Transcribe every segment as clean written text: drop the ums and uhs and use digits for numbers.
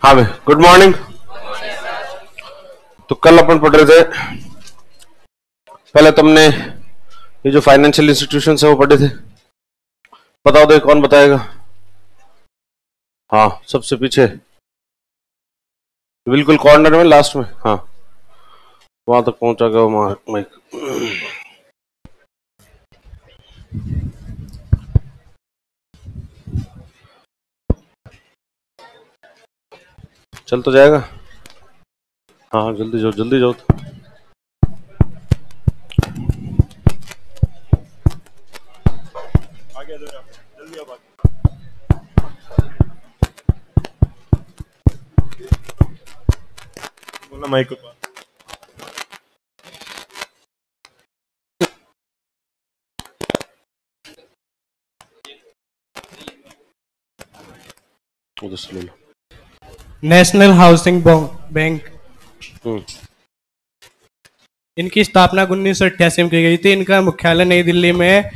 हाँ भाई, good morning. तो कल अपन पढ़ रहे थे, पहले तुमने ये जो फाइनेंशियल इंस्टीट्यूशन है वो पढ़े थे। बताओ दे, कौन बताएगा? हाँ, सबसे पीछे बिल्कुल कॉर्नर में, लास्ट में। हाँ, वहां तक पहुंचा गया माइक। चल तो जाएगा। हाँ, जल्दी जाओ, जल्दी जाओ। आगे जल्दी आओ, बोलना माइक को। उधर से ले लो। नेशनल हाउसिंग बैंक, इनकी स्थापना 1988 में की गई थी। इनका मुख्यालय नई दिल्ली में है।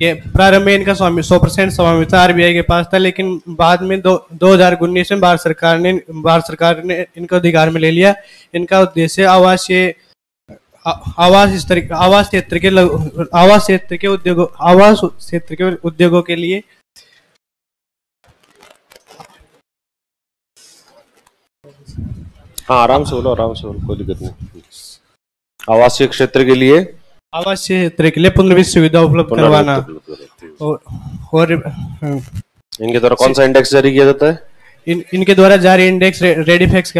ये प्रारंभ में इनका 100% स्वामित्व आरबीआई के पास था, लेकिन बाद में 2019 में भारत सरकार ने इनको अधिकार में ले लिया। इनका उद्देश्य आवास क्षेत्र के उद्योगों के लिए हाँ, आराम से बोलो, आराम से बोलो, कोई दिक्कत नहीं। आवासीय क्षेत्र के लिए पुनर्वित्त सुविधा उपलब्ध करवाना। और इनके द्वारा कौन सा इंडेक्स जारी किया जाता है? इनके द्वारा जारी इंडेक्स रेडिफेक्स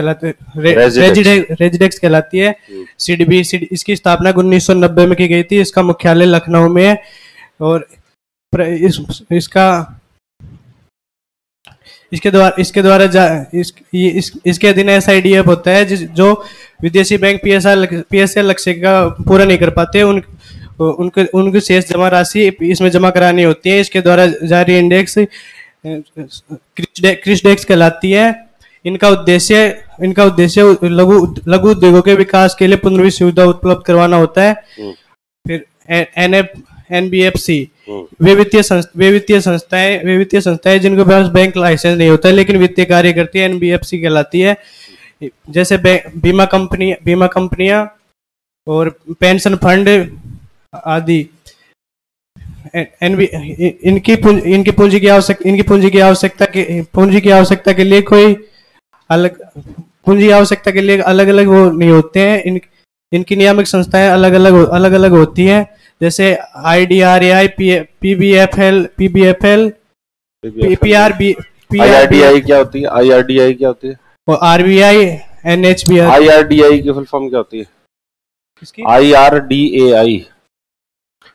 कहलाती है। सीडीबी, इसकी स्थापना 1990 में की गई थी। इसका मुख्यालय लखनऊ में है। और इसके अधीन SIDF होता है, जो विदेशी बैंक PSL लक्ष्य का पूरा नहीं कर पाते, उनकी शेष जमा राशि इसमें जमा करानी होती है। इसके द्वारा जारी इंडेक्स क्रिसडेक्स कहलाती है। इनका उद्देश्य लघु उद्योगों के विकास के लिए पुनर्वित्त सुविधा उपलब्ध करवाना होता है। फिर NBFC, वे वित्तीय संस्थाएं जिनके पास बैंक लाइसेंस नहीं होता है लेकिन वित्तीय कार्य करती है, NBFC कहलाती है। जैसे बीमा कंपनियां और पेंशन फंड आदि। इनकी पूंजी की आवश्यकता के लिए कोई अलग वो नहीं होते हैं। इनकी नियामक संस्थाएं अलग अलग होती हैं, जैसे IDRAI, PBFL, PRB। IRDI क्या होती है? IRDI क्या होती है? और RBI, NHB। IRDI की फुल फॉर्म क्या होती है? IRDAI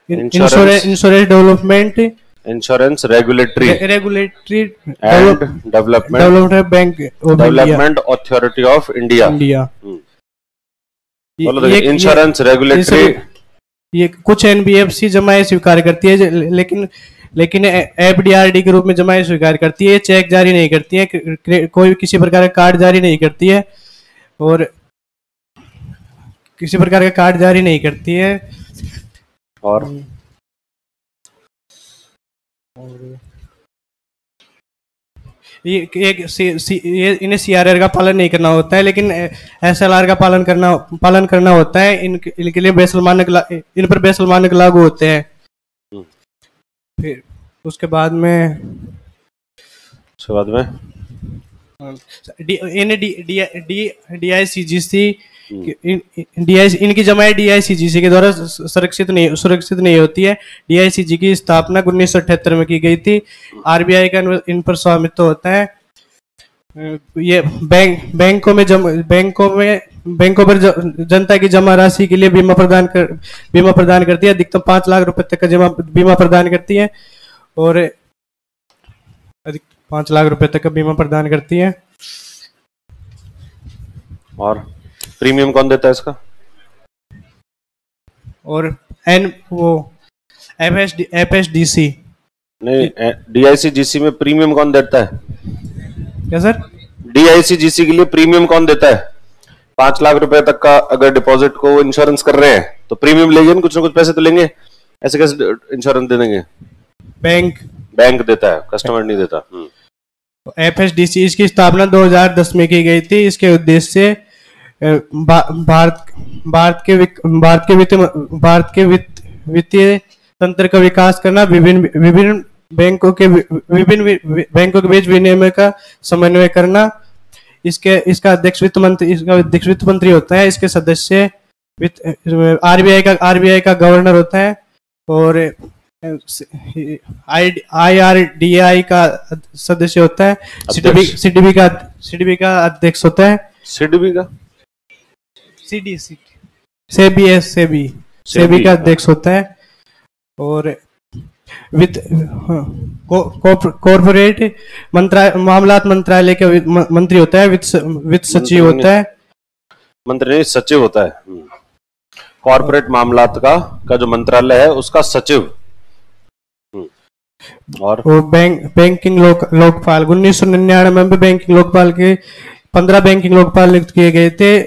insurance development, insurance regulatory and development authority of India. Insurance regulatory. ये कुछ NBFC जमाएं स्वीकार करती है, लेकिन FDRD के रूप में जमाएं स्वीकार करती है। चेक जारी नहीं करती है, कोई किसी प्रकार का कार्ड जारी नहीं करती है और और इन्हें CRR का पालन नहीं करना होता है, लेकिन SLR का पालन करना होता है। इनके लिए इन पर बेसल मानक लागू होते हैं। फिर उसके बाद में DICGC, इनकी जमाएं DICGC के द्वारा सुरक्षित नहीं होती है। DICGC की स्थापना 1978 में की गई थी। RBI का इन पर स्वामित्व होता है। ये बैंकों पर जनता की जमा राशि के लिए बीमा प्रदान करती है। अधिकतम 5 लाख रुपए तक का बीमा प्रदान करती है। और अधिक 5 लाख रुपए तक का बीमा प्रदान करती है। और प्रीमियम कौन देता है इसका? और FSDC नहीं, DICGC में प्रीमियम कौन देता है? क्या सर? DICGC के लिए प्रीमियम कौन देता है? 5 लाख रुपए तक का अगर डिपॉजिट को वो इंश्योरेंस कर रहे हैं तो प्रीमियम लेंगे, कुछ ना कुछ पैसे तो लेंगे, ऐसे कैसे इंश्योरेंस दे देंगे? बैंक देता है, कस्टमर नहीं देता। FSDC इसकी स्थापना 2010 में की गई थी। इसके उद्देश्य से भारत के वित्तीय तंत्र का विकास करना, विभिन्न बैंकों के बीच विनिमय का समन्वय करना। इसका अध्यक्ष वित्त मंत्री होता है। इसके सदस्य आरबीआई का गवर्नर होता है और IRDAI का सदस्य होता है। सिडबी का अध्यक्ष होता है। सेबी का अध्यक्ष होता है। और कॉर्पोरेट मामलात मंत्रालय का मंत्री होता है। वित्त सचिव होता है। मंत्री नहीं, सचिव होता है। कॉर्पोरेट मामलात का जो मंत्रालय है उसका सचिव। और बैंकिंग लोकपाल 1999 में बैंकिंग लोकपाल के 15 बैंकिंग लोकपाल नियुक्त किए गए थे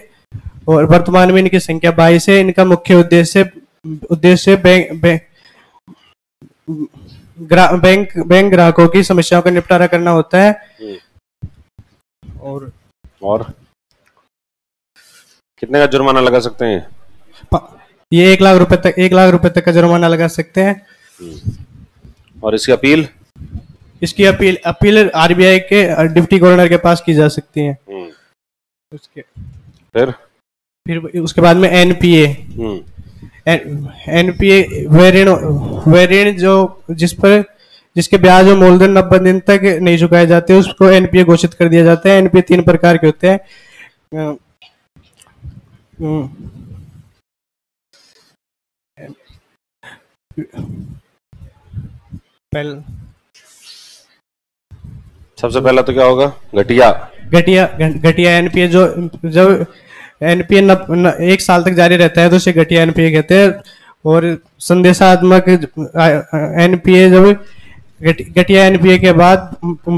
और वर्तमान में इनकी संख्या 22 है। इनका मुख्य उद्देश्य बैंक ग्राहकों की समस्याओं का निपटारा करना होता है। और कितने का जुर्माना लगा सकते हैं? ये 1 लाख रुपए तक का जुर्माना लगा सकते हैं। और इसकी अपील आरबीआई के डिप्टी गवर्नर के पास की जा सकती है। फिर उसके बाद में एनपीए वेरिएंट जो जिसके ब्याज और मूलधन 90 दिन तक नहीं चुकाए जाते उसको एनपीए घोषित कर दिया जाता है। एनपीए 3 प्रकार के होते हैं। सबसे पहला तो क्या होगा? घटिया एनपीए। जब एनपीए 1 साल तक जारी रहता है तो उसे घटिया एनपीए कहते हैं। और संदेशात्मक एनपीए जब घटिया एनपीए के बाद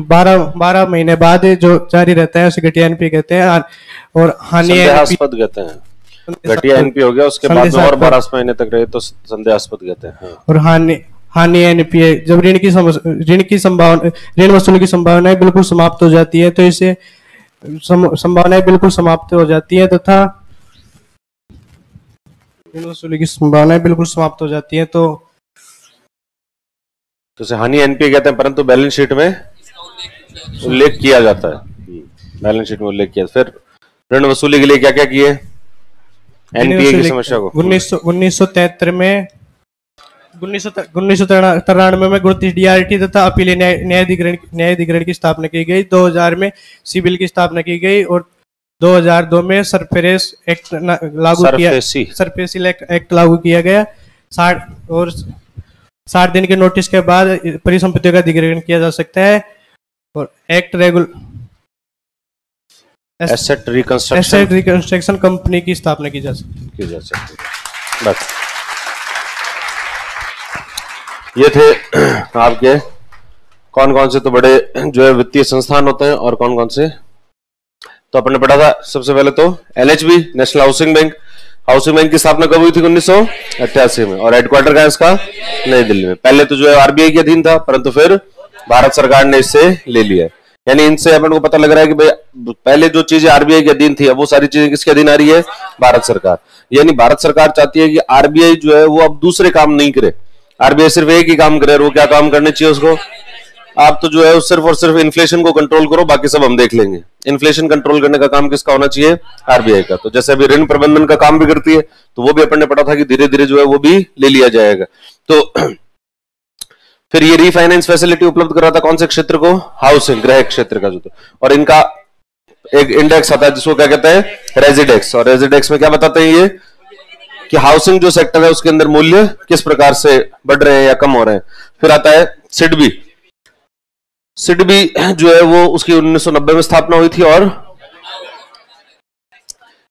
12 महीने बाद जो जारी रहता है उसे घटिया एनपीए कहते हैं। और संदेहास्पद कहते हैं। घटिया एनपीए हो गया उसके बाद में और 12 महीने तक रहे तो संदेहास्पद कहते हैं। और हानि एनपीए जब ऋण वसूली की संभावनाएं बिल्कुल समाप्त हो जाती है तो इसे संभावनाएं बिल्कुल समाप्त हो जाती है तथा ऋण वसूली की संभावनाएं बिल्कुल समाप्त हो जाती है तो इसे हानि एनपीए कहते हैं। परंतु बैलेंस शीट में उल्लेख किया जाता है। बैलेंस शीट में उल्लेख किया। फिर ऋण वसूली के लिए क्या क्या किए एनपीए की समस्या को? 1993 में 1993 में गुणवत्ता डीआरटी तथा अपीलीय न्यायाधिकरण की स्थापना की गई। 2000 में सिविल की स्थापना की गई और 2002 में सरफेसी एक्ट लागू किया गया। 60 दिन के नोटिस के बाद परिसंपत्तियों का अधिग्रहण किया जा सकता है। और एसेट रिकंस्ट्रक्शन कंपनी की स्थापना की जा सकती है। बस ये थे आपके कौन कौन से तो बड़े जो है वित्तीय संस्थान होते हैं और कौन कौन से। तो अपन ने पढ़ा था सबसे पहले तो एनएचबी, नेशनल हाउसिंग बैंक की स्थापना कब हुई थी? 1988 में। और हेडक्वार्टर का इसका नई दिल्ली में। पहले तो जो है आरबीआई के अधीन था परंतु फिर भारत सरकार ने इससे ले लिया। यानी इनसे अपन को पता लग रहा है कि भाई पहले जो चीजें आरबीआई के अधीन थी अब वो सारी चीजें किसके अधीन आ रही है? भारत सरकार। यानी भारत सरकार चाहती है कि आरबीआई जो है वो अब दूसरे काम नहीं करे, आरबीआई सिर्फ एक ही काम करे। और वो क्या काम करने चाहिए उसको? आप तो जो है सिर्फ और सिर्फ इन्फ्लेशन को कंट्रोल करो, बाकी सब हम देख लेंगे। इन्फ्लेशन कंट्रोल करने का काम किसका होना चाहिए? आरबीआई का। तो जैसे अभी ऋण प्रबंधन का काम भी करती है तो वो भी अपन ने पढ़ा था कि धीरे धीरे जो है वो भी ले लिया जाएगा। तो फिर ये रीफाइनेंस फैसिलिटी उपलब्ध करा था कौन से क्षेत्र को? हाउसिंग, गृह क्षेत्र का जो। और इनका एक इंडेक्स आता है जिसको क्या कहते हैं? रेजिडेक्स। और रेजिडेक्स में क्या बताते हैं ये कि हाउसिंग जो सेक्टर है उसके अंदर मूल्य किस प्रकार से बढ़ रहे हैं या कम हो रहे हैं। फिर आता है सिडबी। सिडबी जो है वो उसकी 1990 में स्थापना हुई थी और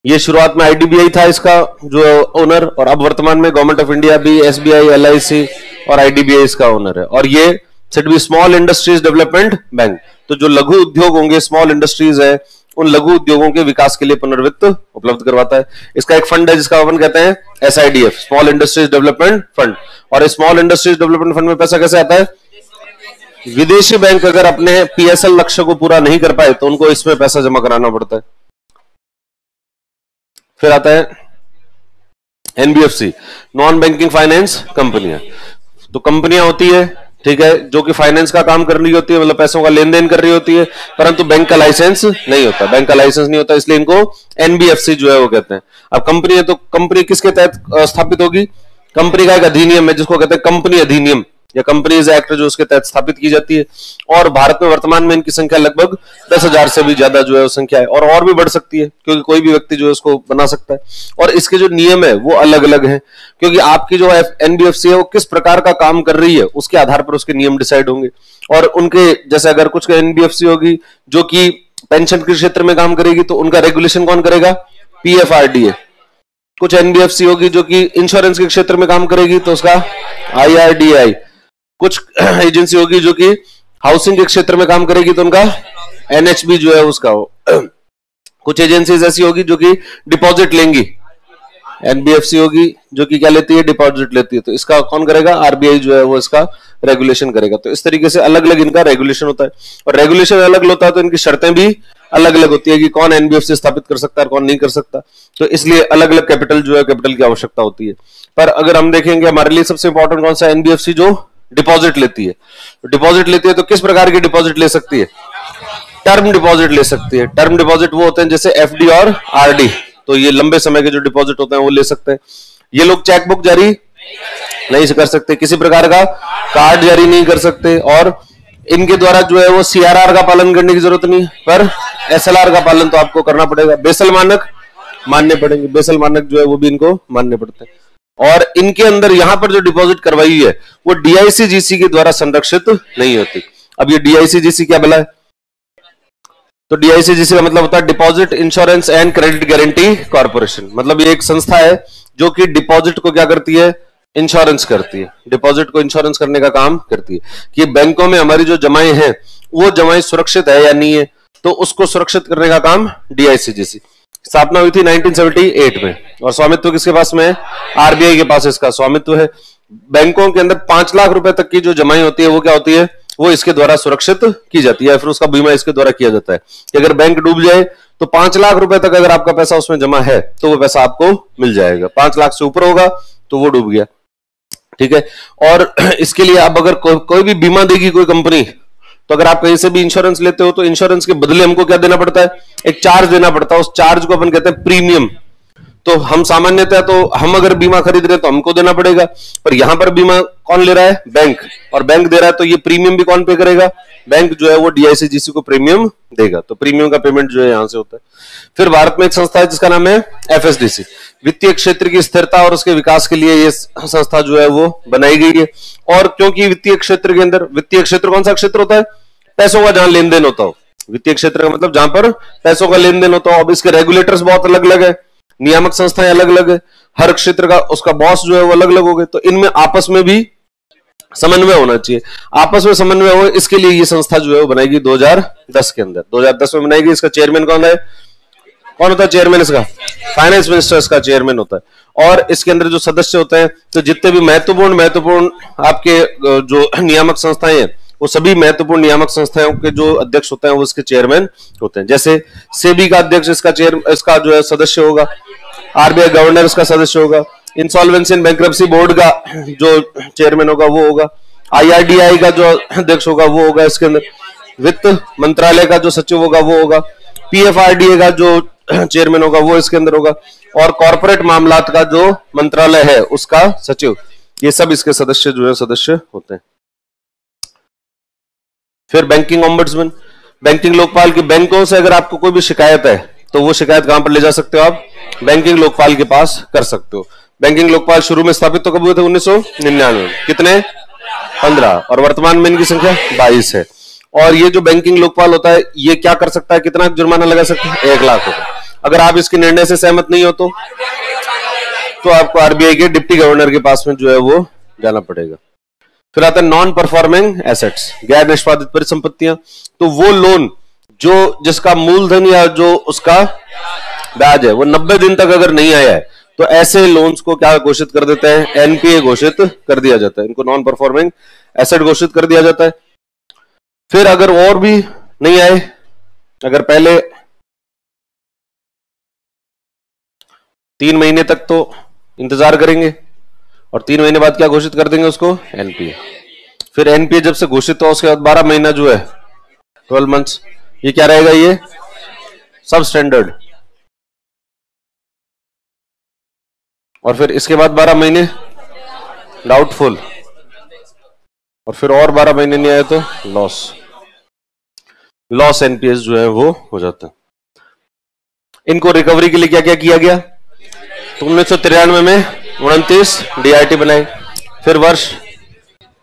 ये शुरुआत में आईडीबीआई था इसका जो ओनर, और अब वर्तमान में गवर्नमेंट ऑफ इंडिया भी, एसबीआई, एलआईसी और आईडीबीआई इसका ओनर है। और ये SIDBI small industries development bank, तो जो लघु उद्योग होंगे, स्मॉल इंडस्ट्रीज है, उन लघु उद्योगों के विकास के लिए पुनर्वित्त उपलब्ध करवाता है। इसका एक फंड है जिसका अपन कहते हैं एसआईडीएफ, स्मॉल इंडस्ट्रीज डेवलपमेंट फंड। और स्मॉल इंडस्ट्रीज डेवलपमेंट फंड में पैसा कैसे आता है? विदेशी बैंक अगर अपने पीएसएल लक्ष्य को पूरा नहीं कर पाए तो उनको इसमें पैसा जमा कराना पड़ता है। फिर आता है एनबीएफसी, नॉन बैंकिंग फाइनेंस कंपनियां। तो कंपनियां होती है, ठीक है, जो कि फाइनेंस का काम कर रही होती है, मतलब पैसों का लेन देन कर रही होती है, परंतु बैंक का लाइसेंस नहीं होता, बैंक का लाइसेंस नहीं होता, इसलिए इनको एनबीएफसी जो है वो कहते हैं। अब कंपनी है तो कंपनी किसके तहत स्थापित होगी? कंपनी का एक अधिनियम है जिसको कहते हैं कंपनी अधिनियम या कंपनीज एक्ट, जो उसके तहत स्थापित की जाती है। और भारत में वर्तमान में इनकी संख्या लगभग 10,000 से भी ज्यादा जो है संख्या है, और भी बढ़ सकती है क्योंकि कोई भी व्यक्ति जो है उसको बना सकता है। और इसके जो नियम है वो अलग अलग हैं, क्योंकि आपकी जो एनबीएफसी है वो किस प्रकार का काम कर रही है उसके आधार पर उसके नियम डिसाइड होंगे। और उनके जैसे अगर कुछ एनबीएफसी होगी जो कि पेंशन के क्षेत्र में काम करेगी तो उनका रेगुलेशन कौन करेगा? पीएफआरडीए। कुछ एनबीएफसी होगी जो कि इंश्योरेंस के क्षेत्र में काम करेगी तो उसका आईआरडीआई। कुछ एजेंसी होगी जो कि हाउसिंग के क्षेत्र में काम करेगी तो उनका एनएचबी जो है उसका हो। कुछ एजेंसीज ऐसी होगी जो कि डिपॉजिट लेंगी, एनबीएफसी होगी जो कि क्या लेती है? डिपॉजिट लेती है, तो इसका कौन करेगा? आरबीआई जो है वो इसका रेगुलेशन करेगा। तो इस तरीके से अलग अलग इनका रेगुलेशन होता है, और रेगुलेशन अलग होता है तो इनकी शर्तें भी अलग अलग होती है कि कौन एनबीएफसी स्थापित कर सकता है और कौन नहीं कर सकता। तो इसलिए अलग अलग कैपिटल जो है, कैपिटल की आवश्यकता होती है। पर अगर हम देखेंगे हमारे लिए सबसे इंपॉर्टेंट कौन सा? एनबीएफसी जो डिपॉजिट लेती है। डिपॉजिट लेती है तो किस प्रकार की डिपॉजिट ले सकती है? टर्म डिपॉजिट ले सकती है। टर्म डिपॉजिट वो होते हैं जैसे एफडी और आरडी, तो ये लंबे समय के जो डिपॉजिट होते हैं वो ले सकते हैं। ये लोग चेकबुक जारी नहीं कर सकते, किसी प्रकार का कार्ड जारी नहीं कर सकते, और इनके द्वारा जो है वो सीआरआर का पालन करने की जरूरत नहीं, पर एसएलआर का पालन तो आपको करना पड़ेगा। बेसल मानक मानने पड़ेंगे, बेसल मानक जो है वो भी इनको मानने पड़ते हैं। और इनके अंदर यहां पर जो डिपॉजिट करवाई है वो डीआईसीजीसी के द्वारा संरक्षित नहीं होती। अब ये डीआईसीजीसी क्या भला है? तो डीआईसीजीसी का मतलब होता है deposit insurance and credit guarantee corporation. मतलब ये एक संस्था है जो कि डिपॉजिट को क्या करती है? इंश्योरेंस करती है। डिपॉजिट को इंश्योरेंस करने का काम करती है कि बैंकों में हमारी जो जमाएं हैं वो जमाएं सुरक्षित है या नहीं है, तो उसको सुरक्षित करने का काम डीआईसीजीसी। स्थापना हुई थी 1978 में, और स्वामित्व किसके पास में है? आरबीआई के पास इसका स्वामित्व है। बैंकों के अंदर 5 लाख रुपए तक की जो जमाएं होती है वो क्या होती है? वो इसके द्वारा सुरक्षित की जाती है, फिर उसका बीमा इसके द्वारा किया जाता है कि अगर बैंक डूब जाए तो 5 लाख रुपए तक अगर आपका पैसा उसमें जमा है तो वो पैसा आपको मिल जाएगा। 5 लाख से ऊपर होगा तो वो डूब गया, ठीक है। और इसके लिए आप अगर कोई भी बीमा देगी कोई कंपनी, तो अगर आप कहीं से भी इंश्योरेंस लेते हो तो इंश्योरेंस के बदले हमको क्या देना पड़ता है? एक चार्ज देना पड़ता है। उस चार्ज को अपन कहते हैं प्रीमियम। तो हम सामान्यतः तो हम अगर बीमा खरीद रहे हैं तो हमको देना पड़ेगा, पर यहां पर बीमा कौन ले रहा है? बैंक। और बैंक दे रहा है तो ये प्रीमियम भी कौन पे करेगा? बैंक जो है वो डीआईसीजीसी को प्रीमियम देगा। तो प्रीमियम का पेमेंट जो है यहां से होता है। फिर भारत में एक संस्था है जिसका नाम है एफएसडीसी, वित्तीय क्षेत्र की स्थिरता और उसके विकास के लिए ये संस्था जो है वो बनाई गई है। और क्योंकि वित्तीय क्षेत्र के अंदर, वित्तीय क्षेत्र कौन सा क्षेत्र होता है? पैसों का जहां लेन देन होता हो। वित्तीय क्षेत्र का मतलब जहां पर पैसों का लेन देन होता हो। अब इसके रेगुलेटर्स बहुत अलग अलग है, नियामक संस्थाएं अलग अलग है, हर क्षेत्र का उसका बॉस जो है वो अलग अलग हो गए, तो इनमें आपस में भी समन्वय होना चाहिए। आपस में समन्वय हो, इसके लिए ये संस्था जो है वो बनाएगी 2010 के अंदर। 2010 में बनाएगी। इसका चेयरमैन कौन है? कौन होता है चेयरमैन इसका? फाइनेंस मिनिस्टर इसका चेयरमैन होता है। और इसके अंदर जो सदस्य होते हैं, तो जितने भी महत्वपूर्ण आपके जो नियामक संस्थाएं हैं वो सभी महत्वपूर्ण नियामक संस्थाओं के जो अध्यक्ष होते हैं वो इसके चेयरमैन होते हैं। जैसे सेबी का अध्यक्ष इसका जो है सदस्य होगा, आरबीआई गवर्नर इसका सदस्य होगा, इंसॉल्वेंसी एंड बैंक्रप्सी बोर्ड का जो चेयरमैन होगा वो होगा, आईआरडीआई का जो अध्यक्ष होगा वो होगा इसके अंदर, वित्त मंत्रालय का जो सचिव होगा वो होगा, पीएफआरडीए का जो चेयरमैन होगा वो इसके अंदर होगा, और कॉर्पोरेट मामलात का जो मंत्रालय है उसका सचिव। ये सब इसके सदस्य जो है सदस्य होते हैं। फिर बैंकिंग ओम्बड्समैन, बैंकिंग लोकपाल की बैंकों से अगर आपको कोई भी शिकायत है तो वो शिकायत कहां पर ले जा सकते हो आप? बैंकिंग लोकपाल के पास कर सकते हो। बैंकिंग लोकपाल शुरू में स्थापित तो कब हुए थे? 1999। कितने? 15। और वर्तमान में इनकी संख्या 22 है। और ये जो बैंकिंग लोकपाल होता है ये क्या कर सकता है, कितना जुर्माना लगा सकता है, 1 लाख रुपए। अगर आप इसके निर्णय से सहमत नहीं हो तो आपको आरबीआई के डिप्टी गवर्नर के पास में जो है वो जाना पड़ेगा। फिर आता है नॉन परफॉर्मिंग एसेट्स, गैर निष्पादित परिसंपत्तियां। तो वो लोन जो जिसका मूलधन या जो उसका ब्याज है वो 90 दिन तक अगर नहीं आया है तो ऐसे लोन्स को क्या घोषित कर देते हैं, एनपीए घोषित कर दिया जाता है, इनको नॉन परफॉर्मिंग एसेट घोषित कर दिया जाता है। फिर अगर और भी नहीं आए, अगर पहले 3 महीने तक तो इंतजार करेंगे और 3 महीने बाद क्या घोषित कर देंगे उसको, एनपीए। फिर एनपीए जब से घोषित हो उसके बाद 12 महीना जो है 12 मंथ्स, ये क्या रहेगा, ये सब स्टैंडर्ड। और फिर इसके बाद 12 महीने डाउटफुल, और फिर और 12 महीने नहीं आए तो लॉस एनपीएस जो है वो हो जाता है। इनको रिकवरी के लिए क्या क्या किया गया, तो 1993 में 29 डीआरटी बनाए। फिर वर्ष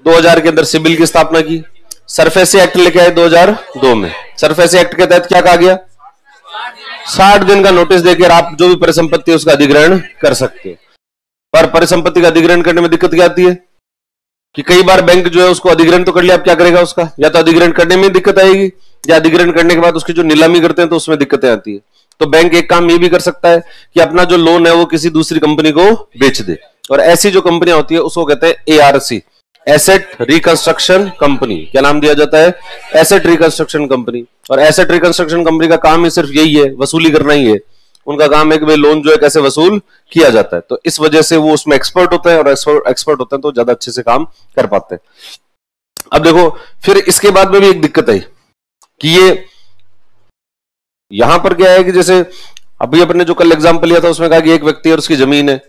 2000 के अंदर सिबिल की स्थापना की। सरफेसी एक्ट लेके आए 2002 में। सरफेसी एक्ट के तहत क्या कहा गया, 60 दिन का नोटिस देकर आप जो भी परिसंपत्ति है उसका अधिग्रहण कर सकते हैं। पर परिसंपत्ति का अधिग्रहण करने में दिक्कत क्या आती है कि कई बार बैंक जो है उसको अधिग्रहण तो कर लिया, अब क्या करेगा उसका, या तो अधिग्रहण करने में दिक्कत आएगी या अधिग्रहण करने के बाद उसकी जो नीलामी करते हैं तो उसमें दिक्कतें आती है। तो बैंक एक काम ये भी कर सकता है कि अपना जो लोन है वो किसी दूसरी कंपनी को बेच दे, और ऐसी जो कंपनियां होती है उसको कहते हैं एआरसी, एसेट रिकंस्ट्रक्शन कंपनी। क्या नाम दिया जाता है, एसेट रिकंस्ट्रक्शन कंपनी। और एसेट रिकंस्ट्रक्शन कंपनी का काम ही सिर्फ यही है, वसूली करना ही है। उनका काम है कि भाई लोन जो है कैसे वसूल किया जाता है, तो इस वजह से वो उसमें एक्सपर्ट होते हैं, और एक्सपर्ट होते हैं तो ज्यादा अच्छे से काम कर पाते हैं। अब देखो फिर इसके बाद में भी एक दिक्कत है कि ये यहां पर क्या है कि जैसे अभी अपने जो कल एग्जांपल लिया था उसमें कहा कि एक व्यक्ति और उसकी जमीन है,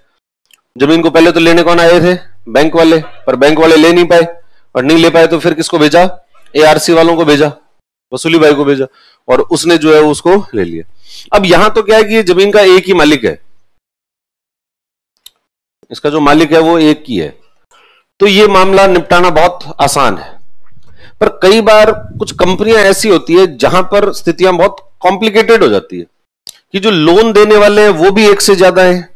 जमीन को पहले तो लेने कौन आए थे, बैंक वाले, पर बैंक वाले ले नहीं पाए, और नहीं ले पाए तो फिर किसको भेजा, एआरसी वालों को भेजा, वसूली भाई को भेजा, और उसने जो है उसको ले लिया। अब यहां तो क्या है कि ये जमीन का एक ही मालिक है, इसका जो मालिक है वो एक ही है, तो ये मामला निपटाना बहुत आसान है। पर कई बार कुछ कंपनियां ऐसी होती है जहां पर स्थितियां बहुत कॉम्प्लिकेटेड हो जाती है कि जो लोन देने वाले हैं वो भी एक से ज्यादा है,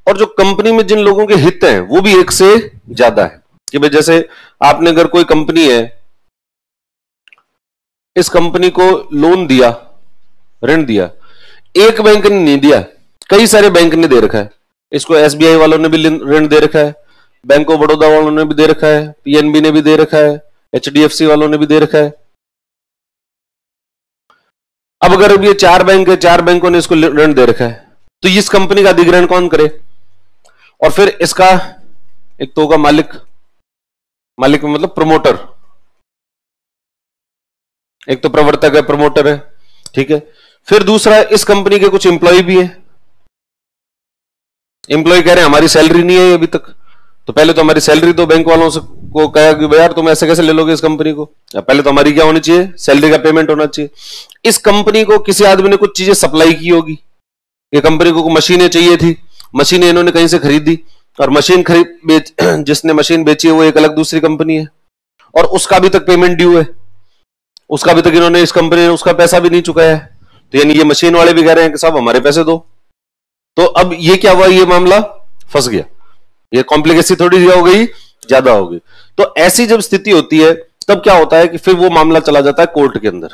और जो कंपनी में जिन लोगों के हित हैं वो भी एक से ज्यादा है। कि भाई जैसे आपने अगर कोई कंपनी है, इस कंपनी को लोन दिया, ऋण दिया, एक बैंक ने नहीं दिया, कई सारे बैंक ने दे रखा है। इसको एसबीआई वालों ने भी ऋण दे रखा है, बैंक ऑफ बड़ौदा वालों ने भी दे रखा है, पीएनबी ने भी दे रखा है, एचडीएफसी वालों ने भी दे रखा है। अब अगर ये 4 बैंक है, 4 बैंकों ने इसको ऋण दे रखा है, तो इस कंपनी का अधिग्रहण कौन करे, और फिर इसका एक तो होगा मालिक में मतलब प्रमोटर, एक तो प्रवर्तक है, प्रमोटर है, ठीक है। फिर दूसरा इस कंपनी के कुछ एम्प्लॉय भी है, एम्प्लॉय कह रहे हैं हमारी सैलरी नहीं है अभी तक, तो पहले तो हमारी सैलरी तो बैंक वालों से को कहा कि यार तुम ऐसे कैसे ले लोगे इस कंपनी को, पहले तो हमारी क्या होनी चाहिए, सैलरी का पेमेंट होना चाहिए। इस कंपनी को किसी आदमी ने कुछ चीजें सप्लाई की होगी, ये कंपनी को मशीनें चाहिए थी, मशीनें इन्होंने कहीं से खरीदी, और मशीन जिसने मशीन बेची है वो एक अलग दूसरी कंपनी है, और उसका अभी तक पेमेंट ड्यू है, उसका अभी तक इन्होंने इस कंपनी ने उसका पैसा भी नहीं चुकाया है, तो यानी ये मशीन वाले भी कह रहे हैं कि साहब हमारे पैसे दो। तो अब ये क्या हुआ, ये मामला फंस गया, ये कॉम्प्लिकेसी थोड़ी सी हो गई, ज्यादा हो गई। तो ऐसी जब स्थिति होती है तब क्या होता है कि फिर वो मामला चला जाता है कोर्ट के अंदर।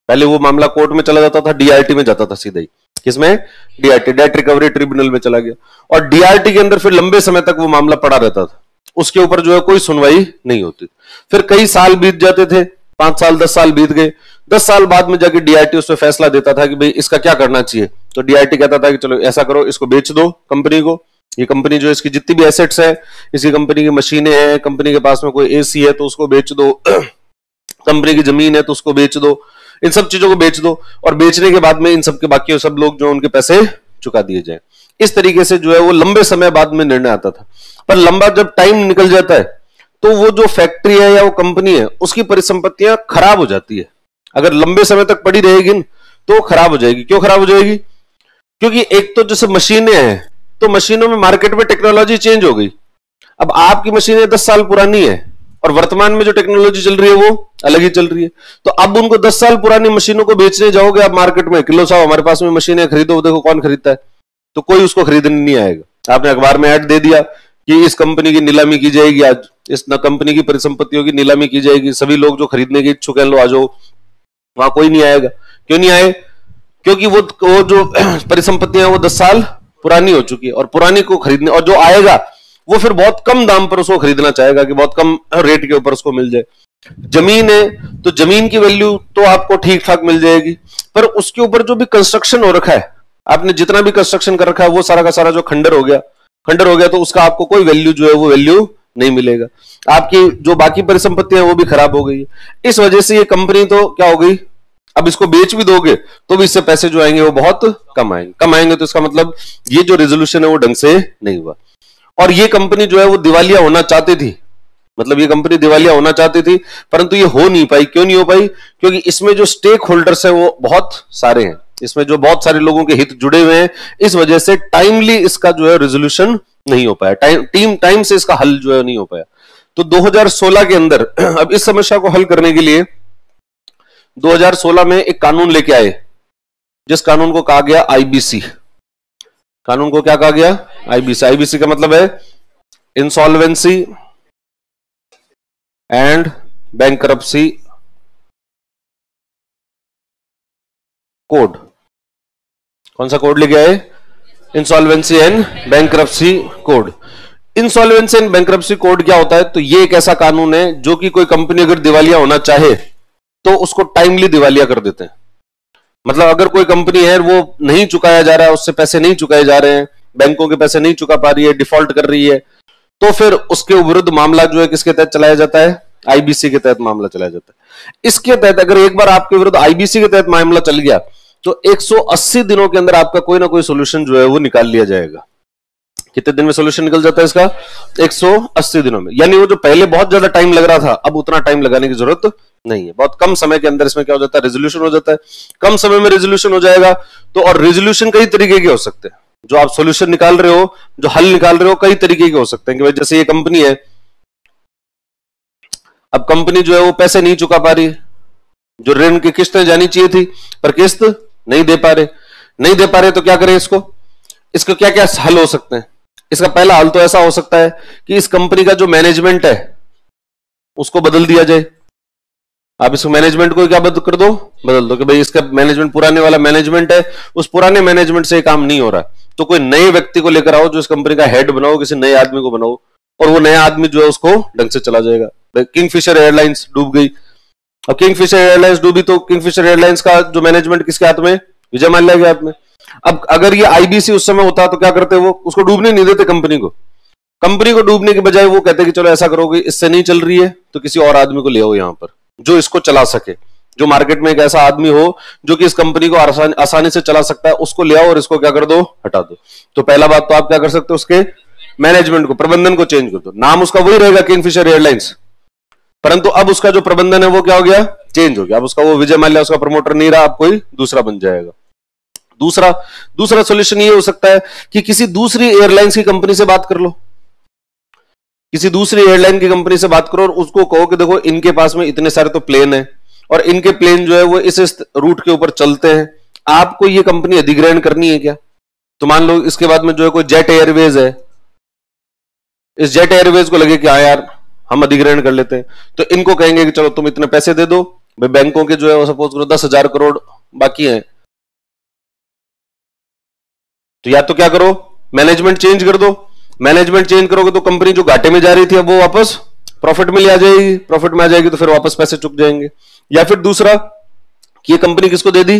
पहले वो मामला कोर्ट में चला जाता था, डीआरटी में जाता था सीधा ही, किसमें, डीआरटी, डेट रिकवरी ट्रिब्यूनल में चला गया, और डीआरटी के अंदर फिर लंबे समय तक वो मामला पड़ा रहता था, उसके ऊपर जो है कोई सुनवाई नहीं होती। फिर कई साल बीत जाते थे, 5 साल 10 साल बीत गए, 10 साल बाद में जाके डीआरटी उस पर फैसला देता था कि भाई इसका क्या करना चाहिए। तो डीआरटी कहता था कि चलो ऐसा करो, इसको बेच दो कंपनी को, ये कंपनी जो इसकी जितनी भी एसेट्स है, इसी कंपनी की मशीनें हैं, कंपनी के पास में कोई एसी है तो उसको बेच दो, कंपनी की जमीन है तो उसको बेच दो, इन सब चीजों को बेच दो, और बेचने के बाद में इन सब के बाकी सब लोग जो उनके पैसे चुका दिए जाए। इस तरीके से जो है वो लंबे समय बाद में निर्णय आता था। पर लंबा जब टाइम निकल जाता है तो वो जो फैक्ट्री है या वो कंपनी है उसकी परिसंपत्तियां खराब हो जाती है। अगर लंबे समय तक पड़ी रहेगी तो खराब हो जाएगी। क्यों खराब हो जाएगी, क्योंकि एक तो जैसे मशीनें हैं तो मशीनों में मार्केट में टेक्नोलॉजी चेंज हो गई। अब आपकी मशीनें 10 साल पुरानी है और वर्तमान में जो टेक्नोलॉजी चल रही है वो अलग ही चल रही है। तो अब उनको 10 साल पुरानी मशीनों को बेचने जाओगे आप मार्केट में, किलो साहब हमारे पास में मशीनें खरीदो, देखो कौन खरीदता है, तो कोई उसको खरीदने नहीं आएगा। आपने अखबार में ऐड दे दिया कि इस कंपनी की नीलामी की जाएगी, आज इस कंपनी की परिसंपत्तियों की नीलामी की जाएगी, सभी लोग जो खरीदने के इच्छुक हैं लो आ जाओ, वहां कोई नहीं आएगा। क्यों नहीं आए? क्योंकि वो जो परिसंपत्तियां वो 10 साल पुरानी हो चुकी है, और पुरानी को खरीदने, और जो आएगा वो फिर बहुत कम दाम पर उसको खरीदना चाहेगा कि बहुत कम रेट के ऊपर उसको मिल जाए। जमीन है तो जमीन की वैल्यू तो आपको ठीक ठाक मिल जाएगी, पर उसके ऊपर जो भी कंस्ट्रक्शन हो रखा है, आपने जितना भी कंस्ट्रक्शन कर रखा है वो सारा का सारा जो खंडर हो गया तो उसका आपको कोई वैल्यू जो है वो वैल्यू नहीं मिलेगा। आपकी जो बाकी परिसंपत्तियां वो भी खराब हो गई। इस वजह से ये कंपनी तो क्या हो गई, अब इसको बेच भी दोगे तो भी इससे पैसे जो आएंगे वो बहुत कम आएंगे। तो इसका मतलब ये जो रेजोल्यूशन है वो ढंग से नहीं हुआ। और ये कंपनी जो है वो दिवालिया होना चाहती थी, मतलब ये कंपनी दिवालिया होना चाहती थी, परंतु ये हो नहीं पाई। क्यों नहीं हो पाई? क्योंकि इसमें जो स्टेक होल्डर्स हैं वो बहुत सारे हैं, इसमें जो बहुत सारे लोगों के हित जुड़े हुए हैं, इस वजह से टाइमली इसका जो है रेजोल्यूशन नहीं हो पाया, टाइम से इसका हल जो है नहीं हो पाया। तो 2016 के अंदर अब इस समस्या को हल करने के लिए 2016 में एक कानून लेके आए, जिस कानून को कहा गया आईबीसी। कानून को क्या कहा गया? आईबीसी। आईबीसी का मतलब है इंसॉल्वेंसी एंड बैंकरप्सी कोड। कौन सा कोड लेके आए? Insolvency and bankruptcy code. Insolvency and bankruptcy code क्या होता है? तो ये एक ऐसा कानून है जो कि कोई कंपनी अगर दिवालिया होना चाहे तो उसको टाइमली दिवालिया कर देते हैं। मतलब अगर कोई कंपनी है वो नहीं चुकाया जा रहा है, उससे पैसे नहीं चुकाए जा रहे हैं, बैंकों के पैसे नहीं चुका पा रही है, डिफॉल्ट कर रही है, तो फिर उसके विरुद्ध मामला जो है किसके तहत चलाया जाता है? आईबीसी के तहत मामला चलाया जाता है। इसके तहत अगर एक बार आपके विरुद्ध आईबीसी के तहत मामला चल गया तो 180 दिनों के अंदर आपका कोई ना कोई सोल्यूशन जो है वो निकाल लिया जाएगा। कितने दिन में सोल्यूशन निकल जाता है इसका? 180 दिनों में। यानी वो जो पहले बहुत ज्यादा टाइम लग रहा था, अब उतना टाइम लगाने की जरूरत नहीं है। बहुत कम समय के अंदर इसमें क्या हो जाता है? रेजोल्यूशन हो जाता है। कम समय में रेजोल्यूशन हो जाएगा। तो और रेजोल्यूशन कई तरीके के हो सकते हैं, जो आप सोल्यूशन निकाल रहे हो, जो हल निकाल रहे हो, कई तरीके के हो सकते हैं। कि भाई जैसे ये कंपनी है, अब कंपनी जो है वो पैसे नहीं चुका पा रही, जो ऋण की किस्तें जानी चाहिए थी पर किस्त नहीं दे पा रहे तो क्या करें? इसको क्या क्या हल हो सकते हैं? इसका पहला हल तो ऐसा हो सकता है कि इस कंपनी का जो मैनेजमेंट है उसको बदल दिया जाए। आप इस मैनेजमेंट को क्या बदल दो कि भाई इसका मैनेजमेंट पुराने वाला मैनेजमेंट है, उस पुराने मैनेजमेंट से काम नहीं हो रहा, तो कोई नए व्यक्ति को लेकर आओ जो इस कंपनी का हेड बनाओ, किसी नए आदमी को बनाओ, और वो नया आदमी जो है उसको ढंग से चला जाएगा। किंगफिशर एयरलाइंस डूब गई। अब किंगफिशर एयरलाइंस डूबी तो किंगफिशर एयरलाइंस का जो मैनेजमेंट किसके हाथ में? विजय माल्या के हाथ में। अब अगर ये आईबीसी उस समय होता तो क्या करते? वो उसको डूबने नहीं देते कंपनी को डूबने के बजाय वो कहते कि चलो ऐसा करोगे, इससे नहीं चल रही है तो किसी और आदमी को ले आओ यहां पर जो इसको चला सके, जो मार्केट में एक ऐसा आदमी हो जो कि इस कंपनी को आसानी से चला सकता है, उसको ले आओ और इसको क्या कर दो? हटा दो। तो पहला बात तो आप क्या कर सकते हो? उसके मैनेजमेंट को, प्रबंधन को चेंज कर दो। नाम उसका वही रहेगा किंगफिशर एयरलाइंस, परंतु अब उसका जो प्रबंधन है वो क्या हो गया? चेंज हो गया। अब उसका वो विजय माल्या उसका प्रमोटर नहीं रहा, अब कोई दूसरा बन जाएगा। दूसरा सॉल्यूशन ये हो सकता है कि किसी दूसरी एयरलाइंस की कंपनी से बात कर लो, किसी दूसरी एयरलाइन की कंपनी से बात करो और उसको कहो कि देखो इनके पास में इतने सारे तो प्लेन है और इनके प्लेन जो है वो इस रूट के ऊपर चलते हैं, आपको ये कंपनी अधिग्रहण करनी है क्या? तो मान लो इसके बाद में जो है कोई जेट एयरवेज है, इस जेट एयरवेज को लगे कि हाँ यार हम अधिग्रहण कर लेते हैं, तो इनको कहेंगे कि चलो तुम इतने पैसे दे दो, भाई बैंकों के जो है वो सपोज करो 10,000 करोड़ बाकी हैं, तो या तो क्या करो? मैनेजमेंट चेंज कर दो। मैनेजमेंट चेंज करोगे तो कंपनी जो घाटे में जा रही थी अब वो वापस प्रॉफिट में ले आ जाएगी, प्रॉफिट में आ जाएगी तो फिर वापस पैसे चुक जाएंगे। या फिर दूसरा कि ये कंपनी किसको दे दी?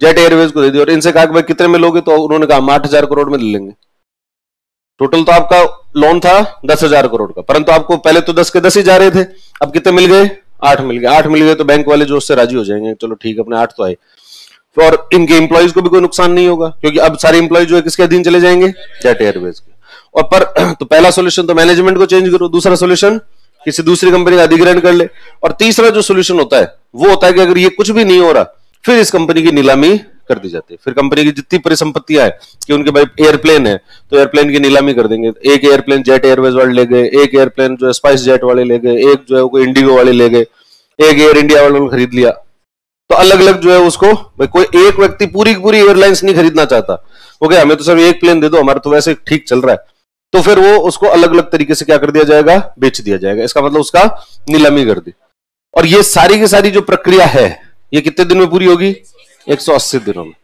जेट एयरवेज को दे दी, और इनसे कहा कि भाई कितने में लोगे? तो उन्होंने कहा हम 8,000 करोड़ में ले लेंगे। टोटल तो आपका लोन था 10,000 करोड़ का, परंतु आपको पहले तो 10 के 10 ही जा रहे थे, अब कितने मिल गए? 8 मिल गए। 8 मिल गए तो बैंक वाले जो उससे राजी हो जाएंगे, चलो ठीक है अपने 8 तो आए, और इनके एम्प्लॉइज को भी कोई नुकसान नहीं होगा क्योंकि अब सारे एम्प्लॉइज जो है किसके अधीन चले जाएंगे? जेट एयरवेज के। और पर तो पहला सॉल्यूशन तो मैनेजमेंट को चेंज करो, दूसरा सॉल्यूशन किसी दूसरी कंपनी का अधिग्रहण कर ले, और तीसरा जो सॉल्यूशन होता है वो होता है कि अगर ये कुछ भी नहीं हो रहा फिर इस कंपनी की नीलामी कर दी जाती है। फिर कंपनी की जितनी परिसंपत्तियां है कि उनके भाई एयरप्लेन है तो एयरप्लेन की नीलामी कर देंगे। एक एयरप्लेन जेट एयरवेज वाले ले गए, एक एयरप्लेन जो है स्पाइस जेट वाले ले गए, एक जो है कोई इंडिगो वाले ले गए, एक एयर इंडिया वालों ने खरीद लिया। तो अलग अलग जो है उसको कोई एक व्यक्ति पूरी की पूरी एयरलाइंस नहीं खरीदना चाहता, वो क्या हमें तो सिर्फ एक प्लेन दे दो, हमारा तो वैसे ठीक चल रहा है, तो फिर वो उसको अलग अलग तरीके से क्या कर दिया जाएगा, बेच दिया जाएगा। इसका मतलब उसका नीलामी कर दी। और ये सारी की सारी जो प्रक्रिया है ये कितने दिन में पूरी होगी, 180 दिनों में।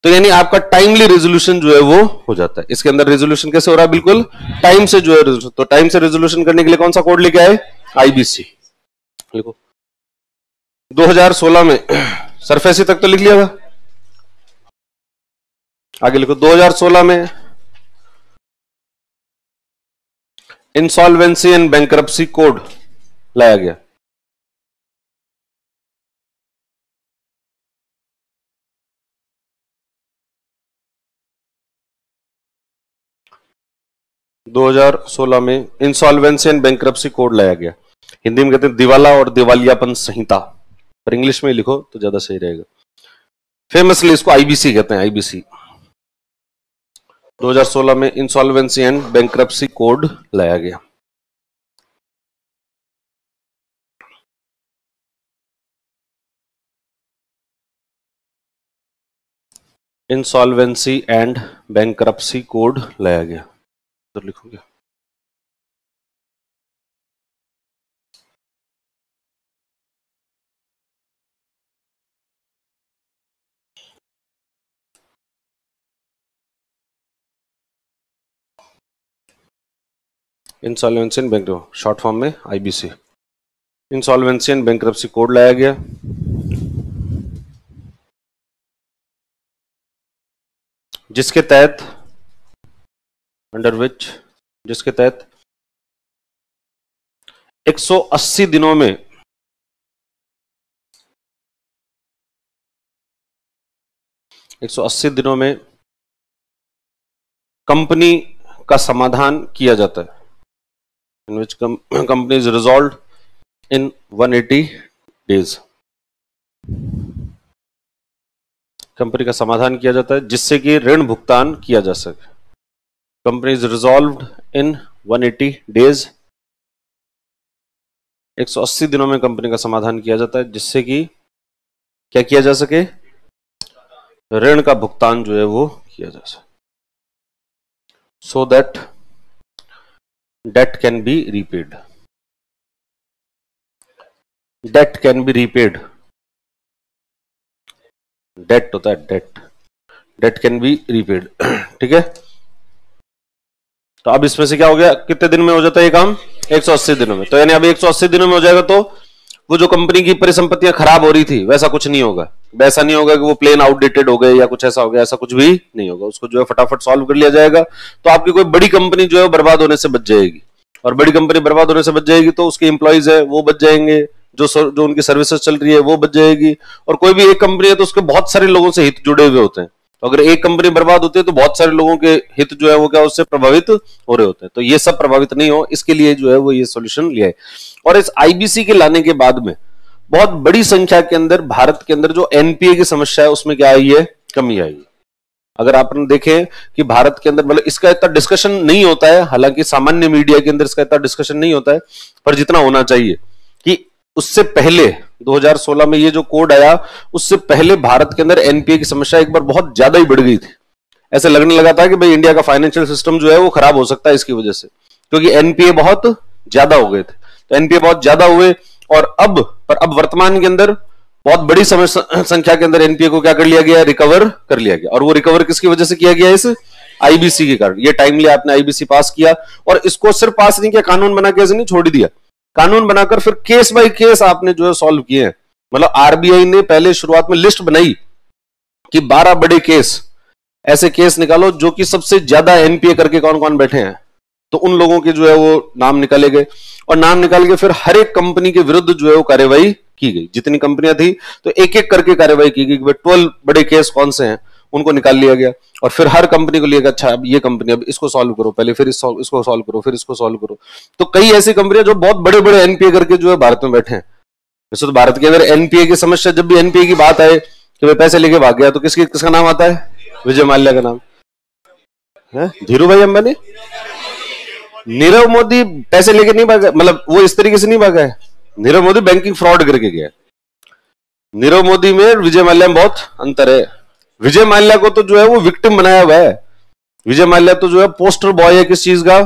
तो यानी आपका टाइमली रेजोल्यूशन जो है वो हो जाता है। इसके अंदर रेजोल्यूशन कैसे हो रहा है, बिल्कुल टाइम से जो है रेजोल्यूशन। तो टाइम से रेजोल्यूशन करने के लिए कौन सा कोड लेके आए, आईबीसी। लिखो 2016 में सरफेसी तक तो लिख लिया था, आगे लिखो 2016 में इंसॉल्वेंसी एंड बैंकरप्सी कोड लाया गया। (2016) में इंसॉल्वेंसी एंड बैंकरप्सी कोड लाया गया। हिंदी में कहते हैं दिवाला और दिवालियापन संहिता, पर इंग्लिश में लिखो तो ज्यादा सही रहेगा। फेमसली इसको आईबीसी कहते हैं, आईबीसी। 2016 में इंसॉल्वेंसी एंड बैंकरप्सी कोड लाया गया। इंसॉल्वेंसी एंड बैंकरप्सी कोड लाया गया, तो लिखोगे insolvency and bank, short form में IBC. Insolvency and bankruptcy code लाया गया, जिसके तहत अंडर विच, जिसके तहत 180 दिनों में कंपनी का समाधान किया जाता है। In which company is resolve in 180 days. Company का समाधान किया जाता है जिससे कि ऋण भुगतान किया जा सके। Company is resolved in 180 days. 180 दिनों में कंपनी का समाधान किया जाता है जिससे कि क्या किया जा सके, ऋण का भुगतान जो है वो किया जा सके, so that debt can be repaid. Debt can be repaid, debt होता है debt, debt can be repaid. ठीक है, तो अब इसमें से क्या हो गया, कितने दिन में हो जाता है ये काम, 180 दिनों में। तो यानी अब 180 दिनों में हो जाएगा, तो वो जो कंपनी की परिसंपत्तियां खराब हो रही थी वैसा कुछ नहीं होगा। वैसा नहीं होगा कि वो प्लेन आउटडेटेड हो गए या कुछ ऐसा हो गया, ऐसा कुछ भी नहीं होगा। उसको जो है फटाफट सॉल्व कर लिया जाएगा, तो आपकी कोई बड़ी कंपनी जो है बर्बाद होने से बच जाएगी। और बड़ी कंपनी बर्बाद होने से बच जाएगी तो उसके एम्प्लॉइज है वो बच जाएंगे, जो उनकी सर्विसेज चल रही है वो बच जाएगी। और कोई भी एक कंपनी है तो उसके बहुत सारे लोगों से हित जुड़े हुए होते हैं, तो अगर एक कंपनी बर्बाद होती है तो बहुत सारे लोगों के हित जो है वो क्या उससे प्रभावित हो रहे होते हैं। तो ये सब प्रभावित नहीं हो, इसके लिए जो है वो ये सॉल्यूशन लिया है। और इस आईबीसी के लाने के बाद में बहुत बड़ी संख्या के अंदर भारत के अंदर जो एनपीए की समस्या है उसमें क्या आई है, कमी आई है। अगर आपने देखें कि भारत के अंदर मतलब इसका इतना डिस्कशन नहीं होता है, हालांकि सामान्य मीडिया के अंदर इसका इतना डिस्कशन नहीं होता है, पर जितना होना चाहिए कि उससे पहले 2016 में ये जो कोड आया उससे पहले भारत के अंदर एनपीए की समस्या एक बार बहुत ज्यादा ही बढ़ गई थी। ऐसे लगने लगा था कि भाई इंडिया का फाइनेंशियल सिस्टम जो है वो खराब हो सकता है इसकी वजह से, क्योंकि एनपीए बहुत ज्यादा हो गए थे। तो एनपीए बहुत ज्यादा हुए और अब वर्तमान के अंदर बहुत बड़ी संख्या के अंदर एनपीए को क्या कर लिया गया, रिकवर कर लिया गया। और वो रिकवर किसकी वजह से किया गया, इस आईबीसी के कारण। ये टाइमली आपने आईबीसी पास किया, और इसको सिर्फ पास नहीं किया, कानून बना के ऐसे नहीं छोड़ दिया, कानून बनाकर फिर केस बाय केस आपने जो है सॉल्व किए हैं। मतलब आरबीआई ने पहले शुरुआत में लिस्ट बनाई कि 12 बड़े केस, ऐसे केस निकालो जो कि सबसे ज्यादा एनपीए करके कौन कौन बैठे हैं, तो उन लोगों के जो है वो नाम निकाले गए। और नाम निकाल के फिर हर एक कंपनी के विरुद्ध जो है वो कार्रवाई की गई। जितनी कंपनियां थी तो एक एक करके कार्रवाई की गई कि 12 बड़े केस कौन से हैं, उनको निकाल लिया गया। और फिर हर कंपनी को लिया गया, अच्छा अब ये कंपनी, अब इसको सॉल्व करो पहले, फिर इसको सॉल्व करो, फिर इसको सॉल्व करो। तो कई ऐसी कंपनियां जो बहुत बड़े बड़े एनपीए करके जो है भारत में बैठे हैं। वैसे तो भारत के अंदर एनपीए की समस्या, जब भी एनपीए की बात आए कि वे पैसे लेके भाग गया, तो किसका नाम आता है? विजय माल्या का नाम है। धीरू भाई अंबानी, नीरव मोदी पैसे लेके नहीं भागा, मतलब वो इस तरीके से नहीं भागा है। नीरव मोदी बैंकिंग फ्रॉड करके गया। नीरव मोदी में विजय माल्या में बहुत अंतर है। विजय माल्या को तो जो है वो विक्टिम बनाया हुआ है। विजय माल्या तो जो है पोस्टर बॉय है किस चीज का?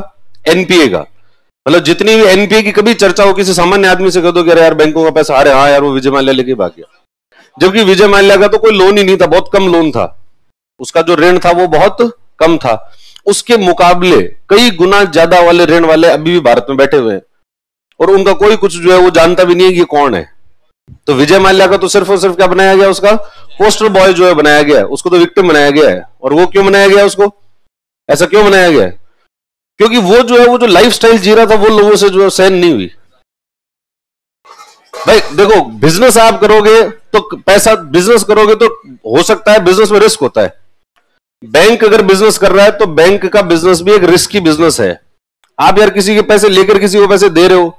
एनपीए का। मतलब जितनी भी एनपीए की कभी चर्चा हो, किसी सामान्य आदमी से कह दो कि अरे यार बैंकों का पैसा, अरे हाँ यार वो विजय माल्या लेके भाग गया। जबकि विजय माल्या का तो कोई लोन ही नहीं था, बहुत कम लोन था, उसका जो ऋण था वो बहुत कम था। उसके मुकाबले कई गुना ज्यादा वाले ऋण वाले अभी भी भारत में बैठे हुए हैं, और उनका कोई कुछ जो है वो जानता भी नहीं है कि कौन है। तो विजय माल्या का तो सिर्फ और सिर्फ क्या बनाया गया? उसका पोस्टर बॉय जो है बनाया गया है, उसको तो विक्टिम बनाया गया है। और वो क्यों बनाया गया? उसको ऐसा क्यों बनाया गया? क्योंकि वो जो है वो जो लाइफ स्टाइल जी रहा था वो लोगों से जो है सहन नहीं हुई। भाई देखो, बिजनेस आप करोगे तो पैसा, बिजनेस करोगे तो हो सकता है बिजनेस में रिस्क होता है। बैंक अगर बिजनेस कर रहा है तो बैंक का बिजनेस भी एक रिस्की बिजनेस है। आप यार किसी के पैसे लेकर किसी को पैसे दे रहे हो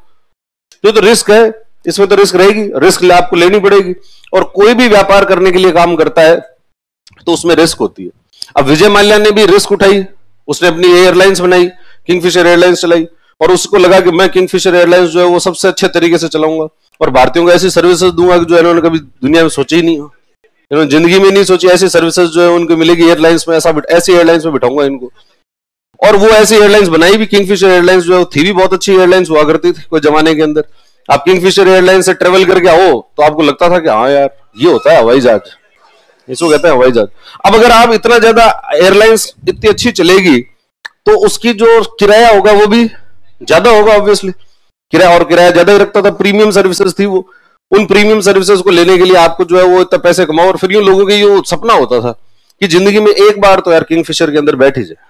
तो रिस्क है, इसमें तो रिस्क रहेगी, रिस्क आपको लेनी पड़ेगी। और कोई भी व्यापार करने के लिए काम करता है तो उसमें रिस्क होती है। अब विजय माल्या ने भी रिस्क उठाई, उसने अपनी एयरलाइंस बनाई, किंगफिशर एयरलाइंस चलाई, और उसको लगा कि मैं किंगफिशर एयरलाइंस जो है वो सबसे अच्छे तरीके से चलाऊंगा और भारतीयों को ऐसी सर्विसेज दूंगा कि जो इन्होंने कभी दुनिया में सोची ही नहीं हो, इन्होंने जिंदगी में नहीं सोची। ऐसी सर्विसेज जो है उनको मिलेगी एयरलाइंस में, ऐसी एयरलाइंस में बिठाऊंगा इनको। और वो ऐसी एयरलाइंस बनाई भी। किंगफिशर एयरलाइंस जो थी भी बहुत अच्छी एयरलाइंस हुआ करती थी कोई जमाने के अंदर। आप किंगफिशर एयरलाइंस से ट्रेवल करके आओ तो आपको लगता था कि हाँ यार ये होता है हवाई जहाज, इसको कहते हैं हवाई जहाज। अब अगर आप इतना ज्यादा एयरलाइंस इतनी अच्छी चलेगी तो उसकी जो किराया होगा वो भी ज्यादा होगा ऑब्वियसली। किराया, और किराया ज्यादा ही रखता था, प्रीमियम सर्विसेज थी वो। उन प्रीमियम सर्विसेज को लेने के लिए आपको जो है वो इतना पैसे कमाओ। और फिर यूं लोगों के ये सपना होता था कि जिंदगी में एक बार तो यार किंगफिशर के अंदर बैठ ही जाए।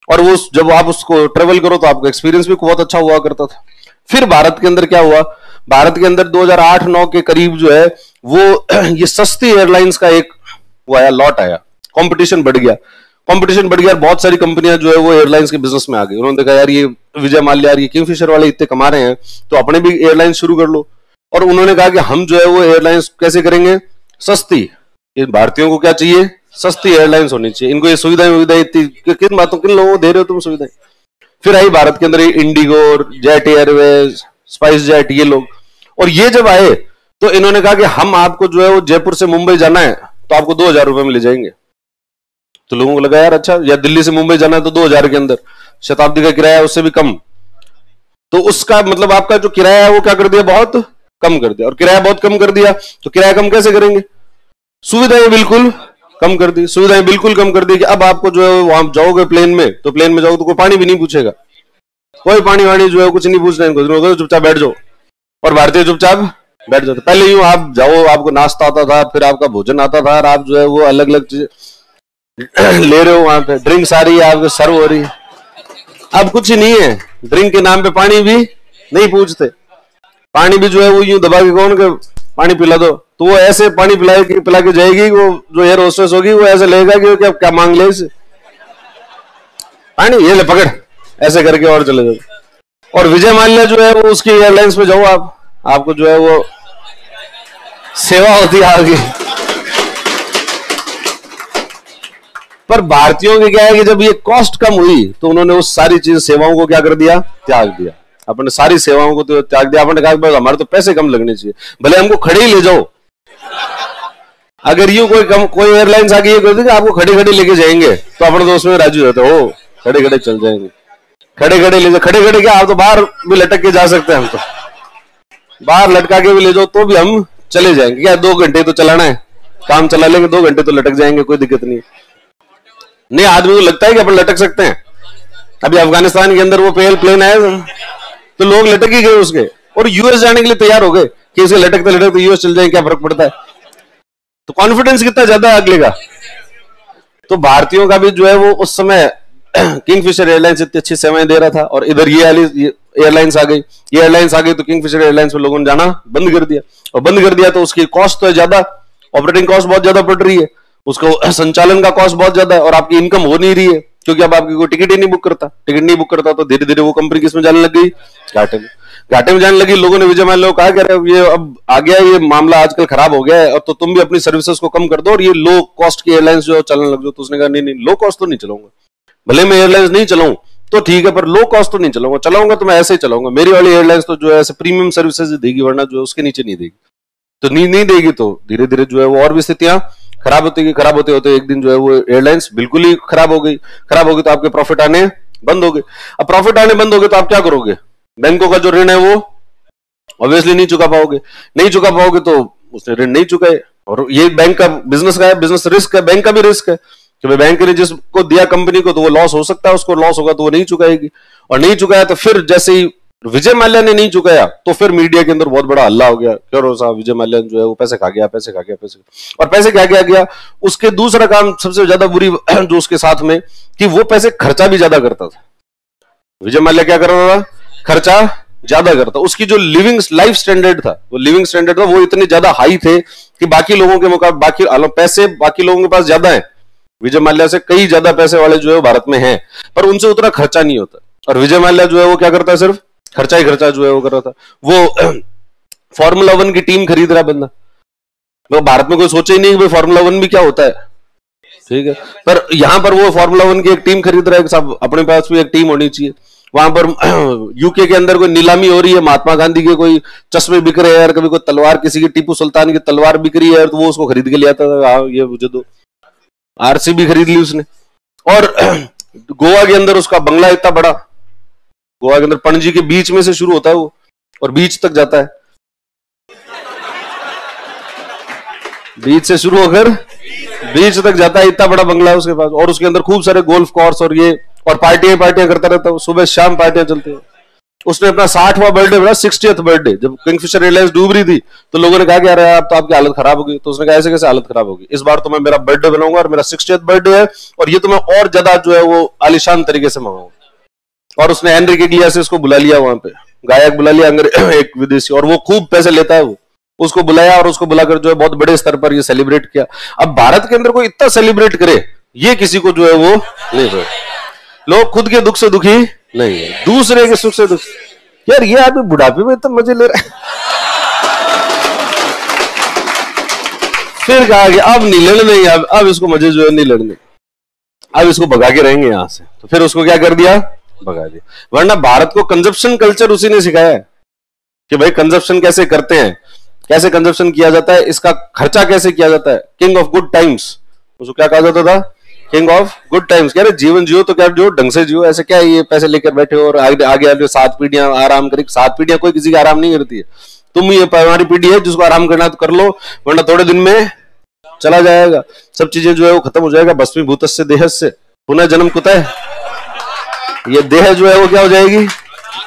और वो जब आप उसको ट्रेवल करो तो आपको एक्सपीरियंस भी बहुत अच्छा हुआ करता था। फिर भारत के अंदर क्या हुआ? भारत के अंदर 2008-9 के करीब जो है वो ये सस्ती एयरलाइंस का एक वो आया, लॉट आया, कंपटीशन बढ़ गया। कंपटीशन बढ़ गया, बहुत सारी कंपनियां जो है वो एयरलाइंस के बिजनेस में आ गई। उन्होंने देखा यार ये विजय माल्या, यार ये किंगफिशर वाले इतने कमा रहे हैं तो अपने भी एयरलाइंस शुरू कर लो। और उन्होंने कहा कि हम जो है वो एयरलाइंस कैसे करेंगे? सस्ती। ये भारतीयों को क्या चाहिए? सस्ती एयरलाइंस होनी चाहिए। इनको ये सुविधाएं इतनी, किन बातों, किन लोगों को दे रहे हो तुम सुविधाएं? फिर आई भारत के अंदर Indigo, jet Airways, spice jet, ये लोग। और ये जब आए तो इन्होंने कहा कि हम आपको जो है वो जयपुर से मुंबई जाना है तो आपको 2000 रुपए में ले जाएंगे। तो लोगों को लगा यार अच्छा, या दिल्ली से मुंबई जाना है तो 2000 के अंदर, शताब्दी का किराया है उससे भी कम। तो उसका मतलब आपका जो किराया है वो क्या कर दिया? बहुत कम कर दिया। और किराया बहुत कम कर दिया तो किराया कम कैसे करेंगे? सुविधाएं बिल्कुल कम कर दी। सुविधाएं बिल्कुल कम कर दी कि अब आपको जो है वहां जाओगे प्लेन में तो प्लेन में जाओगे तो कोई पानी भी नहीं पूछेगा, कोई पानी वाणी जो है कुछ नहीं पूछना इनको, चुपचाप बैठ जाओ। और भारतीय चुपचाप बैठ जाते। पहले यूं आप जाओ, आपको नाश्ता आता था, फिर आपका भोजन आता था, और आप जो है वो अलग अलग चीज ले रहे हो, वहां पे ड्रिंक्स आ रही है, आपको सर्व हो रही है। अब कुछ ही नहीं है, ड्रिंक के नाम पे पानी भी नहीं पूछते। पानी भी जो है वो यूं दबा के कौन के पानी पिला दो, तो वो ऐसे पानी पिला के जाएगी। वो जो एयर होस्टेस होगी वो ऐसे लेगा कि क्या क्या मांग ले इसे, पानी ये ले पकड़, ऐसे करके और चले जाओ। और विजय माल्या जो है वो उसकी एयरलाइंस पे जाओ आप, आपको जो है वो सेवा होती है आगे। पर भारतीयों के क्या है कि जब ये कॉस्ट कम हुई तो उन्होंने उस सारी चीज सेवाओं को क्या कर दिया? त्याग दिया। अपने सारी सेवाओं को तो त्याग दिया। आपने कहा हमारे तो पैसे कम लगने चाहिए, भले हमको खड़े ही ले जाओ। अगर यूं कोई एयरलाइंस आगे ये कर दी कि आपको खड़े खड़े लेके जाएंगे तो अपने दोस्त में राजी होते हो, खड़े खड़े चल जाएंगे, खड़े खड़े ले जाओ। खड़े खड़े क्या, आप तो बाहर भी लटक के जा सकते हैं, हम तो बाहर लटका के भी ले जाओ तो भी हम चले जाएंगे। क्या 2 घंटे तो चलाना है, काम चला लेंगे, 2 घंटे तो लटक जाएंगे, कोई दिक्कत नहीं। नहीं, आदमी को लगता है कि अपन लटक सकते हैं। अभी अफगानिस्तान के अंदर वो प्लेन आया तो लोग लटक ही गए उसके, और यूएस जाने के लिए तैयार हो गए कि इसके लटकते लटकते यूएस चल जाए, क्या फर्क पड़ता है। तो कॉन्फिडेंस कितना ज्यादा है अगले का। तो भारतीयों का भी जो है वो उस समय किंगफिशर एयरलाइंस इतनी अच्छी सेवाएं दे रहा था, और इधर ये एयरलाइंस आ गई। ये एयरलाइंस आ गई तो किंगफिशर एयरलाइंस में लोगों ने जाना बंद कर दिया, और बंद कर दिया तो उसकी कॉस्ट तो है ज्यादा, ऑपरेटिंग कॉस्ट बहुत ज्यादा पड़ रही है, उसको संचालन का कॉस्ट बहुत ज्यादा है, और आपकी इनकम हो नहीं रही है। क्योंकि अब आपकी कोई टिकट ही नहीं बुक करता, टिकट नहीं बुक करता तो धीरे धीरे वो कंपनी किसमें जाने लग गई, घाटे में। घाटे में जाने लगी, लोगों ने विजय माल्या को कहा कि अरे ये अब आ गया, ये मामला आजकल खराब हो गया है, और तो तुम भी अपनी सर्विसेज को कम कर दो और ये लो कॉस्ट की एयरलाइंस जो चलने लग जाओ। तो उसने कहा नहीं, लो कॉस्ट तो नहीं चलाऊंगा, भले मैं एयरलाइंस नहीं चलाऊं तो ठीक है, पर लो कॉस्ट तो नहीं चलाऊंगा तो मैं ऐसे ही चलाऊंगा। मेरी वाली एयरलाइंस तो जो है ऐसे प्रीमियम सर्विसेज देगी, वरना जो है उसके नीचे नहीं देगी। तो नहीं देगी तो धीरे धीरे जो है वो और भी स्थितियां खराब होते होते एक दिन जो है वो एयरलाइंस बिल्कुल ही खराब हो गई तो आपके प्रॉफिट आने बंद हो गए। अब प्रॉफिट आने बंद हो गए तो आप क्या करोगे? बैंकों का जो ऋण है वो ऑब्वियसली नहीं चुका पाओगे तो उसने ऋण नहीं चुकाए। और ये बैंक का बिजनेस का है, बिजनेस रिस्क है, बैंक का भी रिस्क है कि भाई बैंक ने जिसको दिया कंपनी को तो वो लॉस हो सकता है, उसको लॉस होगा तो वो नहीं चुकाएगी, और नहीं चुकाया तो फिर जैसे ही विजय माल्या ने नहीं चुकाया तो फिर मीडिया के अंदर बहुत बड़ा हल्ला हो गया, क्यों साहब विजय माल्या जो है वो पैसे खा गया। और पैसे क्या गया, उसके दूसरा काम सबसे ज्यादा बुरी जो उसके साथ में कि वो पैसे खर्चा भी ज्यादा करता था। विजय माल्या क्या कर रहा था? खर्चा ज्यादा करता। उसकी जो लाइफ स्टैंडर्ड था वो इतने ज्यादा हाई थे कि बाकी लोगों के मुकाबले पैसे बाकी लोगों के पास ज्यादा है, विजय माल्या से कई ज्यादा पैसे वाले जो है भारत में हैं, पर उनसे उतना खर्चा नहीं होता। और विजय माल्या जो है वो क्या करता है? सिर्फ खर्चा ही खर्चा जो है वो कर रहा था। वो फॉर्मूला 1 की टीम खरीद रहा बंदा, वो भारत में कोई सोचे ही नहीं कि भाई फॉर्मूला 1 भी क्या होता है, ठीक है, पर यहां पर वो फॉर्मूला 1 की एक टीम खरीद रहा है। सब अपने पास भी एक टीम होनी चाहिए। वहां पर यूके के अंदर कोई नीलामी हो रही है, महात्मा गांधी के कोई चश्मे बिक रहे हैं यार, कभी कोई तलवार, किसी की टीपू सुल्तान की तलवार बिक रही है यार, तो वो उसको खरीद के ले आता था, ये मुझे दो। आरसीबी खरीद ली उसने। और गोवा के अंदर उसका बंगला इतना बड़ा, गोवा के अंदर पणजी के बीच में से शुरू होता है वो और बीच तक जाता है, बीच से शुरू होकर बीच तक जाता है, इतना बड़ा बंगला है उसके पास। और उसके अंदर खूब सारे गोल्फ कोर्स और ये, और पार्टियां करता रहता है, सुबह शाम पार्टियां चलती है। उसने अपना 60वां बर्थडे बना, 60th बर्थडे, जब किंगफिशर एयरलाइंस डूब रही थी तो लोगों ने कहा कि यार अब तो आपकी हालत खराब होगी। तो उसने कहा ऐसे कैसे हालत खराब होगी, इस बार तो मैं मेरा बर्थडे बनाऊंगा और मेरा 60th बर्थडे है और ये तो मैं और ज्यादा जो है वो आलिशान तरीके से मनाऊंगा। और उसने एनरिक इग्लियासिस को बुला लिया, वहां पे गायक बुला लिया एक विदेशी, और वो खूब पैसे लेता है, वो उसको बुलाया और उसको बुलाकर जो है बहुत बड़े स्तर पर ये सेलिब्रेट किया। अब भारत के अंदर कोई इतना सेलिब्रेट करे ये किसी को जो है वो नहीं हो। लोग खुद के दुख से दुखी नहीं है, दूसरे के सुख से दुख। यार ये आदमी बुढ़ापे में इतना मजे ले रहा है। फिर कहा कि अब नहीं लड़ने, अब इसको मजे जो है नहीं लड़ने, अब इसको भगा के रहेंगे यहां से। तो फिर उसको क्या कर दिया? भगा दिया। वरना भारत को कंजप्शन कल्चर उसी ने सिखाया है कि भाई कंजप्शन कैसे करते हैं, कैसे कंजप्शन किया जाता है, इसका खर्चा कैसे किया जाता है। किंग ऑफ गुड टाइम्स उसको क्या कहा जाता था? King of good times. कह रहे जीवन जियो तो क्या जियो, ढंग से जियो, ऐसे क्या ये पैसे लेकर बैठे हो और आगे आगे 7 पीढ़ियां आराम करें। 7 पीढ़ियां कोई किसी की आराम नहीं करती है, तुम ये हमारी पीढ़ी है जिसको आराम करना तो कर लो, वरना थोड़े दिन में चला जाएगा, सब चीजें जो है वो खत्म हो जाएगा। भस्मीभूतस्य देहस्य पुनः जन्म कुतः, ये देह जो है वो क्या हो जाएगी?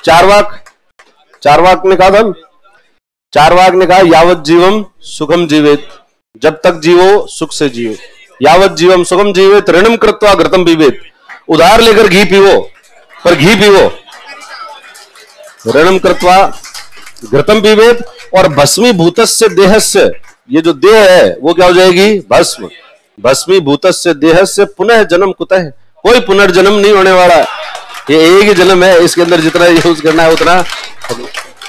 चारवाक ने कहा था, चारवाक ने कहा यावत जीवम सुखम जीवेत, जब तक जीवो सुख से जियो, यावत जीवम सुखम जीवेत, ऋणम कृत्वा घृतम पीबेत, उधार लेकर घी पीवो, पर घी पीवो, ऋणम कृत्वा घृतम पीबेत, और भस्मीभूतस्य देहस्य, ये जो देह है वो क्या हो जाएगी? भस्म। भस्मीभूतस्य देहस्य पुनः जन्म कुतः, कोई पुनर्जन्म नहीं होने वाला है, ये एक ही जन्म है, इसके अंदर जितना यूज करना है उतना।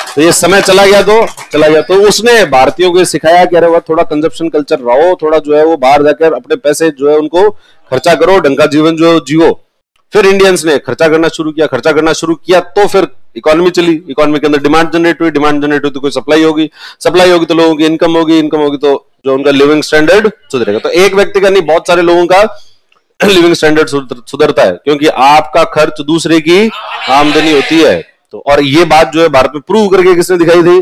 तो ये समय चला गया तो उसने भारतीयों को सिखाया कि अरे वह थोड़ा कंजप्शन कल्चर रहो, थोड़ा जो है वो बाहर जाकर अपने पैसे जो है उनको खर्चा करो, ढंग का जीवन जो जियो। फिर इंडियंस ने खर्चा करना शुरू किया तो फिर इकोनॉमी चली, इकोनॉमी के अंदर डिमांड जनरेट हुई तो कोई सप्लाई होगी तो लोगों की इनकम होगी तो जो उनका लिविंग स्टैंडर्ड सुधरेगा। तो एक व्यक्ति का नहीं, बहुत सारे लोगों का लिविंग स्टैंडर्ड सुधरता है, क्योंकि आपका खर्च दूसरे की आमदनी होती है। तो और ये बात जो है भारत में प्रूव करके किसने दिखाई थी?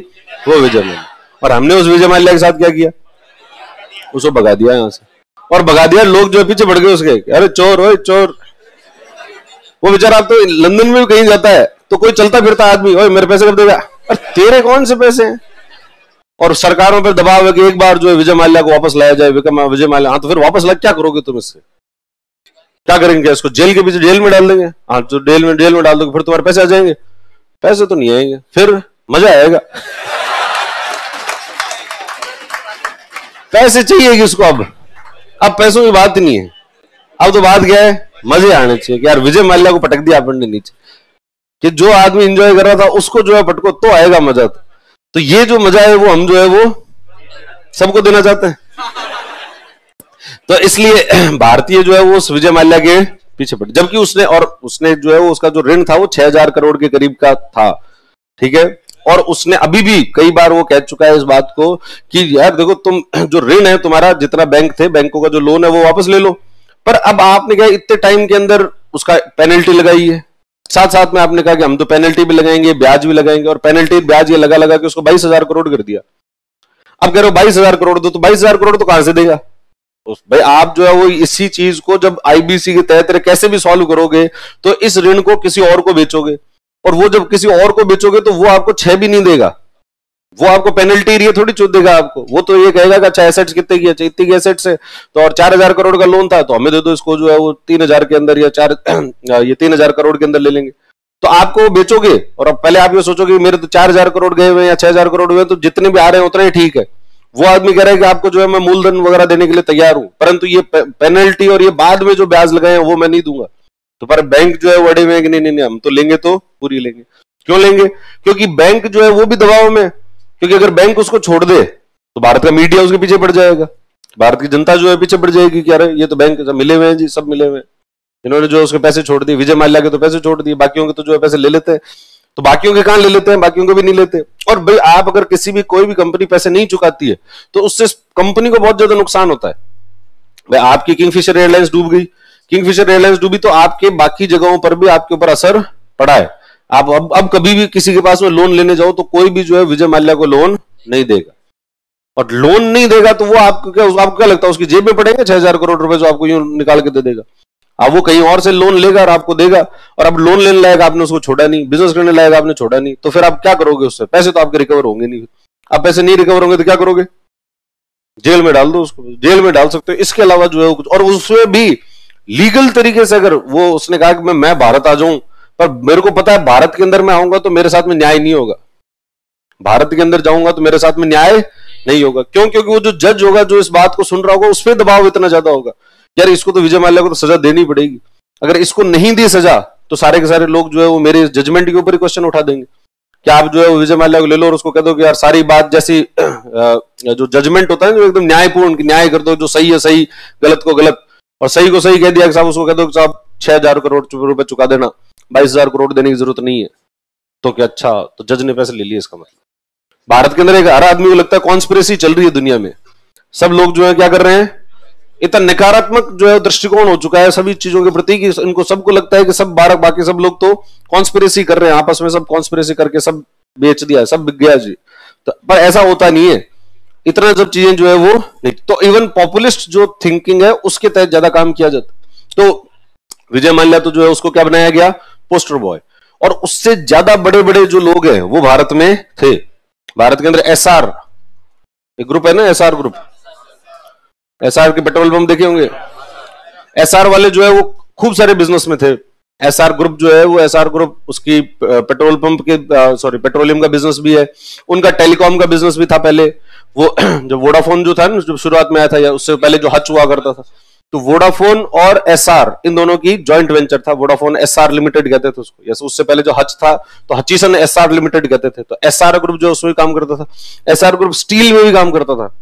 वो विजय माल्या। और हमने उस विजय माल्या के साथ क्या किया? उसको भगा दिया यहां से, और भगा दिया। लोग जो है पीछे बढ़ गए उसके, अरे चोर, ओए चोर। वो बेचारा अब तो लंदन में भी कहीं जाता है तो कोई चलता फिरता आदमी, ओए मेरे पैसे कब देगा? अरे तेरे कौन से पैसे हैं? और सरकारों पर दबाव है कि एक बार जो है विजय माल्या को वापस लाया जाए, विजय माल्या। हाँ तो फिर वापस ला, क्या करोगे तुम इससे? क्या करेंगे? इसको जेल के पीछे जेल में डाल देंगे। हाँ तो जेल में डाल दोगे, फिर तुम्हारे पैसे आ जाएंगे? पैसे तो नहीं आएंगे, फिर मजा आएगा। पैसे चाहिए किसको? अब पैसों की बात नहीं है, अब तो बात क्या है? मजे आने चाहिए कि यार विजय माल्या को पटक दिया अपन ने नीचे, कि जो आदमी एंजॉय कर रहा था उसको जो है पटको तो आएगा मजा। तो ये जो मजा है वो हम जो है वो सबको देना चाहते हैं। तो इसलिए भारतीय जो है वो उस विजय माल्या के पीछे पड़े, जबकि उसने जो है वो उसका जो ऋण था वो 6,000 करोड़ के करीब का था, ठीक है। और उसने अभी भी कई बार वो कह चुका है इस बात को कि यार देखो तुम जो ऋण है तुम्हारा, जितना बैंक थे, बैंकों का जो लोन है वो वापस ले लो। पर अब आपने क्या इतने टाइम के अंदर उसका पेनल्टी लगाई है, साथ साथ में आपने कहा कि हम तो पेनल्टी भी लगाएंगे, ब्याज भी लगाएंगे, और पेनल्टी ब्याज ये लगा लगा के उसको 22,000 करोड़ कर दिया। अब कह रहे हो 22,000 करोड़ दो, तो 22,000 करोड़ तो कहां से देगा भाई? आप जो है वो इसी चीज को जब आईबीसी के तहत कैसे भी सॉल्व करोगे तो इस ऋण को किसी और को बेचोगे, और वो जब किसी और को बेचोगे तो वो आपको 6 भी नहीं देगा, वो आपको पेनल्टी एरिया थोड़ी छूट देगा आपको। वो तो ये कहेगा कि अच्छा एसेट्स कितने की, अच्छा इतनी की एसेट्स है, तो और 4,000 करोड़ का लोन था तो हमें दे दो, इसको जो है वो 3,000 के अंदर या 3,000 करोड़ के अंदर ले लेंगे। तो आपको वो बेचोगे, और अब पहले आप ये सोचोगे मेरे तो 4,000 करोड़ गए हुए या 6,000 करोड़ हुए, तो जितने भी आ रहे हैं उतने ही ठीक है। वो आदमी कह रहा है कि आपको जो है मैं मूलधन वगैरह देने के लिए तैयार हूं, परंतु ये पेनल्टी और ये बाद में जो ब्याज लगाए हैं वो मैं नहीं दूंगा। तो पर बैंक जो है वो अड़े हुए हैं कि नहीं हम तो लेंगे, तो पूरी लेंगे। क्यों लेंगे? क्योंकि बैंक जो है वो भी दबाव में, क्योंकि अगर बैंक उसको छोड़ दे तो भारत का मीडिया उसके पीछे पड़ जाएगा, भारत की जनता जो है पीछे पड़ जाएगी कि अरे ये तो बैंक मिले हुए हैं जी, सब मिले हुए हैं, इन्होंने जो उसके पैसे छोड़ दिए, विजय माल्या के तो पैसे छोड़ दिए, बाकियों के तो जो है पैसे ले लेते हैं। तो बाकियों के कहां ले लेते हैं? बाकियों को भी नहीं लेते। और भाई आप अगर किसी भी कोई भी कंपनी पैसे नहीं चुकाती है तो उससे कंपनी को बहुत ज्यादा नुकसान होता है। भाई आपकी किंगफिशर एयरलाइंस डूब गई, किंगफिशर एयरलाइंस डूबी तो आपके बाकी जगहों पर भी आपके ऊपर असर पड़ा है। आप अब कभी भी किसी के पास में लोन लेने जाओ तो कोई भी जो है विजय माल्या को लोन नहीं देगा, और लोन नहीं देगा तो वो आपको क्या लगता है उसकी जेब में पड़ेंगे 6,000 करोड़ रुपए जो आपको यूं निकाल के दे देगा? अब वो कहीं और से लोन लेगा और आपको देगा, और अब लोन लेने लायक आपने उसको छोड़ा नहीं, बिजनेस करने लायक आपने छोड़ा नहीं, तो फिर आप क्या करोगे उससे? पैसे तो आपके रिकवर होंगे नहीं। आप पैसे नहीं रिकवर होंगे तो क्या करोगे? जेल में डाल दो उसको, जेल में डाल सकते हो। इसके अलावा जो है कुछ, और उसमें भी लीगल तरीके से, अगर वो उसने कहा कि मैं भारत आ जाऊं, पर मेरे को पता है भारत के अंदर मैं आऊंगा तो मेरे साथ में न्याय नहीं होगा, भारत के अंदर जाऊंगा तो मेरे साथ में न्याय नहीं होगा। क्यों? क्योंकि वो जो जज होगा जो इस बात को सुन रहा होगा उस पर दबाव इतना ज्यादा होगा, यार इसको तो विजय माल्या को तो सजा देनी पड़ेगी, अगर इसको नहीं दी सजा तो सारे के सारे लोग जो है वो मेरे जजमेंट के ऊपर ही क्वेश्चन उठा देंगे। क्या आप जो है विजय माल्या को ले लो और उसको कह दो कि यार सारी बात जैसी जो जजमेंट होता है जो एकदम न्यायपूर्ण, न्याय कर दो, जो सही है सही, गलत को गलत, और सही को सही कह दिया कि साहब उसको कह दो कि साहब 6,000 करोड़ रुपए चुका देना, 22,000 करोड़ देने की जरूरत नहीं है, तो क्या अच्छा, तो जज ने पैसे ले लिए। इसका मतलब भारत के अंदर एक हर आदमी को लगता है कॉन्स्पिरेसी चल रही है दुनिया में, सब लोग जो है क्या कर रहे हैं, इतना नकारात्मक जो है दृष्टिकोण हो चुका है सभी चीजों के प्रति कि इनको सबको लगता है कि सब बाकी सब लोग तो कॉन्स्पिरेसी कर रहे हैं, आपस में सब कॉन्स्पिरेसी करके सब बेच दिया है, सब बिक गया जी। तो पर ऐसा होता नहीं है, इतना सब चीजें जो है वो नहीं। तो इवन पॉपुलिस्ट जो थिंकिंग है उसके तहत ज्यादा काम किया जाता। तो विजय माल्या तो जो है उसको क्या बनाया गया, पोस्टर बॉय, और उससे ज्यादा बड़े बड़े जो लोग हैं वो भारत में थे। भारत के अंदर एसआर एक ग्रुप है ना, एसआर ग्रुप, एसआर के पेट्रोल पंप देखे होंगे, एसआर वाले जो है वो खूब सारे बिजनेस में थे। एसआर ग्रुप जो है वो, एसआर ग्रुप उसकी पेट्रोल पंप के सॉरी पेट्रोलियम का बिजनेस भी है, उनका टेलीकॉम का बिजनेस भी था पहले। वो जो वोडाफोन जो था ना, जो शुरुआत में आया था या उससे पहले जो हच हुआ करता था, तो वोडाफोन और एसआर इन दोनों की जॉइंट वेंचर था, वोडाफोन एसआर लिमिटेड कहते थे उसको, या उससे पहले जो हच था तो हचीसन एसआर लिमिटेड कहते थे। तो एसआर ग्रुप जो उसमें काम करता था, एसआर ग्रुप स्टील में भी काम करता था।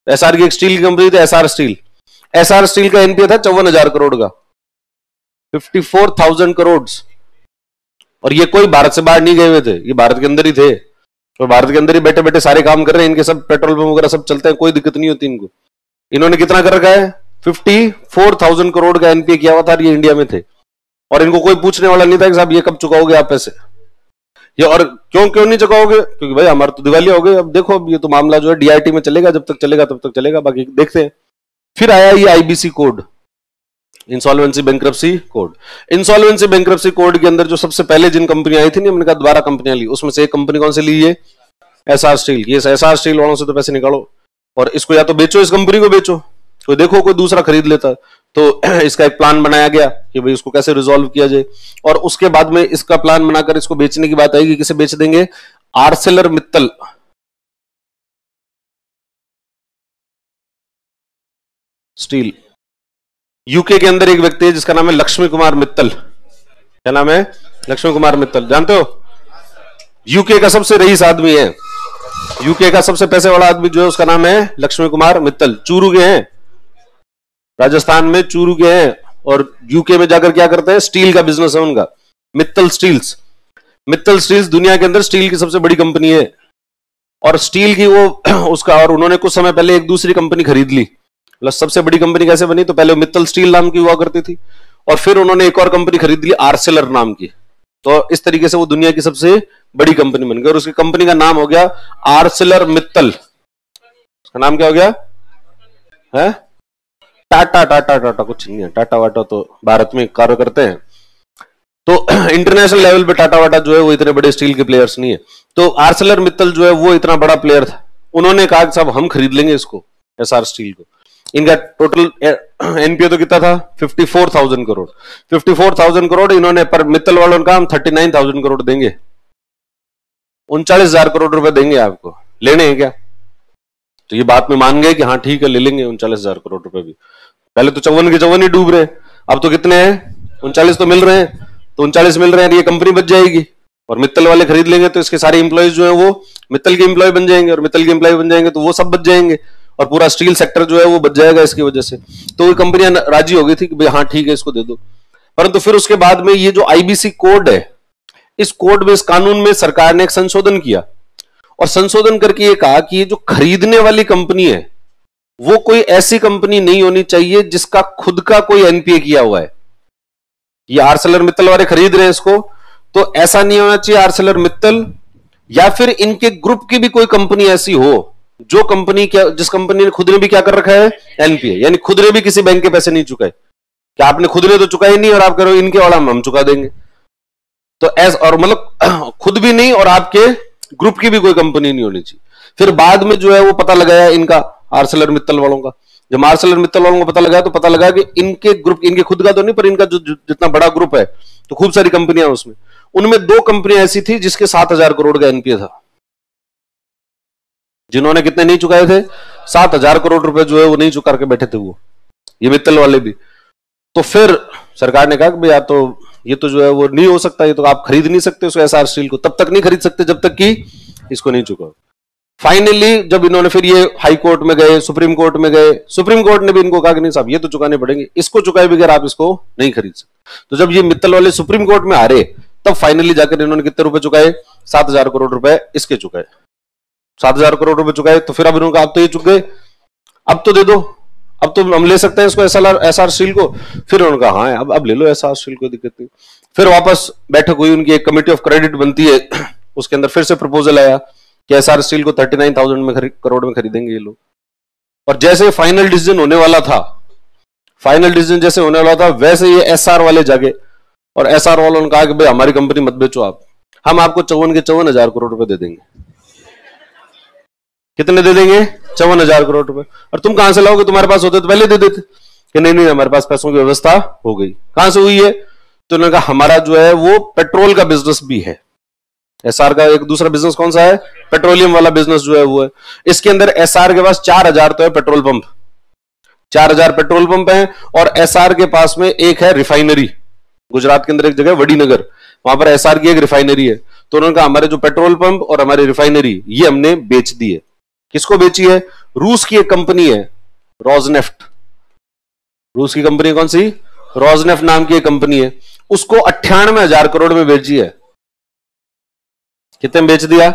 एसआर की एक स्टील की कंपनी थी एसआर स्टील, एसआर स्टील का एनपीए था 54,000 करोड़ का, 54,000 करोड़। और ये कोई भारत से बाहर नहीं गए हुए थे, ये भारत के अंदर ही थे, और भारत के अंदर ही बैठे बैठे सारे काम कर रहे हैं, इनके सब पेट्रोल पंप वगैरह सब चलते हैं, कोई दिक्कत नहीं होती इनको। इन्होंने कितना कर रखा है, 54,000 करोड़ का एनपीए किया हुआ था, ये इंडिया में थे, और इनको कोई पूछने वाला नहीं था कि साहब ये कब चुकाओगे आप पैसे, ये और क्यों नहीं चुकाओगे, क्योंकि भाई हमारे तो दिवालिया हो गए। अब देखो अब ये तो मामला जो है डीआईटी में चलेगा, जब तक चलेगा तब तक चलेगा, बाकी देखते हैं। फिर आया ये IBC code, insolvency bankruptcy code. Insolvency bankruptcy code के अंदर जो सबसे पहले जिन कंपनी आई थी ना, हमने कहा 12 कंपनियां ली, उसमें से एक कंपनी कौन सी ली है, एसआर स्टील। ये एसआर स्टील वालों से तो पैसे निकालो और इसको या तो बेचो, इस कंपनी को बेचो, कोई देखो कोई दूसरा खरीद लेता। तो इसका एक प्लान बनाया गया कि भाई इसको कैसे रिजॉल्व किया जाए, और उसके बाद में इसका प्लान बनाकर इसको बेचने की बात आएगी, किसे बेच देंगे, आर्सेलर मित्तल स्टील। यूके के अंदर एक व्यक्ति है जिसका नाम है लक्ष्मी कुमार मित्तल। क्या नाम है? लक्ष्मी कुमार मित्तल। जानते हो? यूके का सबसे रईस आदमी है, यूके का सबसे पैसे वाला आदमी जो है उसका नाम है लक्ष्मी कुमार मित्तल। चूरू के हैं, राजस्थान में चूरू के हैं, और यूके में जाकर क्या करते हैं? स्टील का बिजनेस है उनका, मित्तल स्टील्स। मित्तल स्टील्स दुनिया के अंदर स्टील की सबसे बड़ी कंपनी है, और स्टील की वो उसका, और उन्होंने कुछ समय पहले एक दूसरी कंपनी खरीद ली। मतलब सबसे बड़ी कंपनी कैसे बनी? तो पहले मित्तल स्टील नाम की हुआ करती थी, और फिर उन्होंने एक और कंपनी खरीद ली आर्सेलर नाम की। तो इस तरीके से वो दुनिया की सबसे बड़ी कंपनी बन गई, और उसकी कंपनी का नाम हो गया आर्सेलर मित्तल। उसका नाम क्या हो गया? है टाटा। टाटा टाटा कुछ नहीं है, टाटा वाटा तो भारत में कार्य करते हैं, तो इंटरनेशनल लेवल पे टाटा वाटा जो है वो इतने बड़े स्टील के प्लेयर्स नहीं है। तो आर्सेलर मित्तल जो है वो इतना बड़ा प्लेयर था, उन्होंने कहा कि साहब हम खरीद लेंगे इसको, एसआर स्टील को। इनका टोटल एनपीए तो कितना था? 54,000 करोड़। 54,000 करोड़ इन्होंने, पर मित्तल वालों ने कहा हम 39,000 करोड़ देंगे, 39,000 करोड़ रुपए देंगे आपको, लेने हैं क्या? तो ये बात में मान गए कि हाँ ठीक है ले लेंगे 39,000 करोड़ रुपए भी। पहले तो 54 के 54 ही डूब रहे हैं, अब तो कितने हैं? 39 तो मिल रहे हैं, तो 39 मिल रहे हैं, ये कंपनी बच जाएगी, और मित्तल वाले खरीद लेंगे तो इसके सारे इंप्लॉइज जो है वो मित्तल के इंप्लॉय बन जाएंगे, और मित्तल के इंप्लॉय बन जाएंगे तो वो सब बच जाएंगे, और पूरा स्टील सेक्टर जो है वो बच जाएगा इसकी वजह से। तो वो कंपनियां राजी हो गई थी कि भाई हाँ ठीक है इसको दे दो। परंतु फिर उसके बाद में ये जो आईबीसी कोड है, इस कोड में, इस कानून में सरकार ने एक संशोधन किया, और संशोधन करके ये कहा कि ये जो खरीदने वाली कंपनी है वो कोई ऐसी कंपनी नहीं होनी चाहिए जिसका खुद का कोई एनपीए किया हुआ है। ये आर्सेलर मित्तल वाले खरीद रहे हैं इसको, तो ऐसा नहीं होना चाहिए आर्सेलर मित्तल या फिर इनके ग्रुप की भी कोई कंपनी ऐसी हो जो कंपनी क्या, जिस कंपनी ने खुद ने भी क्या कर रखा है? एनपीए, यानी खुद ने भी किसी बैंक के पैसे नहीं चुकाए, कि आपने खुद ने तो चुकाए नहीं और आप कह रहे हो इनके वाला हम चुका देंगे। तो ऐसा, और मतलब खुद भी नहीं और आपके ग्रुप की भी कोई कंपनी नहीं होनी चाहिए। फिर बाद में जो है वो पता लगाया इनका, आर्सेलर मित्तल वालों का, जब आर्सेलर मित्तल वालों को पता लगा तो पता लगा कि इनके ग्रुप, इनके खुद का तो नहीं पर इनका जो जितना बड़ा ग्रुप है तो खूब सारी कंपनियां उसमें, उनमें 2 कंपनियां ऐसी थी जिसके 7,000 करोड़ का एनपीए था, जिन्होंने कितने नहीं चुकाए थे? 7,000 करोड़ रुपए जो है वो नहीं चुका के बैठे थे वो, ये मित्तल वाले भी। तो फिर सरकार ने कहा कि भैया तो ये तो जो है वो नहीं हो सकता, ये तो आप खरीद नहीं सकते उसको, एसआर स्टील को तब तक नहीं खरीद सकते जब तक कि इसको नहीं चुका। फाइनली जब इन्होंने फिर ये हाई कोर्ट में गए, सुप्रीम कोर्ट में गए, सुप्रीम कोर्ट ने भी इनको कहा कि नहीं साहब ये तो चुकाने पड़ेंगे, इसको चुकाए बगैर आप इसको नहीं खरीद सकते। तो जब ये मित्तल वाले सुप्रीम कोर्ट में हारे तब फाइनली जाकर इन्होंने कितने रुपए चुकाए? 7,000 करोड़ रुपए इसके चुकाए, 7,000 करोड़ रुपए चुकाए। तो फिर अब इन्होंने कहा अब तो ये चुक गए, अब तो दे दो, अब तो हम ले सकते हैं इसको एसआर स्टील को। फिर उन्होंने कहा हाँ अब ले लो एसआर स्टील, कोई दिक्कत नहीं। फिर वापस बैठक हुई उनकी, एक कमेटी ऑफ क्रेडिट बनती है, उसके अंदर फिर से प्रपोजल आया कि एसआर स्टील को 39,000 करोड़ में खरीदेंगे ये लोग। और जैसे फाइनल डिसीजन होने वाला था, फाइनल डिसीजन जैसे होने वाला था वैसे ये एसआर वाले जागे, और एसआर वालों ने कहा कि भाई हमारी कंपनी मत बेचो आप, हम आपको 54 के 54,000 करोड़ रुपए दे देंगे। कितने दे देंगे? 54,000 करोड़ रुपए। और तुम कहां से लाओगे? तुम्हारे पास होते तो पहले दे देते। कि नहीं हमारे पास पैसों की व्यवस्था हो गई। कहां से हुई है? तो उन्होंने कहा हमारा जो है वो पेट्रोल का बिजनेस भी है। एसआर का एक दूसरा बिजनेस कौन सा है? पेट्रोलियम वाला बिजनेस जो है वो है। इसके अंदर एसआर के पास 4,000 तो है पेट्रोल पंप, 4,000 पेट्रोल पंप है, और एसआर के पास में एक है रिफाइनरी, गुजरात के अंदर एक जगह वडीनगर, वहां पर एसआर की एक रिफाइनरी है। तो उन्होंने कहा हमारे जो पेट्रोल पंप और हमारी रिफाइनरी ये हमने बेच दी है। किसको बेची है? रूस की एक कंपनी है रोजनेफ्ट, रूस की कंपनी कौन सी? रोजनेफ्ट नाम की एक कंपनी है, उसको 98,000 करोड़ में बेची है। कितने में बेच दिया?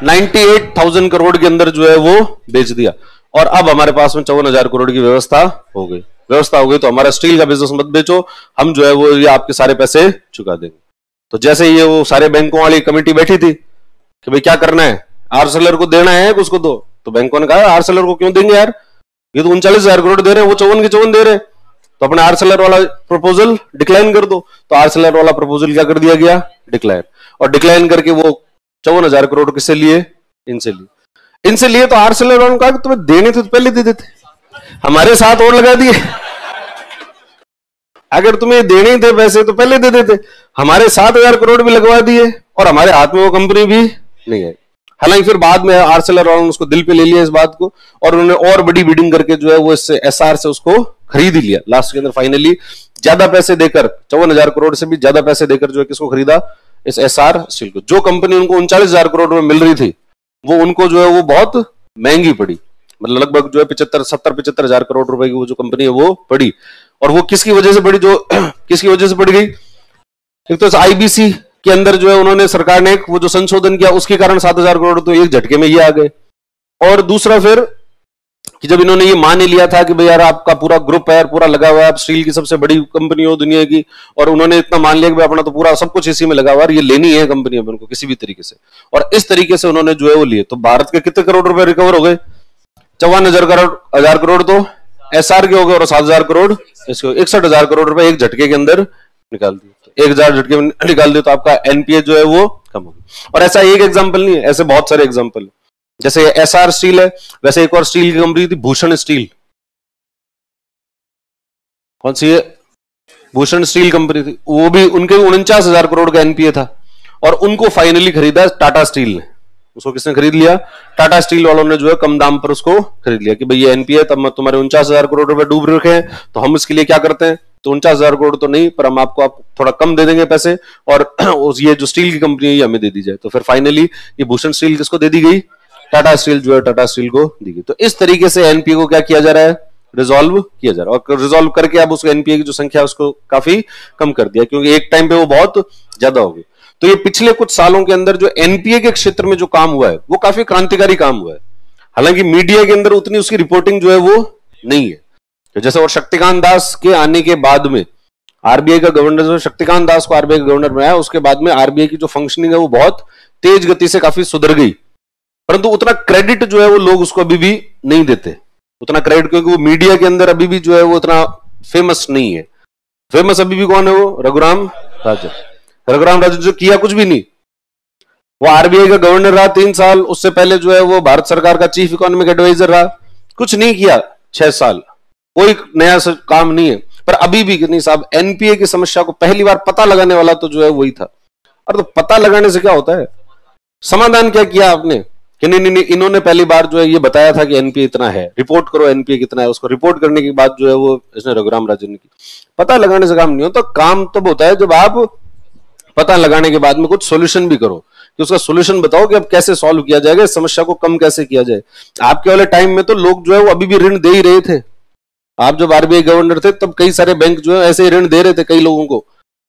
98,000 करोड़ के अंदर जो है वो बेच दिया। और अब हमारे पास में 54,000 करोड़ की व्यवस्था हो गई। व्यवस्था हो गई तो हमारा स्टील का बिजनेस मत बेचो, हम जो है वो ये आपके सारे पैसे चुका देंगे। तो जैसे ये वो सारे बैंकों वाली कमेटी बैठी थी कि भाई क्या करना है, आर्सेलर को देना है उसको दो, तो बैंकों ने कहा आर्सेलर को क्यों देंगे यार, ये तो 39,000 करोड़ दे रहे हैं, वो 54 के 54 दे रहे हैं, तो अपने आर्सेलर वाला प्रपोजल डिक्लाइन कर दो। तो आर्सेलर वाला प्रपोजल क्या कर दिया गया? डिक्लाइन। और डिक्लाइन करके वो 54,000 करोड़ किससे लिए? इनसे लिए। इनसे लिए तो आर्सेलर वालों ने कहा कि तुम्हें देने थे तो पहले दे देते, हमारे साथ और लगा दिए। अगर तुम्हें देने थे पैसे तो पहले दे देते, हमारे 7,000 करोड़ भी लगवा दिए और हमारे हाथ में वो कंपनी भी नहीं है। हालांकि फिर बाद में आर्सेलर और उसको दिल पे ले लिया इस बात को, और उन्होंने और बड़ी बिडिंग करके जो है वो इससे एसआर से उसको खरीद ही लिया लास्ट के अंदर। फाइनली ज्यादा पैसे देकर, 54,000 करोड़ से भी ज्यादा पैसे देकर जो है किसको खरीदा, इस एसआर स्टील को। जो कंपनी उनको 39,000 करोड़ में मिल रही थी वो उनको जो है वो बहुत महंगी पड़ी, मतलब लगभग जो है 75,000 करोड़ रुपए की वो जो कंपनी है वो पड़ी। और वो किसकी वजह से पड़ी, जो किसकी वजह से पड़ गई, एक तो आईबीसी के अंदर जो है उन्होंने, सरकार ने वो जो संशोधन किया उसके कारण 7,000 करोड़ तो एक झटके में ये आ गए। और दूसरा फिर कि जब इन्होंने ये मान ही लिया था कि भाई यार आपका पूरा ग्रुप है, पूरा लगा हुआ है, आप स्टील की सबसे बड़ी कंपनी हो दुनिया की, और उन्होंने इतना मान लिया कि भाई अपना तो पूरा सब कुछ इसी में लगा हुआ है, ये लेनी है कंपनी अपन को किसी भी तरीके से, और इस तरीके से उन्होंने जो है वो लिए। तो भारत के कितने करोड़ रुपए रिकवर हो गए, 54,000 करोड़ तो एसआर के हो गए, और 7,000 करोड़ इसको, 61,000 करोड़ रुपए एक झटके के अंदर निकाल दिए। 1,000 झटके में निकाल दिए तो आपका एनपीए जो है वो कम हो गया। और ऐसा एक एग्जांपल नहीं है, ऐसे बहुत सारे एग्जांपल है। जैसे एसआर स्टील है, वैसे एक और स्टील की कंपनी थी भूषण स्टील। कौन सी है, भूषण स्टील कंपनी थी, वो भी उनके 49,000 करोड़ का एनपीए था, और उनको फाइनली खरीदा टाटा स्टील ने। उसको किसने खरीद लिया, टाटा स्टील वालों ने जो है कम दाम पर उसको खरीद लिया कि भाई ये एनपीए, तब तुम्हारे 49,000 करोड़ रुपए डूब रखे हैं, तो हम इसके लिए क्या करते हैं, तो 49,000 करोड़ तो नहीं, पर हम आपको थोड़ा कम दे देंगे पैसे, और ये जो स्टील की कंपनी है ये हमें दे दी जाए। तो फिर फाइनली ये भूषण स्टील किसको दे दी गई, टाटा स्टील जो है टाटा स्टील को दी गई। तो इस तरीके से एनपीए को क्या किया जा रहा है, रिजॉल्व किया जा रहा है, और रिजॉल्व करके अब उसको एनपीए की जो संख्या है उसको काफी कम कर दिया, क्योंकि एक टाइम पे वो बहुत ज्यादा हो गई। तो ये पिछले कुछ सालों के अंदर जो एनपीए के क्षेत्र में जो काम हुआ है वो काफी क्रांतिकारी काम हुआ है। हालांकि मीडिया के अंदर उतनी उसकी रिपोर्टिंग जो है वो नहीं है। तो जैसे और शक्तिकांत दास के आने के बाद में आरबीआई का गवर्नर, शक्तिकांत दास को आरबीआई का गवर्नर बनाया, उसके बाद में आरबीआई की जो फंक्शनिंग है वो बहुत तेज गति से काफी सुधर गई, परंतु उतना क्रेडिट जो है वो लोग उसको अभी भी नहीं देते, उतना क्रेडिट, क्योंकि वो मीडिया के अंदर अभी भी जो है वो उतना फेमस नहीं है। फेमस अभी भी कौन है, वो रघुराम राजन। रघुराम राजन जो किया कुछ भी नहीं, वो आरबीआई का गवर्नर रहा 3 साल, उससे पहले जो है वो भारत सरकार का चीफ इकोनॉमिक एडवाइजर रहा, कुछ नहीं किया 6 साल, कोई नया काम नहीं है। पर अभी भी नहीं साहब, एनपीए की समस्या को पहली बार पता लगाने वाला तो जो है वही था। और तो पता लगाने से क्या होता है, समाधान क्या किया आपने कि नहीं, इन्होंने पहली बार जो है ये बताया था कि एनपीए इतना है, रिपोर्ट करो एनपीए कितना है, उसको रिपोर्ट करने के बाद जो है वो इसने रघुराम राजन ने की। पता लगाने से काम नहीं होता, काम तब होता है जब आप पता लगाने के बाद में कुछ सॉल्यूशन भी करो, कि उसका सॉल्यूशन बताओ कि अब कैसे सॉल्व किया जाएगा, इस समस्या को कम कैसे किया जाए। आपके वाले टाइम में तो लोग जो है वो अभी भी ऋण दे ही रहे थे। आप जब आरबीआई गवर्नर थे तब कई सारे बैंक जो है ऐसे ऋण दे रहे थे कई लोगों को,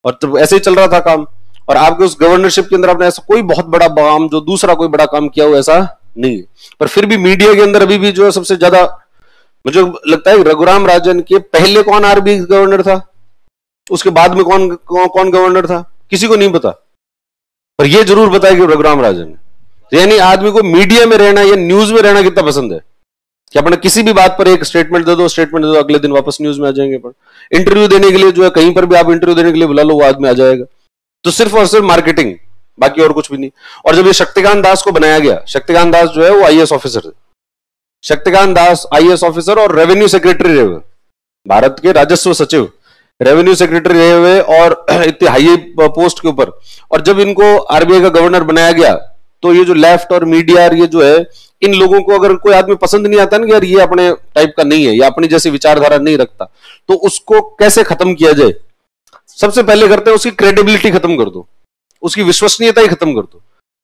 और तब ऐसे ही चल रहा था काम। और आपके उस गवर्नरशिप के अंदर आपने ऐसा कोई बहुत बड़ा काम, जो दूसरा कोई बड़ा काम किया हो, ऐसा नहीं है। पर फिर भी मीडिया के अंदर अभी भी जो है सबसे ज्यादा मुझे लगता है रघुराम राजन के पहले कौन आरबीआई गवर्नर था, उसके बाद में कौन गवर्नर था, किसी को नहीं पता। पर यह जरूर पता है कि रघुराम राजन है। यानी आदमी को मीडिया में रहना या न्यूज में रहना कितना पसंद है कि अपने किसी भी बात पर एक स्टेटमेंट दे दो, अगले दिन वापस न्यूज में आ जाएंगे। पर इंटरव्यू देने के लिए जो है कहीं पर भी आप इंटरव्यू देने के लिए बुला लो, वो आदमी आ जाएगा। तो सिर्फ और सिर्फ मार्केटिंग, बाकी और कुछ भी नहीं। और जब ये शक्तिकांत दास को बनाया गया, शक्तिकांत दास जो है वो आईएएस ऑफिसर थे। शक्तिकांत दास आईएएस ऑफिसर और रेवेन्यू सेक्रेटरी रहे हुए, भारत के राजस्व सचिव, रेवेन्यू सेक्रेटरी रहे हुए, और इतनी हाई पोस्ट के ऊपर। और जब इनको आरबीआई का गवर्नर बनाया गया तो ये जो लेफ्ट और मीडिया, ये जो है, इन लोगों को अगर कोई आदमी पसंद नहीं आता ना कि यार ये अपने टाइप का नहीं है या अपनी जैसी विचारधारा नहीं रखता, तो उसको कैसे खत्म किया जाए, सबसे पहले करते हैं उसकी क्रेडिबिलिटी खत्म कर दो, उसकी विश्वसनीयता ही खत्म कर दो।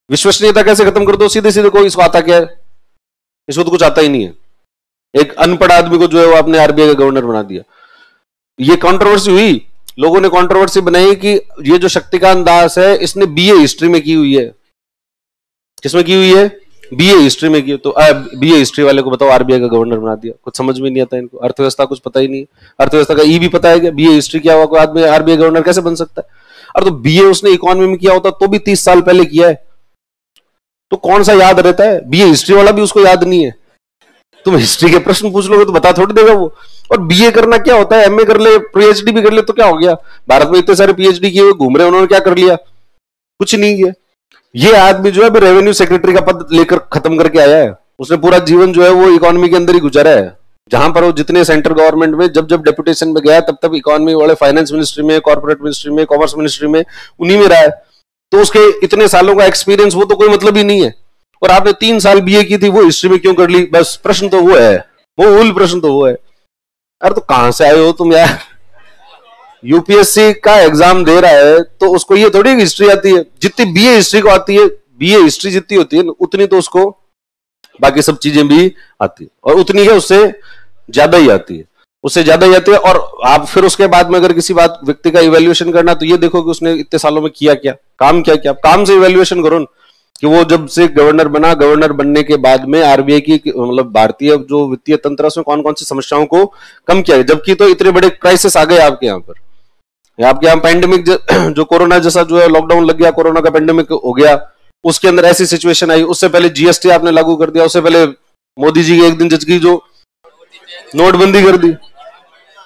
विश्वसनीयता कैसे खत्म कर दो, सीधे सीधे कोई इसको आता क्या है, इसको तो कुछ आता ही नहीं है। एक अनपढ़ आदमी को जो है वो आपने आरबीआई का गवर्नर बना दिया। ये कंट्रोवर्सी हुई, लोगों ने कंट्रोवर्सी बनाई कि ये जो शक्तिकांत दास है इसने बीए हिस्ट्री में की हुई है। किसमें की हुई है, बीए हिस्ट्री में की। तो बीए हिस्ट्री वाले को बताओ आरबीआई का गवर्नर बना दिया, कुछ समझ में नहीं आता इनको। अर्थव्यवस्था कुछ पता ही नहीं, अर्थव्यवस्था का ई भी पता है क्या, बीए हिस्ट्री क्या हुआ, कोई आदमी आरबीआई गवर्नर कैसे बन सकता है। और तो बीए उसने इकोनॉमी में किया होता तो भी 30 साल पहले किया है, तो कौन सा याद रहता है, बीए हिस्ट्री वाला भी उसको याद नहीं है। तुम हिस्ट्री के प्रश्न पूछ लोगे तो बता थोड़ी देगा वो। और बीए करना क्या होता है, एमए कर ले, पीएचडी भी कर ले तो क्या हो गया। भारत में इतने सारे पीएचडी किए हुए घूम रहे, उन्होंने क्या कर लिया, कुछ नहीं किया। ये आदमी जो है रेवेन्यू सेक्रेटरी का पद लेकर खत्म करके आया है। उसने पूरा जीवन जो है वो इकोनॉमी के अंदर ही गुजारा है, जहां पर वो जितने सेंट्रल गवर्नमेंट में जब जब डेपुटेशन में गया तब तब इकोनॉमी वाले, फाइनेंस मिनिस्ट्री में, कॉर्पोरेट मिनिस्ट्री में, कॉमर्स मिनिस्ट्री में, उन्हीं में रहा है। तो उसके इतने सालों का एक्सपीरियंस वो तो कोई मतलब ही नहीं है। और आपने 3 साल बीए की थी, वो हिस्ट्री में क्यों कर ली? बस प्रश्न तो वो है, वो मूल प्रश्न तो वो है। अरे तो कहां से आए हो तुम यार? यूपीएससी का एग्जाम दे रहा है तो उसको ये थोड़ी हिस्ट्री आती है, जितनी बीए हिस्ट्री को आती है, बीए हिस्ट्री जितनी होती है उतनी तो उसको बाकी सब चीजें भी आती है, और उतनी है उससे ज्यादा ही आती है, उससे ज्यादा ही आती है। और आप फिर उसके बाद में अगर किसी बात व्यक्ति का इवैल्यूएशन करना, तो ये देखो कि उसने इतने सालों में किया क्या, काम क्या किया, काम से इवैल्यूएशन करो कि वो जब से गवर्नर बना, गवर्नर बनने के बाद में आरबीआई की मतलब भारतीय जो वित्तीय तंत्र उसमें कौन कौन सी समस्याओं को कम किया है, जबकि तो इतने बड़े क्राइसिस आ गए आपके यहाँ पर। आपके यहाँ पैंडेमिक जो कोरोना जैसा जो है लॉकडाउन लग गया, कोरोना का पैंडेमिक हो गया, उसके अंदर ऐसी सिचुएशन आई, उससे पहले जीएसटी आपने लागू कर दिया, उससे पहले मोदी जी की एक दिन जचगी जो नोटबंदी कर दी।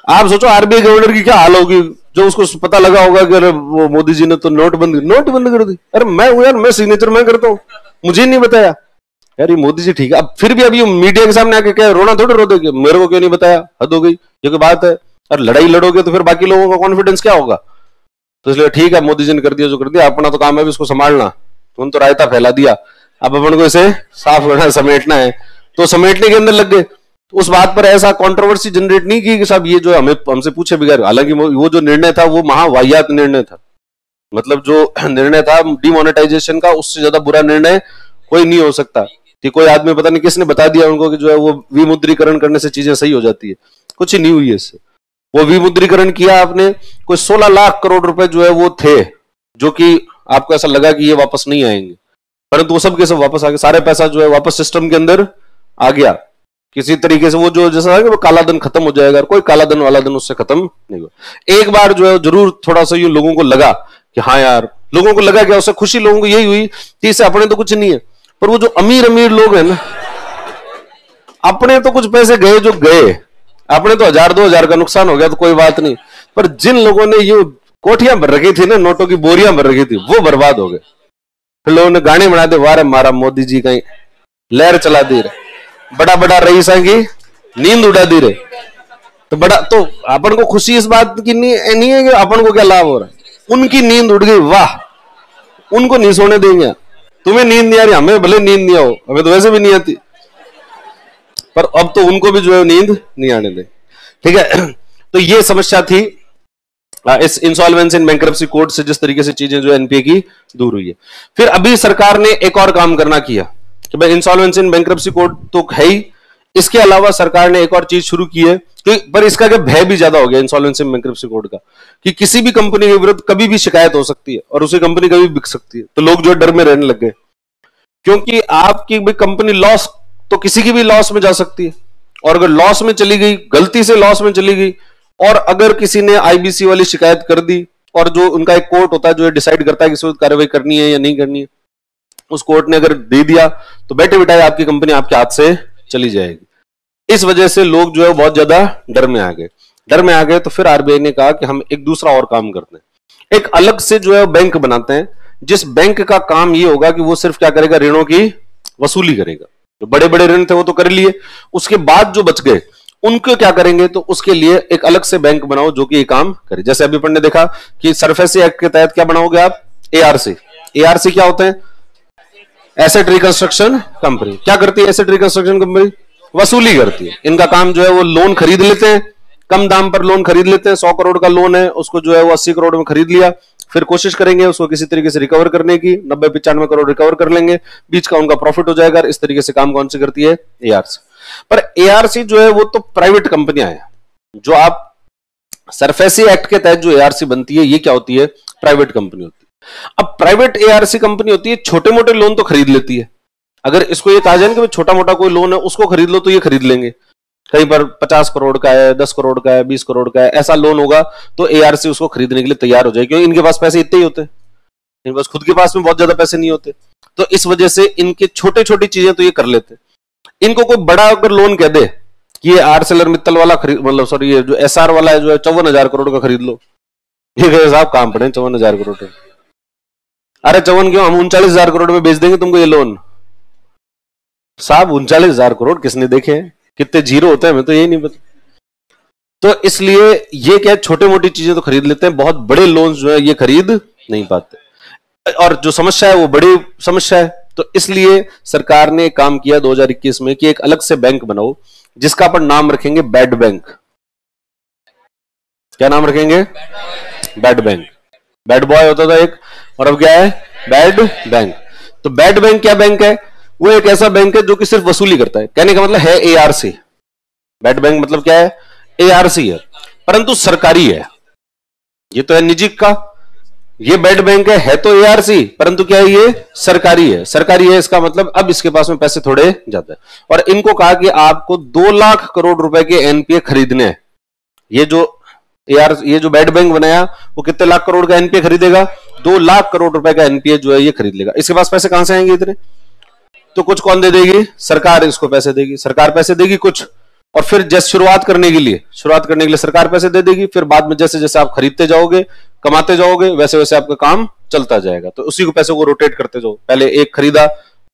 आप सोचो आरबीआई गवर्नर की क्या हाल होगी, जो उसको पता लगा होगा कि अरे वो मोदी जी ने तो नोटबंदी कर दी। अरे मैं हूं यार, मैं सिग्नेचर मैं करता हूं, मुझे नहीं बताया यार ये मोदी जी ठीक है। अब फिर भी अभी मीडिया के सामने आके क्या रोना थोड़ी रो दोगे, मेरे को क्यों नहीं बताया, हद हो गई, ये कोई बात है? और लड़ाई लड़ोगे तो फिर बाकी लोगों का कॉन्फिडेंस क्या होगा? तो इसलिए ठीक है, मोदी जी ने कर दिया जो कर दिया, अपना तो काम है इसको संभालना, तुम तो रायता फैला दिया, अब अपन को इसे साफ करना, समेटना है, तो समेटने के अंदर लग गए। उस बात पर ऐसा कंट्रोवर्सी जनरेट नहीं की कि साहब ये जो हमें हमसे पूछे बगैर, हालांकि वो जो निर्णय था वो महावाहियात निर्णय था, मतलब जो निर्णय था डिमोनेटाइजेशन का, उससे ज्यादा बुरा निर्णय कोई नहीं हो सकता कि कोई आदमी पता नहीं किसने बता दिया उनको कि जो है वो विमुद्रीकरण करने से चीजें सही हो जाती है, कुछ ही नहीं हुई है इससे। वो विमुद्रीकरण किया आपने, कोई 16 लाख करोड़ रुपए जो है वो थे, जो कि आपको ऐसा लगा कि ये वापस नहीं आएंगे, परंतु वो सब के सब वापस आ गए, सारे पैसा जो है वापस सिस्टम के अंदर आ गया किसी तरीके से। वो जो जैसा है कि वो काला धन खत्म हो जाएगा, कोई काला धन वाला धन उससे खत्म नहीं हुआ। एक बार जो है जरूर थोड़ा सा यूं लोगों को लगा कि हाँ यार, लोगों को लगा क्या, उससे खुशी लोगों को यही हुई कि इससे अपने तो कुछ नहीं है, पर वो जो अमीर अमीर लोग हैं ना, अपने तो कुछ पैसे गए जो गए, अपने तो 1000-2000 का नुकसान हो गया तो कोई बात नहीं, पर जिन लोगों ने ये कोठियां भर रखी थी ना, नोटों की बोरियां भर रखी थी, वो बर्बाद हो गए। फिर लोगों ने गाने बना दे, वारे मारा मोदी जी कहीं लहर चला दी रहे, बड़ा बड़ा रईसा की नींद उड़ा दी रहे। तो बड़ा तो अपन को खुशी इस बात की नहीं है कि अपन को क्या लाभ हो रहा है, उनकी नींद उड़ गई, वाह, उनको नहीं सोने देंगे। तुम्हें नींद नहीं आ रही, हमें भले नींद नहीं आओ, हमें तो वैसे भी नहीं आती, पर अब तो उनको भी जो है नींद नहीं आने दे, ठीक है। तो ये समस्या थी इस इंसॉल्वेंसी एंड बैंक्रप्सी कोड से, जिस तरीके से चीजें जो एनपीए की दूर हुई है। फिर अभी सरकार ने एक और काम करना किया कि भाई इंसॉल्वेंसी एंड बैंक्रप्सी कोड तो है ही, इसके अलावा सरकार ने एक और चीज शुरू की है, पर इसका क्या भय भी ज्यादा हो गया इंसॉल्वेंसी एंड बैंक्रप्सी कोड का, कि किसी भी कंपनी के विरुद्ध कभी भी शिकायत हो सकती है और उसी कंपनी कभी बिक सकती है। तो लोग जो डर में रहने लग गए, क्योंकि आपकी भी कंपनी लॉस, तो किसी की भी लॉस में जा सकती है, और अगर लॉस में चली गई, गलती से लॉस में चली गई, और अगर किसी ने आईबीसी वाली शिकायत कर दी, और जो उनका एक कोर्ट होता है जो डिसाइड करता है कि कार्रवाई करनी है या नहीं करनी है, उस कोर्ट ने अगर दे दिया तो बैठे बिठाए आपकी कंपनी आपके हाथ से चली जाएगी। इस वजह से लोग जो है बहुत ज्यादा डर में आ गए। तो फिर आरबीआई ने कहा कि हम एक दूसरा और काम करते हैं, एक अलग से जो है बैंक बनाते हैं, जिस बैंक का काम ये होगा कि वो सिर्फ क्या करेगा, ऋणों की वसूली करेगा। जो बड़े बड़े ऋण थे वो तो कर लिए, उसके बाद जो बच गए उनको क्या करेंगे, तो उसके लिए एक अलग से बैंक बनाओ जो कि ये काम करे। जैसे अभी अपन ने देखा कि सरफेसी एक्ट के तहत क्या बनाओगे आप, एआरसी। एआरसी क्या होते हैं, एसेट रिकंस्ट्रक्शन कंपनी। क्या करती है एसेट रिकंस्ट्रक्शन कंपनी, वसूली करती है। इनका काम जो है वो लोन खरीद लेते हैं, कम दाम पर लोन खरीद लेते हैं। 100 करोड़ का लोन है, उसको जो है वो 80 करोड़ में खरीद लिया, फिर कोशिश करेंगे उसको किसी तरीके से रिकवर करने की, 90-95 करोड़ रिकवर कर लेंगे, बीच का उनका प्रॉफिट हो जाएगा। इस तरीके से काम कौन सी करती है, एआरसी। पर एआरसी जो है वो तो प्राइवेट कंपनियां हैं। जो आप सरफेसी एक्ट के तहत जो एआरसी बनती है, ये क्या होती है, प्राइवेट कंपनी होती है। अब प्राइवेट एआरसी कंपनी होती है, छोटे मोटे लोन तो खरीद लेती है। अगर इसको ये कहा जाए कि छोटा मोटा कोई लोन है उसको खरीद लो, तो ये खरीद लेंगे। कहीं पर 50 करोड़ का है, 10 करोड़ का है, 20 करोड़ का है, ऐसा लोन होगा तो एआरसी उसको खरीदने के लिए तैयार हो जाएगी, क्योंकि इनके पास पैसे इतने ही होते हैं, इनके पास खुद के पास में बहुत ज्यादा पैसे नहीं होते। तो इस वजह से इनके छोटे छोटी चीजें तो ये कर लेते हैं। इनको कोई बड़ा अगर लोन कह दे कि ये आर्सेलर मित्तल वाला खरीद, मतलब सॉरी ये जो एसआर वाला है जो है 54,000 करोड़ का खरीद लो, ये कहे साहब काम पड़े 54,000 करोड़। अरे 54 क्यों, हम 39,000 करोड़ में बेच देंगे तुमको ये लोन। साहब 39,000 करोड़ किसने देखे हैं, कितने जीरो होते हैं, हमें तो यही नहीं पता। तो इसलिए ये क्या, छोटे मोटी चीजें तो खरीद लेते हैं, बहुत बड़े लोन जो है ये खरीद नहीं पाते। और जो समस्या है वो बड़ी समस्या है, तो इसलिए सरकार ने काम किया 2021 में कि एक अलग से बैंक बनाओ जिसका अपन नाम रखेंगे बैड बैंक। क्या नाम रखेंगे? Bad bank. बैड बॉय होता था एक, और अब क्या है? Bad bank. तो बैड बैंक क्या बैंक है? वो एक ऐसा बैंक है जो कि सिर्फ वसूली करता है। कहने का मतलब है एआरसी। बैड बैंक मतलब क्या है? एआरसी है, परंतु सरकारी है। ये तो है निजी का, ये बैड बैंक है तो एआरसी, परंतु क्या है? ये सरकारी है। सरकारी है इसका मतलब अब इसके पास में पैसे थोड़े ज्यादा है, और इनको कहा कि आपको 2 लाख करोड़ रुपए के एनपीए खरीदने हैं। ये जो बैड बैंक बनाया वो कितने लाख करोड़ का एनपीए खरीदेगा? 2 लाख करोड़ रुपए का एनपीए जो है ये खरीद लेगा। इसके पास पैसे कहां से आएंगे इतने? तो कुछ कौन दे देगी? सरकार इसको पैसे देगी। सरकार पैसे देगी कुछ, और फिर जैसे शुरुआत करने के लिए सरकार पैसे दे देगी। फिर बाद में जैसे जैसे आप खरीदते जाओगे, कमाते जाओगे, वैसे वैसे आपका काम चलता जाएगा। तो उसी को पैसे को रोटेट करते जाओ। पहले एक खरीदा,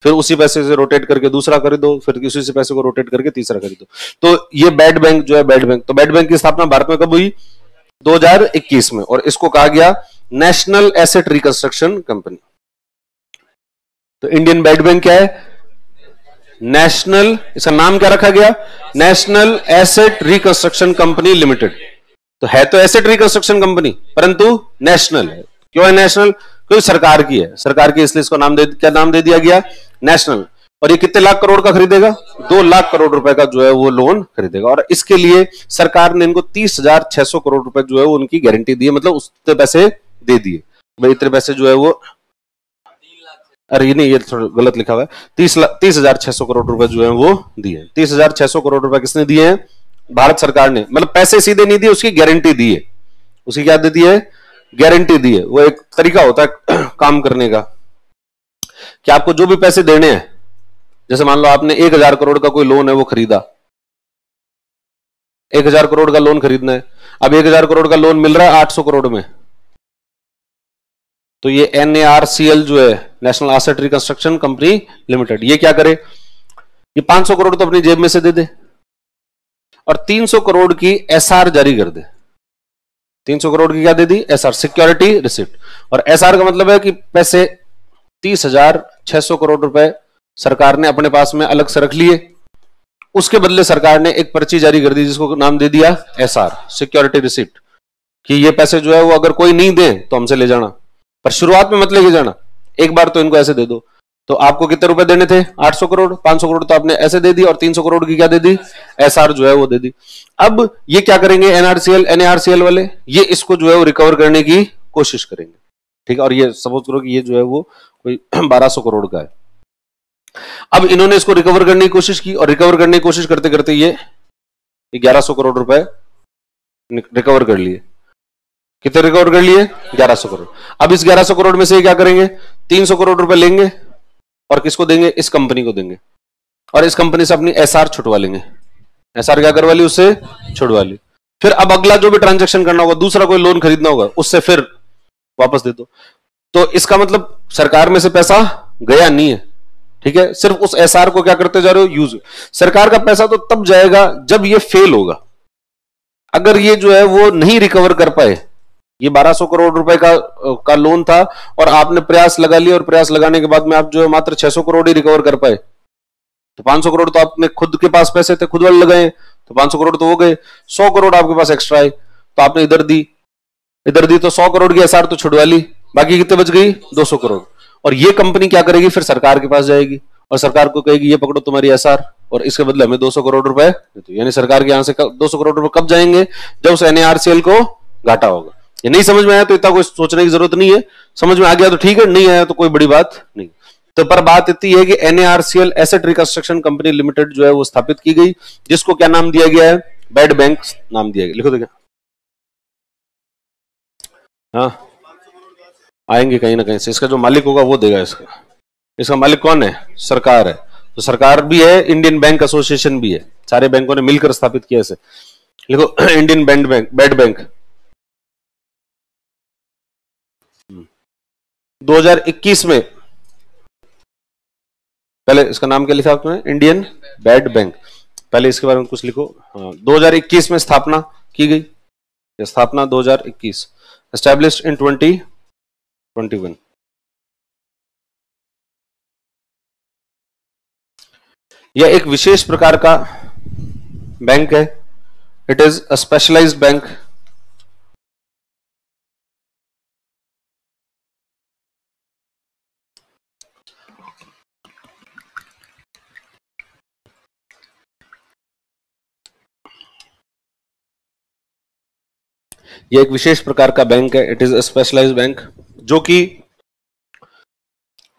फिर उसी पैसे से रोटेट करके दूसरा खरीदो, फिर उसी से पैसे को रोटेट करके तीसरा खरीदो। तो ये बैड बैंक जो है, बैड बैंक। तो बैड बैंक की स्थापना भारत में कब हुई? 2021 में, और इसको कहा गया नेशनल एसेट रिकंस्ट्रक्शन कंपनी। तो इंडियन बैड बैंक क्या है? नेशनल, इसका नाम क्या रखा गया? National asset reconstruction company limited. तो है तो एसेट रिकंस्ट्रक्शन कंपनी, परंतु नेशनल है। क्यों है नेशनल? क्योंकि सरकार की है। सरकार की, इसलिए इसको क्या नाम दे दिया गया? नेशनल। और ये कितने लाख करोड़ का खरीदेगा? 2 लाख करोड़ रुपए का जो है वो लोन खरीदेगा। और इसके लिए सरकार ने इनको 30,600 करोड़ रुपए जो है वो उनकी गारंटी दी है, मतलब उतने पैसे दे दिए। भाई इतने पैसे जो है वो, अरे ये नहीं, ये थोड़ा गलत लिखा हुआ है। 30,600 करोड़ रुपए जो है वो दिए। 30,600 करोड़ रुपए किसने दिए हैं? भारत सरकार ने। मतलब पैसे सीधे नहीं दिए, उसकी गारंटी दी है। उसकी क्या दे दी है? गारंटी दी है। वो एक तरीका होता है काम करने का, कि आपको जो भी पैसे देने हैं, जैसे मान लो आपने 1,000 करोड़ का कोई लोन है वो खरीदा, 1,000 करोड़ का लोन खरीदना है। अब 1,000 करोड़ का लोन मिल रहा है 800 करोड़ में, तो ये NARCL जो है, national asset reconstruction company limited, ये क्या करे? ये 500 करोड़ तो अपनी जेब में से दे दे, और 300 करोड़ की SR जारी कर दे। 300 करोड़ की क्या दे दी? SR, security receipt. और SR का मतलब है कि पैसे 30,600 करोड़ रुपए सरकार ने अपने पास में अलग से रख लिए। उसके बदले सरकार ने एक पर्ची जारी कर दी जिसको नाम दे दिया SR, सिक्योरिटी रिसिप्ट, कि ये पैसे जो है वो अगर कोई नहीं दे तो हमसे ले जाना, पर शुरुआत में मत लेके जाना, एक बार तो इनको ऐसे दे दो। तो आपको कितने रुपए देने थे? 800 करोड़। 500 करोड़ तो आपने ऐसे दे दी, और 300 करोड़ की क्या दे दी? SR जो है वो दे दी। अब ये क्या करेंगे NARCL वाले? ये इसको जो है वो रिकवर करने की कोशिश करेंगे, ठीक है। और ये सपोज करो कि ये जो है वो कोई 1200 करोड़ का है। अब इन्होंने इसको रिकवर करने की कोशिश की, और रिकवर करने की कोशिश करते करते ये 1100 करोड़ रुपए रिकवर कर लिए। कितने रिकवर कर लिए? 1100 करोड़। अब इस 1100 करोड़ में से क्या करेंगे? 300 करोड़ रुपए लेंगे और किसको देंगे? इस कंपनी को देंगे, और इस कंपनी से अपनी SR छुटवा लेंगे। SR क्या करवा ली? उससे छुड़वा ली। फिर अब अगला जो भी ट्रांजैक्शन करना होगा, दूसरा कोई लोन खरीदना होगा, उससे फिर वापस दे दो। तो इसका मतलब सरकार में से पैसा गया नहीं है, ठीक है। सिर्फ उस SR को क्या करते जा रहे हो? यूज। सरकार का पैसा तो तब जाएगा जब ये फेल होगा। अगर ये जो है वो नहीं रिकवर कर पाए, ये 1200 करोड़ रुपए का लोन था, और आपने प्रयास लगा लिया, और प्रयास लगाने के बाद में आप जो है मात्र 600 करोड़ ही रिकवर कर पाए, तो 500 करोड़ तो आपने खुद के पास पैसे थे, खुद वाले लगाए, तो 500 करोड़ तो हो गए। 100 करोड़ आपके पास एक्स्ट्रा है, तो आपने इधर दी तो 100 करोड़ की SR तो छुड़वा ली, बाकी कितने बच गई? 200 करोड़। और ये कंपनी क्या करेगी? फिर सरकार के पास जाएगी, और सरकार को कहेगी ये पकड़ो तुम्हारी SR, और इसके बदले हमें 200 करोड़ रुपए। यानी सरकार के यहां से 200 करोड़ रुपए कब जाएंगे? जब उस NARCL को घाटा होगा। ये नहीं समझ में आया तो इतना कोई सोचने की जरूरत नहीं है। समझ में आ गया तो ठीक है, नहीं आया तो कोई बड़ी बात नहीं। तो पर बात इतनी है कि NARCL asset reconstruction company limited जो है वो स्थापित की गई, जिसको क्या नाम दिया गया है? बैड बैंक नाम दिया गया। लिखो देखा, हाँ आएंगे कहीं ना कहीं से। इसका जो मालिक होगा वो देगा इसका मालिक कौन है? सरकार है। तो सरकार भी है, इंडियन बैंक एसोसिएशन भी है, सारे बैंकों ने मिलकर स्थापित किया इसे। लिखो इंडियन बैड बैंक 2021 में, पहले इसका नाम क्या लिखा आपने? Indian bad bank. पहले इसके बारे में कुछ लिखो। हाँ, 2021 में स्थापना की गई, स्थापना 2021, एस्टैब्लिश्ड इन 2021। यह एक विशेष प्रकार का बैंक है। It is a specialised bank. यह एक विशेष प्रकार का बैंक है। It is a specialised bank जो कि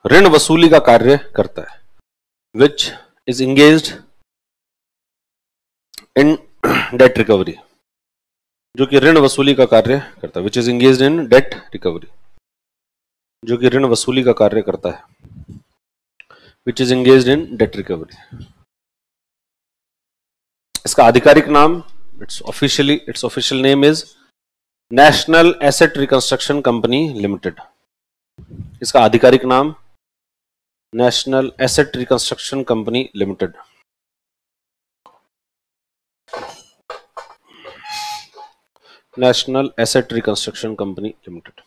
ऋण वसूली का कार्य करता है। Which is engaged in debt recovery, जो कि ऋण वसूली का कार्य करता है। Which is engaged in debt recovery, जो कि ऋण वसूली का कार्य करता है। Which is engaged in debt recovery. इसका आधिकारिक नाम, it's official name is national asset reconstruction company limited. इसका आधिकारिक नाम national asset reconstruction company limited. National asset reconstruction company limited.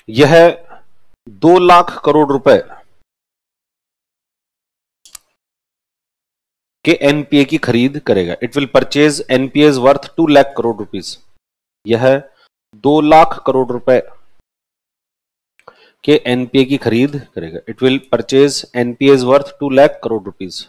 यह 2 लाख करोड़ रुपए के एनपीए की खरीद करेगा। It will purchase NPAs worth 2 lakh crore rupees. यह 2 लाख करोड़ रुपए के एनपीए की खरीद करेगा। It will purchase NPAs worth 2 lakh crore rupees.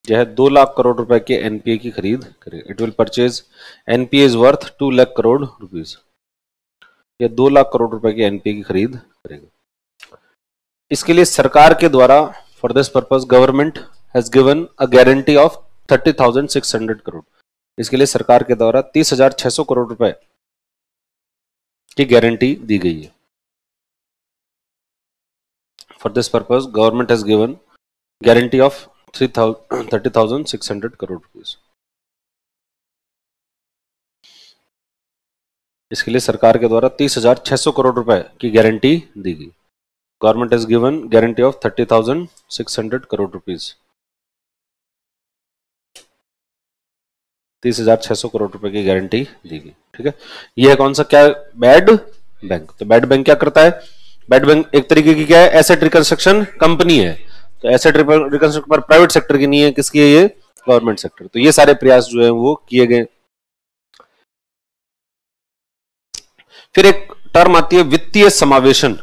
यह 2 लाख करोड़ रुपए के एनपीए की खरीद करेगा। It will purchase NPAs worth 2 lakh crore rupees. यह 2 लाख करोड़ रुपए के एनपीए की खरीद करेगा। इसके लिए सरकार के द्वारा, for this purpose government has given a guarantee of 30,600 crore. इसके लिए सरकार के द्वारा 30,600 करोड़ रुपए की गारंटी दी गई है। For this purpose government has given guarantee of 30,600 crore rupees. इसके लिए सरकार के द्वारा 30,600 करोड़ रुपए की गारंटी दी गई। Government has given guarantee of 30,600 crore rupees. 30,600 crore रुपए की गारंटी दी गई। ठीक है, यह है कौन सा, क्या, बैड बैंक। तो बैड बैंक क्या करता है? बैड बैंक एक तरीके की क्या है, एसेट रिकंस्ट्रक्शन कंपनी है। तो एसेट रिकंस्ट्रक्शन पर प्राइवेट सेक्टर की नहीं है, किसकी है ये? Government sector. तो ये सारे प्रयास जो है वो किए गए। फिर एक टर्म आती है वित्तीय समावेशन,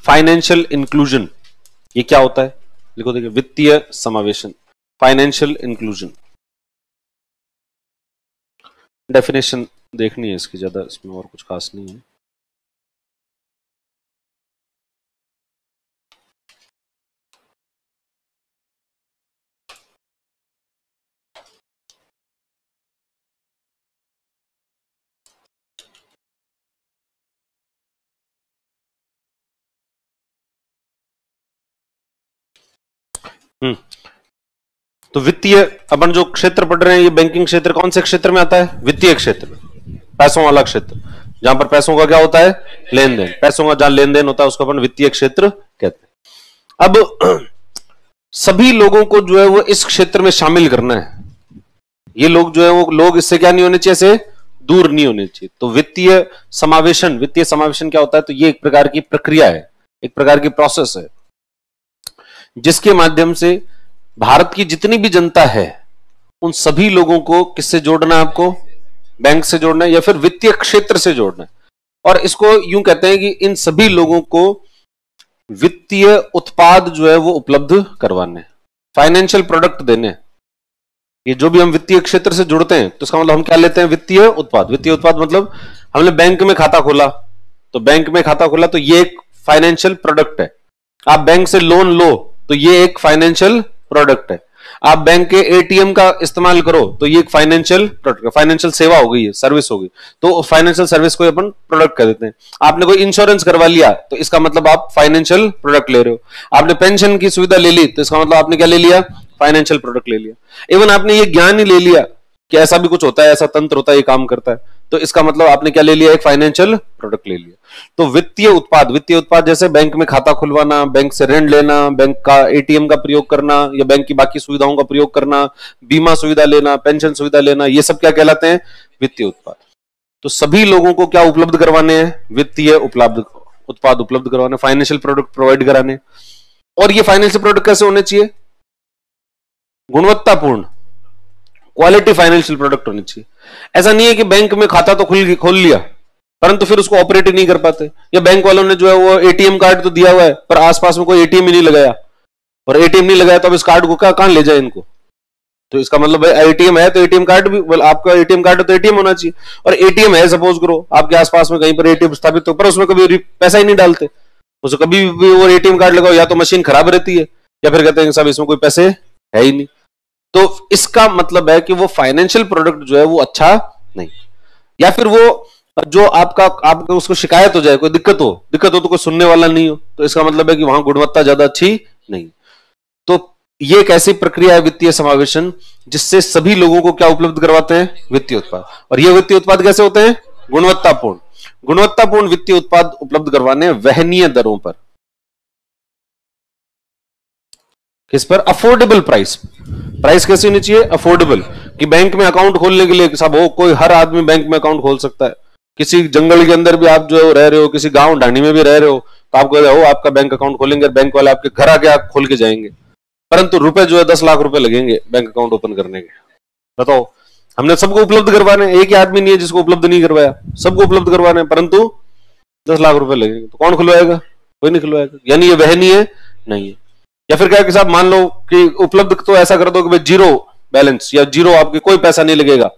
फाइनेंशियल इंक्लूजन। ये क्या होता है? लिखो, देखिए, वित्तीय समावेशन, फाइनेंशियल इंक्लूजन। डेफिनेशन देखनी है इसकी, ज्यादा इसमें और कुछ खास नहीं है। तो वित्तीय, अपन जो क्षेत्र पढ़ रहे हैं, ये बैंकिंग क्षेत्र कौन से क्षेत्र में आता है? वित्तीय क्षेत्र में, पैसों वाला क्षेत्र, जहां पर पैसों का क्या होता है? लेन देन। पैसों का जहां लेन देन होता है उसको अपन वित्तीय क्षेत्र कहते हैं। अब सभी लोगों को जो है वो इस क्षेत्र में शामिल करना है। ये लोग जो है वो लोग इससे क्या नहीं होने चाहिए, से दूर नहीं होने चाहिए। तो वित्तीय समावेशन क्या होता है? तो ये एक प्रकार की प्रक्रिया है, एक प्रकार की प्रोसेस है, जिसके माध्यम से भारत की जितनी भी जनता है उन सभी लोगों को किससे जोड़ना है? आपको बैंक से जोड़ना है या फिर वित्तीय क्षेत्र से जोड़ना है। और इसको यूं कहते हैं कि इन सभी लोगों को वित्तीय उत्पाद जो है वो उपलब्ध करवाने, फाइनेंशियल प्रोडक्ट देने। ये जो भी हम वित्तीय क्षेत्र से जुड़ते हैं तो इसका मतलब हम क्या लेते हैं? वित्तीय उत्पाद। वित्तीय उत्पाद मतलब हमने बैंक में खाता खोला, तो बैंक में खाता खोला तो ये एक फाइनेंशियल प्रोडक्ट है। आप बैंक से लोन लो तो ये एक फाइनेंशियल प्रोडक्ट है। आप बैंक के एटीएम का इस्तेमाल करो तो ये एक फाइनेंशियल प्रोडक्ट, फाइनेंशियल सेवा हो गई है, सर्विस हो गई। तो फाइनेंशियल सर्विस को अपन प्रोडक्ट कह देते हैं। आपने कोई इंश्योरेंस करवा लिया तो इसका मतलब आप फाइनेंशियल प्रोडक्ट ले रहे हो। आपने पेंशन की सुविधा ले ली तो इसका मतलब आपने क्या ले लिया? फाइनेंशियल प्रोडक्ट ले लिया। इवन आपने ये ज्ञान ही ले लिया कि ऐसा भी कुछ होता है, ऐसा तंत्र होता है, ये काम करता है, तो इसका मतलब आपने क्या ले लिया, एक फाइनेंशियल प्रोडक्ट ले लिया। तो वित्तीय उत्पाद जैसे बैंक में खाता खुलवाना, बैंक से ऋण लेना, बैंक का एटीएम का प्रयोग करना, या बैंक की बाकी सुविधाओं का प्रयोग करना, बीमा सुविधा लेना, पेंशन सुविधा लेना, ये सब क्या कहलाते हैं, वित्तीय उत्पाद। तो सभी लोगों को क्या उपलब्ध करवाने हैं, वित्तीय उत्पाद उपलब्ध करवाने, फाइनेंशियल प्रोडक्ट प्रोवाइड कराने। और ये फाइनेंशियल प्रोडक्ट कैसे होने चाहिए, गुणवत्तापूर्ण, क्वालिटी फाइनेंशियल प्रोडक्ट होने चाहिए। ऐसा नहीं है कि बैंक में खाता तो खोल लिया परंतु फिर उसको ऑपरेट ही नहीं कर पाते, या बैंक वालों ने जो है वो एटीएम कार्ड तो दिया हुआ है पर आसपास में कोई एटीएम ही नहीं लगाया, और एटीएम नहीं लगाया तो अब इस कार्ड को कहां ले जाए इनको। तो इसका मतलब एटीएम है तो एटीएम कार्ड भी, आपका एटीएम कार्ड है तो एटीएम होना चाहिए, और एटीएम है सपोज करो आपके आसपास में कहीं पर एटीएम स्थापित हो, पर उसमें कभी पैसा ही नहीं डालते, उसको कभी भी वो एटीएम कार्ड लगाओ या तो मशीन खराब रहती है या फिर कहते हैं साहब इसमें कोई पैसे है ही नहीं। तो इसका मतलब है कि वो फाइनेंशियल प्रोडक्ट जो है वो अच्छा नहीं, या फिर वो जो आपका उसको शिकायत हो जाए, कोई दिक्कत हो तो कोई सुनने वाला नहीं हो, तो इसका मतलब है कि वहां गुणवत्ता ज्यादा अच्छी नहीं। तो ये एक ऐसी प्रक्रिया है वित्तीय समावेशन जिससे सभी लोगों को क्या उपलब्ध करवाते हैं, वित्तीय उत्पाद। और ये वित्तीय उत्पाद कैसे होते हैं, गुणवत्तापूर्ण वित्तीय उत्पाद उपलब्ध करवाने वहनीय दरों पर। किस पर, अफोर्डेबल प्राइस कैसी होनी चाहिए, अफोर्डेबल, कि बैंक में अकाउंट खोलने के लिए सब हो, कोई हर आदमी बैंक में अकाउंट खोल सकता है। किसी जंगल के अंदर भी आप जो रह रहे हो, किसी गांव ढाणी में भी रह रहे हो, तो आपको हो आपका बैंक अकाउंट खोलेंगे, बैंक वाले आपके घर आके आप खोल के जाएंगे, परंतु रुपए जो है 10 लाख रुपए लगेंगे बैंक अकाउंट ओपन करने के। बताओ, हमने सबको उपलब्ध करवाने, एक ही आदमी नहीं है जिसको उपलब्ध नहीं करवाया, सबको उपलब्ध करवाने, परंतु 10 लाख रुपए लगेंगे, तो कौन खुलवाएगा, कोई नहीं खुलवाएगा। यानी ये वहनीय नहीं है। या फिर क्या कि साहब मान लो कि उपलब्ध तो ऐसा कर दो कि भाई जीरो बैलेंस या जीरो, आपके कोई पैसा नहीं लगेगा,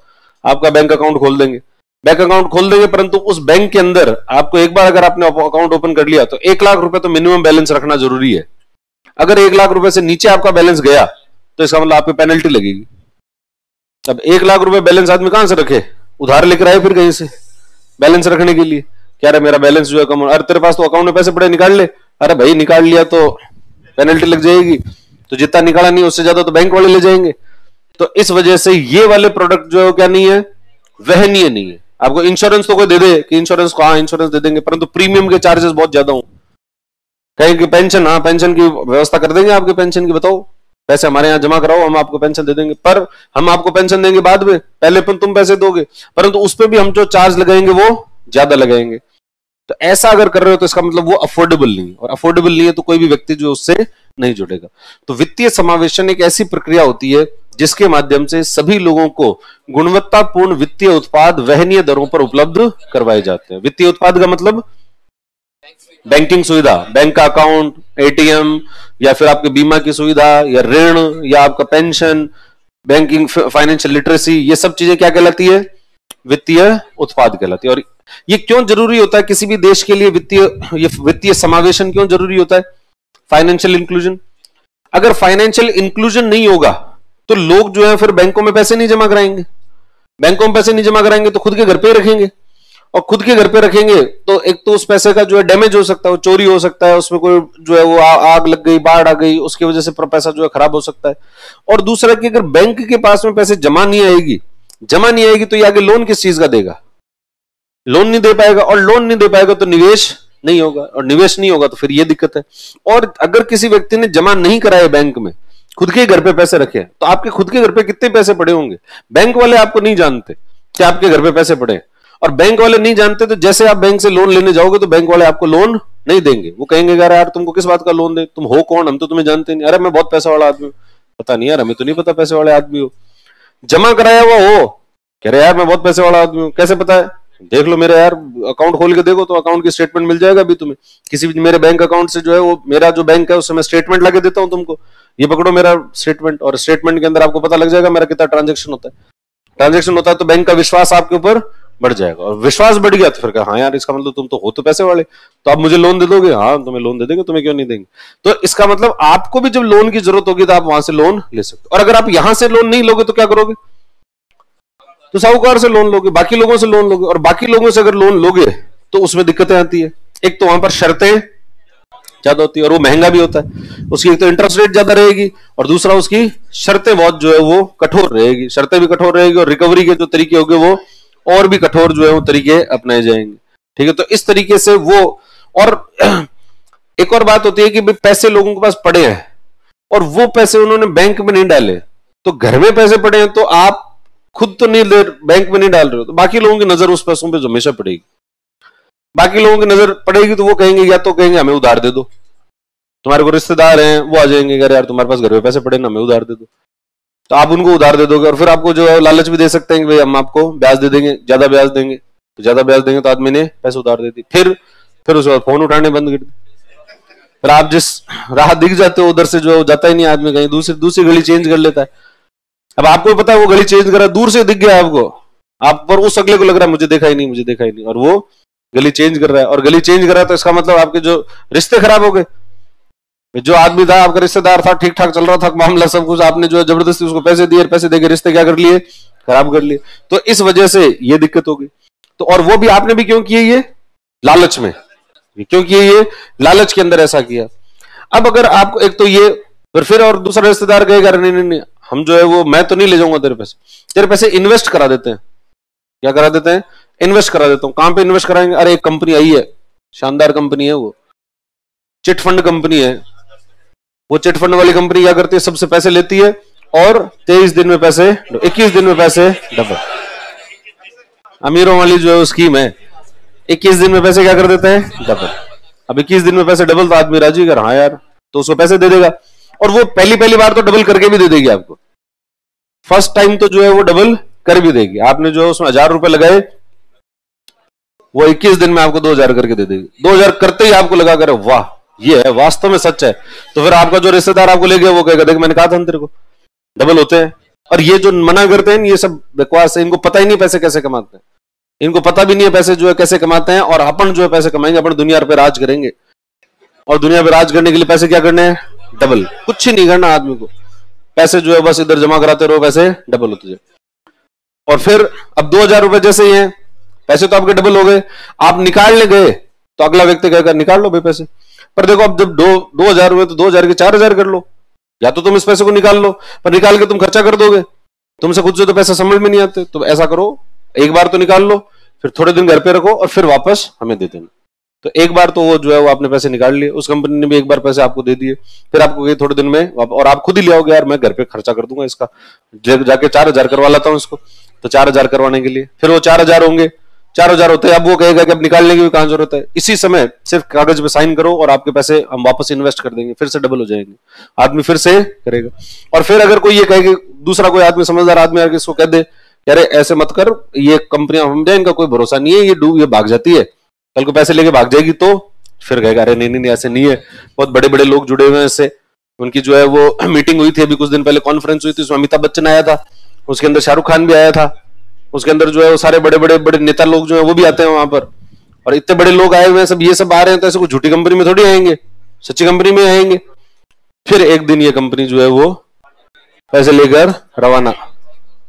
आपका बैंक अकाउंट खोल देंगे, परंतु उस बैंक के अंदर आपको एक बार अगर आपने अकाउंट ओपन कर लिया तो 1 लाख रुपए तो मिनिमम बैलेंस रखना जरूरी है। अगर 1 लाख रुपए से नीचे आपका बैलेंस गया तो इसका मतलब आपको पेनल्टी लगेगी। अब 1 लाख रुपए बैलेंस आदमी कहां से रखे, उधार लेकर आए फिर कहीं से बैलेंस रखने के लिए, क्या रहा मेरा बैलेंस जो है कम, अरे तेरे पास तो अकाउंट में पैसे पड़े निकाल ले, अरे भाई निकाल लिया तो पेनल्टी लग जाएगी, तो जितना निकाला नहीं उससे ज्यादा तो बैंक वाले ले जाएंगे। तो इस वजह से ये वाले प्रोडक्ट जो है क्या नहीं है, वहनीय नहीं है। आपको इंश्योरेंस तो कोई दे दे कि इंश्योरेंस को, हाँ इंश्योरेंस दे देंगे, परंतु प्रीमियम के चार्जेस बहुत ज्यादा हो। कहें कि पेंशन, हाँ पेंशन की व्यवस्था कर देंगे, आपके पेंशन की बताओ पैसे हमारे यहाँ जमा कराओ, हम आपको पेंशन दे देंगे, पर हम आपको पेंशन देंगे बाद में, पहले तुम पैसे दोगे, परंतु उस पर भी हम जो चार्ज लगाएंगे वो ज्यादा लगाएंगे। तो ऐसा अगर कर रहे हो तो इसका मतलब वो अफोर्डेबल नहीं, और अफोर्डेबल नहीं है तो कोई भी व्यक्ति जो उससे नहीं जुड़ेगा। तो वित्तीय समावेशन एक ऐसी प्रक्रिया होती है जिसके माध्यम से सभी लोगों को गुणवत्तापूर्ण वित्तीय उत्पाद वहनीय दरों पर उपलब्ध करवाए जाते हैं। वित्तीय उत्पाद का मतलब बैंकिंग सुविधा, बैंक का अकाउंट, एटीएम, या फिर आपके बीमा की सुविधा, या ऋण, या आपका पेंशन, बैंकिंग, फाइनेंशियल लिटरेसी, ये सब चीजें क्या कहलाती है, वित्तीय उत्पाद कहलाती है। और ये क्यों जरूरी होता है किसी भी देश के लिए, वित्तीय समावेशन क्यों जरूरी होता है, फाइनेंशियल इंक्लूजन। अगर फाइनेंशियल इंक्लूजन नहीं होगा तो लोग जो है फिर बैंकों में पैसे नहीं जमा कराएंगे, तो खुद के घर पे ही रखेंगे, और खुद के घर पे रखेंगे तो एक तो उस पैसे का जो है डैमेज हो सकता है, चोरी हो सकता है, उसमें कोई जो है वो आग लग गई, बाढ़ आ गई, उसकी वजह से पैसा जो है खराब हो सकता है। और दूसरा कि अगर बैंक के पास में पैसे जमा नहीं आएगी तो ये आगे लोन किस चीज का देगा, लोन नहीं दे पाएगा, और लोन नहीं दे पाएगा तो निवेश नहीं होगा, और निवेश नहीं होगा तो फिर ये दिक्कत है। और अगर किसी व्यक्ति ने जमा नहीं कराए बैंक में, खुद के घर पे पैसे रखे, तो आपके खुद के घर पे कितने पैसे पड़े होंगे, बैंक वाले आपको नहीं जानते कि आपके घर पे पैसे पड़े, और बैंक वाले नहीं जानते तो जैसे आप बैंक से लोन लेने जाओगे तो बैंक वाले आपको लोन नहीं देंगे। वो कहेंगे यार तुमको किस बात का लोन दे, तुम हो कौन, हम तो तुम्हें जानते नहीं। अरे मैं बहुत पैसा वाला आदमी हूं, पता नहीं यार, हमें तो नहीं पता पैसे वाले आदमी हो। जमा कराया हुआ हो, कह रहे यार मैं बहुत पैसे वाला आदमी हूं, कैसे पता है, देख लो मेरे यार अकाउंट खोल के देखो तो अकाउंट की स्टेटमेंट मिल जाएगा अभी तुम्हें, किसी भी मेरे बैंक अकाउंट से जो है वो मेरा जो बैंक है उससे मैं स्टेटमेंट लगा देता हूं तुमको, ये पकड़ो मेरा स्टेटमेंट, और स्टेटमेंट के अंदर आपको पता लग जाएगा मेरा कितना ट्रांजेक्शन होता है। तो बैंक का विश्वास आपके ऊपर बढ़ जाएगा, और विश्वास बढ़ गया तो फिर हाँ यार इसका मतलब तुम तो हो तो पैसे वाले, तो आप मुझे लोन दे दोगे, हाँ तुम्हें लोन दे देंगे, तुम्हें क्यों नहीं देंगे। तो इसका मतलब आपको भी जब लोन की जरूरत होगी तो आप वहां से लोन ले सकते हो, और अगर आप यहां से लोन नहीं लोगे तो क्या करोगे, तो साहूकार से लोन लोगे, बाकी लोगों से लोन लोगे, और बाकी लोगों से अगर लोन लोगे तो उसमें दिक्कतें आती है। एक तो वहां पर शर्तें ज्यादा होती है और वो महंगा भी होता है। उसकी एक तो इंटरेस्ट रेट ज्यादा रहेगी और दूसरा उसकी शर्तें बहुत जो है वो कठोर रहेगी, शर्तें भी कठोर रहेगी और रिकवरी के जो तरीके होंगे वो और भी कठोर जो है वो तरीके अपनाए जाएंगे। ठीक है, तो इस तरीके से वो। और एक और बात होती है कि भाई पैसे लोगों के पास पड़े हैं और वो पैसे उन्होंने बैंक में नहीं डाले, तो घर में पैसे पड़े हैं तो आप खुद तो नहीं बैंक में नहीं डाल रहे हो, तो बाकी लोगों की नजर उस पैसों पे हमेशा पड़ेगी। बाकी लोगों की नजर पड़ेगी तो वो कहेंगे, या तो कहेंगे हमें उधार दे दो, तुम्हारे को रिश्तेदार हैं वो आ जाएंगे अगर यार तुम्हारे पास घर में पैसे पड़े ना, हमें उधार दे दो, तो आप उनको उधार दे दोगे और फिर आपको जो है लालच भी दे सकते हैं कि भाई हम आपको ब्याज दे देंगे, ज्यादा ब्याज देंगे, तो ज्यादा ब्याज देंगे तो आदमी ने पैसे उधार दे दी, फिर उसके बाद फोन उठाने बंद कर दी, फिर आप जिस राह दिख जाते हो उधर से जो है जाता ही नहीं आदमी, कहीं दूसरी गली चेंज कर लेता है। अब आपको पता है वो गली चेंज कर रहा है, दूर से दिख गया आपको, आप पर उस अगले को लग रहा है मुझे देखा ही नहीं, और वो गली चेंज कर रहा है, और गली चेंज कर रहा है तो इसका मतलब आपके जो रिश्ते खराब हो गए। जो आदमी था आपका रिश्तेदार था, ठीक ठाक चल रहा था मामला सब कुछ, आपने जो है जबरदस्ती उसको पैसे दिए, पैसे देके रिश्ते क्या कर लिए, खराब कर लिए, तो इस वजह से ये दिक्कत हो गई। तो और वो भी आपने भी क्यों किए, ये लालच में, क्योंकि ये लालच के अंदर ऐसा किया। अब अगर आपको एक तो ये फिर और दूसरा रिश्तेदार कहेगा नहीं हम जो है वो मैं तो नहीं ले जाऊंगा तेरे पैसे इन्वेस्ट करा देते हैं। क्या करा देते हैं, इन्वेस्ट करा देता हूं। कहां पे इन्वेस्ट कराएंगे, अरे एक कंपनी आई है, शानदार कंपनी है, वो चिट फंड कंपनी है। वो चिट फंड वाली कंपनी क्या करती है, सबसे पैसे लेती है और 23 दिन में पैसे 21 दिन में पैसे डबल। अमीरों वाली जो है स्कीम है, 21 दिन में पैसे क्या कर देते हैं, डबल। अब 21 दिन में पैसे डबल तो आदमी राजी कर, हाँ यार, तो उसको पैसे दे देगा, और वो पहली बार तो डबल करके भी दे देगी आपको, फर्स्ट टाइम तो जो है वो डबल कर भी देगी। आपने जो है उसमें 1000 रुपए लगाए, वो 21 दिन में आपको 2000 करके दे देगी। 2000 करते ही आपको लगा कर वाह ये है, वास्तव में सच है, तो फिर आपका जो रिश्तेदार आपको ले गया वो कहेगा देख मैंने कहा था तेरे को डबल होते हैं। और ये जो मना करते हैं ये सब बकवास है, इनको पता ही नहीं पैसे कैसे कमाते हैं, इनको पता भी नहीं है पैसे जो है कैसे कमाते हैं। और अपन जो है पैसे कमाएंगे, अपन दुनिया पे राज करेंगे, और दुनिया पे राज करने के लिए पैसे क्या करने हैं, डबल। कुछ ही नहीं करना आदमी को, पैसे जो है बस इधर जमा कराते रहो, पैसे डबल होते जाए। और फिर अब 2000 रुपए जैसे ही हैं, पैसे तो आपके डबल हो गए, आप निकालने गए तो अगला व्यक्ति कहेगा निकाल लो भाई पैसे, पर देखो अब जब 2000 हुए तो 2000 के 4000 कर लो, या तो तुम इस पैसे को निकाल लो, पर निकाल के तुम खर्चा कर दोगे, तुमसे खुद से तो पैसा समझ में नहीं आते, तो ऐसा करो एक बार तो निकाल लो, फिर थोड़े दिन घर पे रखो और फिर वापस हमें दे देना। तो एक बार तो वो जो है वो आपने पैसे निकाल लिए, उस कंपनी ने भी एक बार पैसे आपको दे दिए, फिर आपको ये थोड़े दिन में, और आप खुद ही ले आओगे यार मैं घर पे खर्चा कर दूंगा इसका, जाके 4000 करवा लाता हूँ इसको, तो 4000 करवाने के लिए फिर वो 4000 होंगे, 4000 होते हैं। अब वो कहेगा कि अब निकालने की भी कहां जरूरत है, इसी समय सिर्फ कागज पे साइन करो और आपके पैसे हम वापस इन्वेस्ट कर देंगे, फिर से डबल हो जाएंगे, आदमी फिर से करेगा। और फिर अगर कोई ये कहे कि दूसरा कोई आदमी समझदार आदमी आके इसको कह दे अरे ऐसे मत कर, ये कंपनियां हम जाए इनका कोई भरोसा नहीं है, ये भाग जाती है, कल को पैसे लेके भाग जाएगी, तो फिर कहेगा अरे नहीं ऐसे नहीं है, बहुत बड़े बड़े लोग जुड़े हुए हैं इससे। उनकी जो है वो मीटिंग हुई थी अभी कुछ दिन पहले, कॉन्फ्रेंस हुई थी, उसमें अमिताभ बच्चन आया था, उसके अंदर शाहरुख खान भी आया था, उसके अंदर जो है वो सारे बड़े बड़े नेता लोग जो है वो भी आते हैं वहां पर, और इतने बड़े लोग आए हुए हैं, सब ये सब आ रहे हैं, तो ऐसे कोई झूठी कंपनी में थोड़ी आएंगे, सच्ची कंपनी में आएंगे। फिर एक दिन ये कंपनी जो है वो पैसे लेकर रवाना,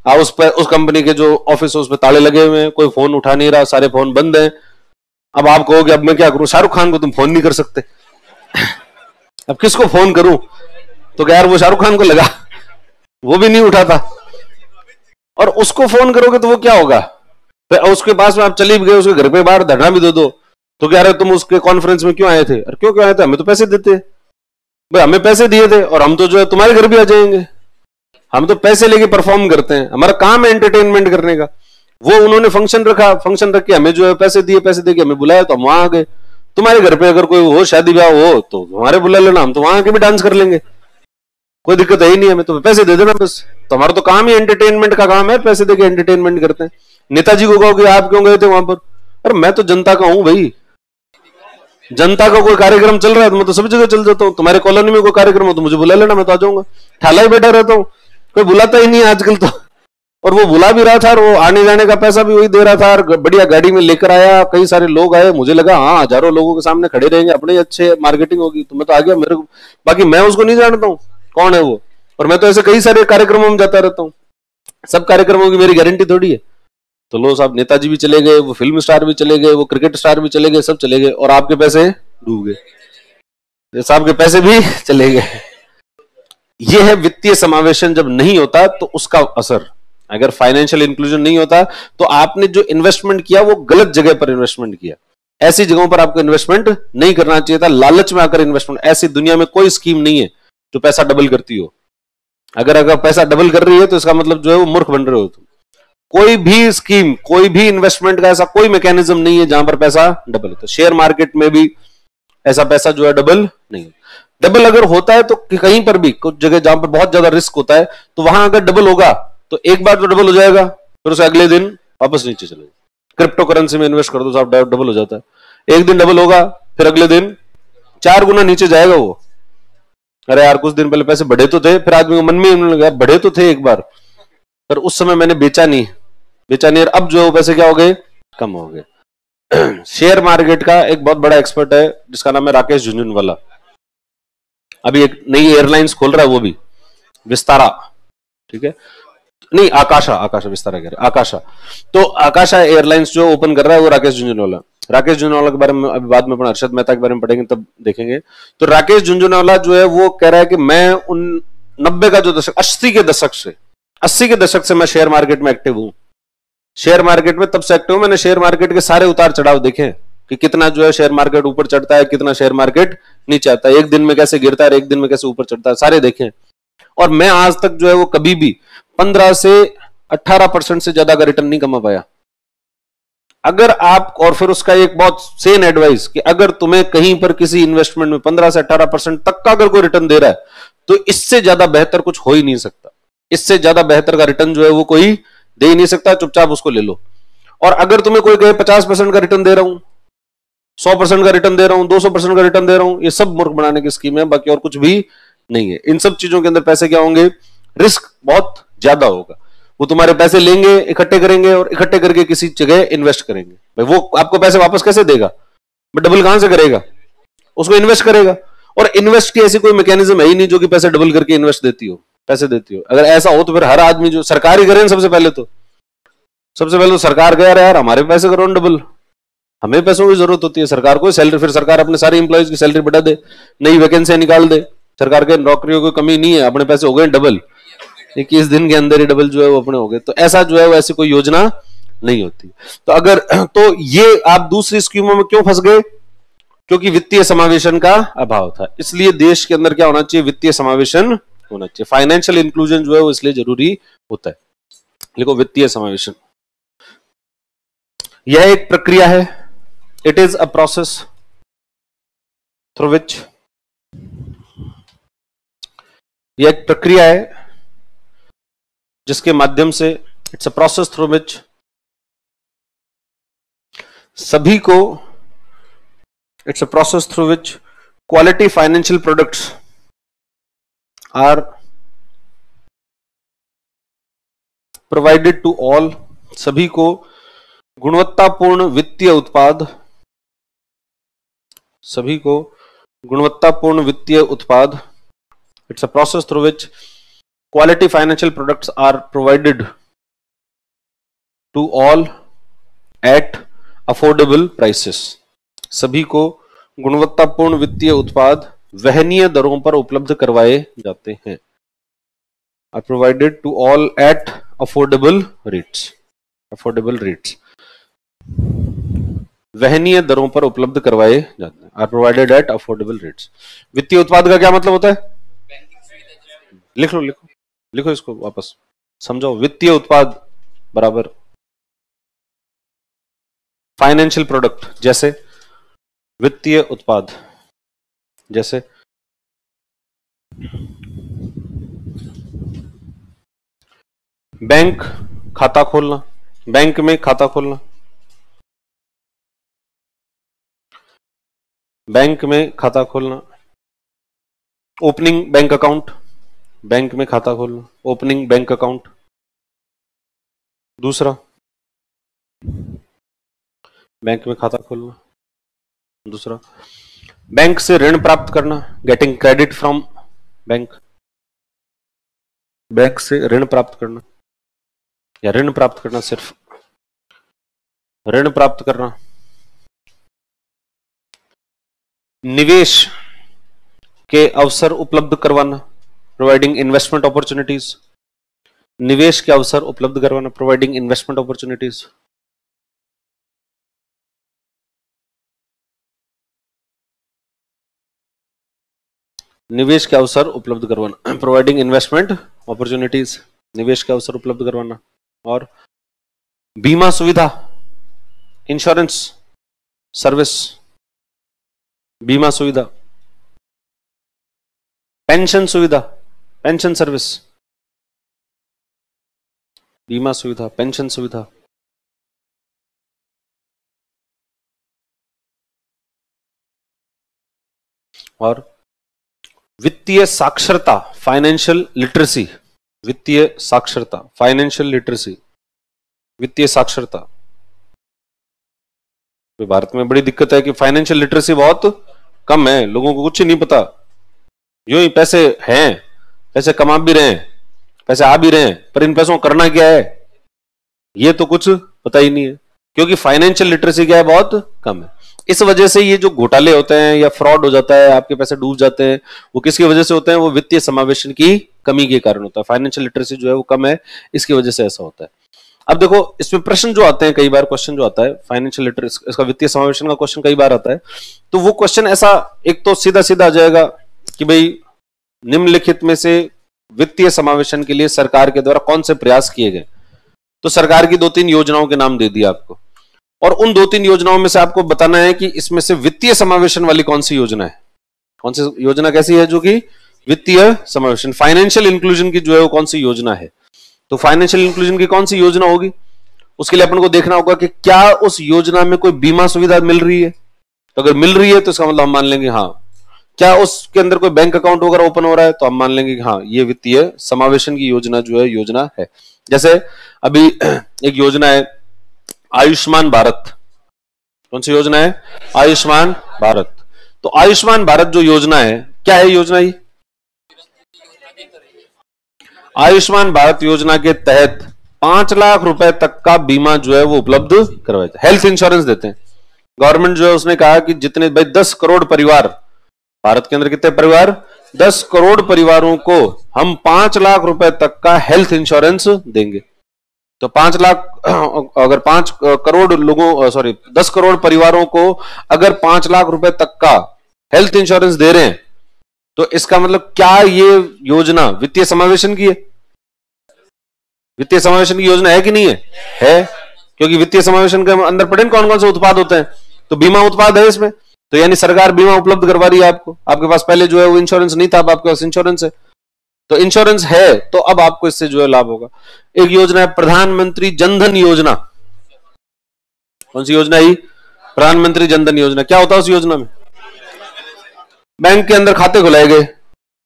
उस कंपनी के जो ऑफिस है उस पर ताले लगे हुए हैं, कोई फोन उठा नहीं रहा, सारे फोन बंद हैं। अब आप कहोगे अब मैं क्या करूं, शाहरुख खान को तुम फोन नहीं कर सकते अब किसको फोन करूं, तो यार वो शाहरुख खान को लगा, वो भी नहीं उठाता, और उसको फोन करोगे तो वो क्या होगा, फिर उसके पास में आप चली भी गए, उसके घर पे बाहर धरना भी दे दो, तो कह रहे तुम उसके कॉन्फ्रेंस में क्यों आए थे, और क्यों आए थे, हमें तो पैसे देते भाई, हमें पैसे दिए थे और हम तो जो है तुम्हारे घर भी आ जाएंगे, हम तो पैसे लेके परफॉर्म करते हैं, हमारा काम है एंटरटेनमेंट करने का। वो उन्होंने फंक्शन रख के हमें जो है पैसे दे के हमें बुलाया, तो हम वहां आ गए। तुम्हारे घर पे अगर कोई हो शादी ब्याह हो तो हमारे बुला लेना, हम तो वहां के भी डांस कर लेंगे, कोई दिक्कत है ही नहीं, हमें तो पैसे दे देना बस, तो हमारा तो काम ही एंटरटेनमेंट का काम है, पैसे देके एंटरटेनमेंट करते हैं। नेताजी को कहोगे आप क्यों गए थे वहां पर, अरे मैं तो जनता का हूं भाई, जनता का कोई कार्यक्रम चल रहा है तो मैं तो सब जगह चल जाता हूँ, तुम्हारे कॉलोनी में कोई कार्यक्रम हो तो मुझे बुला लेना, मैं तो आ जाऊंगा, ठाला ही बैठा रहता हूँ, कोई बुलाता ही नहीं है आजकल तो। और वो बुला भी रहा था और वो आने जाने का पैसा भी वही दे रहा था, और बढ़िया गाड़ी में लेकर आया, कई सारे लोग आए, मुझे लगा हाँ हजारों लोगों के सामने खड़े रहेंगे, अपने अच्छे मार्केटिंग होगी, तो मैं तो आ गया, मेरे को बाकी मैं उसको नहीं जानता हूँ कौन है वो, और मैं तो ऐसे कई सारे कार्यक्रमों में जाता रहता हूँ, सब कार्यक्रमों की मेरी गारंटी थोड़ी है। तो लो साहब नेताजी भी चले गए, वो फिल्म स्टार भी चले गए, वो क्रिकेट स्टार भी चले गए, सब चले गए, और आपके पैसे डूब गए। साहब के पैसे भी चले गए। यह है वित्तीय समावेशन जब नहीं होता तो उसका असर। अगर फाइनेंशियल इंक्लूजन नहीं होता तो आपने जो इन्वेस्टमेंट किया वो गलत जगह पर इन्वेस्टमेंट किया। ऐसी जगहों पर आपको इन्वेस्टमेंट नहीं करना चाहिए था, लालच में आकर इन्वेस्टमेंट। ऐसी दुनिया में कोई स्कीम नहीं है जो पैसा डबल करती हो। अगर पैसा डबल कर रही है तो इसका मतलब जो है वो मूर्ख बन रहे हो तुम। कोई भी स्कीम, कोई भी इन्वेस्टमेंट का ऐसा कोई मैकेनिज्म नहीं है जहां पर पैसा डबल होता है। शेयर मार्केट में भी ऐसा पैसा जो है डबल नहीं। डबल अगर होता है तो कहीं पर भी कुछ जगह जहां पर बहुत ज्यादा रिस्क होता है तो वहां अगर डबल होगा तो एक बार तो डबल हो जाएगा, फिर उसे अगले दिन वापस नीचे चलेगा। क्रिप्टो करेंसी में इन्वेस्ट कर दो साहब, डबल हो जाता है। एक दिन डबल होगा, फिर अगले दिन 4 गुना नीचे जाएगा वो। अरे यार कुछ दिन पहले पैसे बढ़े तो थे, फिर आदमी को मन में लगा बढ़े तो थे एक बार, पर उस समय मैंने बेचा नहीं और अब जो पैसे क्या हो गए, कम हो गए। शेयर मार्केट का एक बहुत बड़ा एक्सपर्ट है जिसका नाम है राकेश झुंझुनवाला। अभी एक नई एयरलाइंस खोल रहा है, वो भी विस्तारा, ठीक है, नहीं आकाशा विस्तारा कह रहे, आकाशा। तो आकाशा एयरलाइंस जो ओपन कर रहा है वो राकेश झुंझुनवाला के बारे में अभी बाद में अर्शद मेहता के बारे में पढ़ेंगे तब देखेंगे। तो राकेश झुंझुनवाला जो है वो कह रहा है कि मैं उन 90 का जो दशक, 80 के दशक से मैं शेयर मार्केट में एक्टिव हूं। शेयर मार्केट में तब से एक्टिव हूं, मैंने शेयर मार्केट के सारे उतार चढ़ाव देखे कि कितना जो है शेयर मार्केट ऊपर चढ़ता है, कितना शेयर मार्केट नीचे आता है, एक दिन में कैसे गिरता है, एक दिन में कैसे ऊपर चढ़ता है, सारे देखे। और मैं आज तक जो है वो कभी भी 15 से 18% से ज्यादा का रिटर्न नहीं कमा पाया। अगर आप, और फिर उसका एक बहुत सेन एडवाइस कि अगर तुम्हें कहीं पर किसी इन्वेस्टमेंट में 15 से 18% तक का अगर कोई रिटर्न दे रहा है तो इससे ज्यादा बेहतर कुछ हो ही नहीं सकता। इससे ज्यादा बेहतर का रिटर्न जो है वो कोई दे ही नहीं सकता, चुपचाप उसको ले लो। और अगर तुम्हें कोई कहे 50% का रिटर्न दे रहा हूं, 100% का रिटर्न दे रहा हूं, 200% का रिटर्न दे रहा हूं, ये सब मूर्ख बनाने की स्कीम है, बाकी और कुछ भी नहीं है। इन सब चीजों के अंदर पैसे क्या होंगे, रिस्क बहुत ज्यादा होगा। वो तुम्हारे पैसे लेंगे, इकट्ठे करेंगे और इकट्ठे करके किसी जगह इन्वेस्ट करेंगे। भाई वो आपको पैसे वापस कैसे देगा, डबल कहां से करेगा, उसको इन्वेस्ट करेगा। और इन्वेस्ट की ऐसी कोई मैकेनिज्म है ही नहीं जो कि पैसे डबल करके इन्वेस्ट देती हो, पैसे देती हो। अगर ऐसा हो तो फिर हर आदमी जो सरकार ही करे, सबसे पहले तो सरकार कह रहा है यार हमारे पैसे करो डबल, हमें पैसों की जरूरत होती है सरकार को। सैलरी, फिर सरकार अपने सारे इंप्लॉइज की सैलरी बढ़ा दे, नई वैकेंसी निकाल दे। सरकार के नौकरियों की कमी नहीं है, अपने पैसे हो गए डबल, 21 दिन के अंदर ही डबल जो है वो अपने हो गए। तो ऐसा जो है वो ऐसी कोई योजना नहीं होती। तो अगर तो ये आप दूसरी स्कीमों में क्यों फंस गए, क्योंकि वित्तीय समावेशन का अभाव था। इसलिए देश के अंदर क्या होना चाहिए, वित्तीय समावेशन होना चाहिए। फाइनेंशियल इंक्लूजन जो है वो इसलिए जरूरी होता है। लिखो वित्तीय समावेशन, यह एक प्रक्रिया है, it is a process through which, यह एक प्रक्रिया है जिसके माध्यम से, it's a process through which सभी को, it's a process through which quality financial products are provided to all, सभी को गुणवत्तापूर्ण वित्तीय उत्पाद, सभी को गुणवत्तापूर्ण वित्तीय उत्पाद, it's a process through which quality financial products are provided to all at affordable prices, सभी को गुणवत्तापूर्ण वित्तीय उत्पाद वहनीय दरों पर उपलब्ध करवाए जाते हैं, are provided to all at affordable rates, affordable rates, वहनीय दरों पर उपलब्ध करवाए जाते हैं, are provided at affordable rates। वित्तीय उत्पाद का क्या मतलब होता है, लिख लो लिखो इसको वापस समझो। वित्तीय उत्पाद बराबर फाइनेंशियल प्रोडक्ट, जैसे वित्तीय उत्पाद, जैसे बैंक खाता खोलना, बैंक में खाता खोलना, बैंक में खाता खोलना, ओपनिंग बैंक अकाउंट, बैंक में खाता खोलना, ओपनिंग बैंक अकाउंट। दूसरा, बैंक में खाता खोलना। दूसरा, बैंक से ऋण प्राप्त करना, getting credit from bank, bank से ऋण प्राप्त करना या ऋण प्राप्त करना, सिर्फ ऋण प्राप्त करना। निवेश, के अवसर उपलब्ध करवाना, प्रोवाइडिंग इन्वेस्टमेंट अपॉर्चुनिटीज, निवेश के अवसर उपलब्ध करवाना, प्रोवाइडिंग इन्वेस्टमेंट अपॉर्चुनिटीज। निवेश के अवसर उपलब्ध करवाना, प्रोवाइडिंग इन्वेस्टमेंट अपॉर्चुनिटीज, निवेश के अवसर उपलब्ध करवाना। और बीमा सुविधा, इंश्योरेंस सर्विस, बीमा सुविधा, पेंशन सुविधा, पेंशन सर्विस, बीमा सुविधा, पेंशन सुविधा। और वित्तीय साक्षरता, फाइनेंशियल लिटरेसी, वित्तीय साक्षरता, फाइनेंशियल लिटरेसी, वित्तीय साक्षरता। तो भारत में बड़ी दिक्कत है कि फाइनेंशियल लिटरेसी बहुत कम है, लोगों को कुछ नहीं पता, यूं ही पैसे हैं, पैसे कमा भी रहे हैं, पैसे आ भी रहे हैं, पर इन पैसों को करना क्या है ये तो कुछ पता ही नहीं है, क्योंकि फाइनेंशियल लिटरेसी क्या है, बहुत कम है। इस वजह से ये जो घोटाले होते हैं या फ्रॉड हो जाता है, आपके पैसे डूब जाते हैं, वो किसकी वजह से होते हैं, वो वित्तीय समावेशन की कमी के कारण होता है। फाइनेंशियल लिटरेसी जो है वो कम है, इसकी वजह से ऐसा होता है। अब देखो इसमें प्रश्न जो आते हैं, कई बार क्वेश्चन जो आता है फाइनेंशियल लिटरेसी, इसका वित्तीय समावेशन का क्वेश्चन कई बार आता है, तो वो क्वेश्चन ऐसा एक तो सीधा सीधा आ जाएगा कि भाई निम्नलिखित में से वित्तीय समावेशन के लिए सरकार के द्वारा कौन से प्रयास किए गए। तो सरकार की 2-3 योजनाओं के नाम दे दिया आपको, और उन 2-3 योजनाओं में से आपको बताना है कि इसमें से वित्तीय समावेशन वाली कौन सी योजना है, कौन सी योजना कैसी है जो कि वित्तीय समावेशन, फाइनेंशियल इंक्लूजन की जो है वो कौन सी योजना है। तो फाइनेंशियल इंक्लूजन की कौन सी योजना होगी, उसके लिए अपन को देखना होगा कि क्या उस योजना में कोई बीमा सुविधा मिल रही है। तो अगर मिल रही है तो इसका मतलब हम मान लेंगे हाँ। क्या उसके अंदर कोई बैंक अकाउंट वगैरह ओपन हो रहा है, तो हम मान लेंगे कि हाँ ये वित्तीय समावेशन की योजना जो है योजना है। जैसे अभी एक योजना है आयुष्मान भारत, कौन सी योजना है, आयुष्मान भारत। तो आयुष्मान भारत जो योजना है, क्या है योजना ये, आयुष्मान भारत योजना के तहत 5 लाख रुपए तक का बीमा जो है वो उपलब्ध करवाया जाए, हेल्थ इंश्योरेंस देते हैं। गवर्नमेंट जो है उसने कहा कि जितने भाई 10 करोड़ परिवार, भारत के अंदर कितने परिवार, 10 करोड़ परिवारों को हम 5 लाख रुपए तक का हेल्थ इंश्योरेंस देंगे। तो 5 लाख, अगर 5 करोड़ लोगों, सॉरी 10 करोड़ परिवारों को अगर 5 लाख रुपए तक का हेल्थ इंश्योरेंस दे रहे हैं, तो इसका मतलब क्या ये योजना वित्तीय समावेशन की है, वित्तीय समावेशन की योजना है कि नहीं है, है, क्योंकि वित्तीय समावेशन के अंदर पढ़े कौन कौन से उत्पाद होते हैं, तो बीमा उत्पाद है इसमें। तो यानी सरकार बीमा उपलब्ध करवा रही है आपको, आपके पास पहले जो है वो इंश्योरेंस नहीं था, अब आपके पास इंश्योरेंस है, तो इंश्योरेंस है तो अब आपको इससे जो है लाभ होगा। एक योजना है प्रधानमंत्री जनधन योजना, कौन सी योजना है, प्रधानमंत्री जनधन योजना। क्या होता है उस योजना में, बैंक के अंदर खाते खुलाए गए,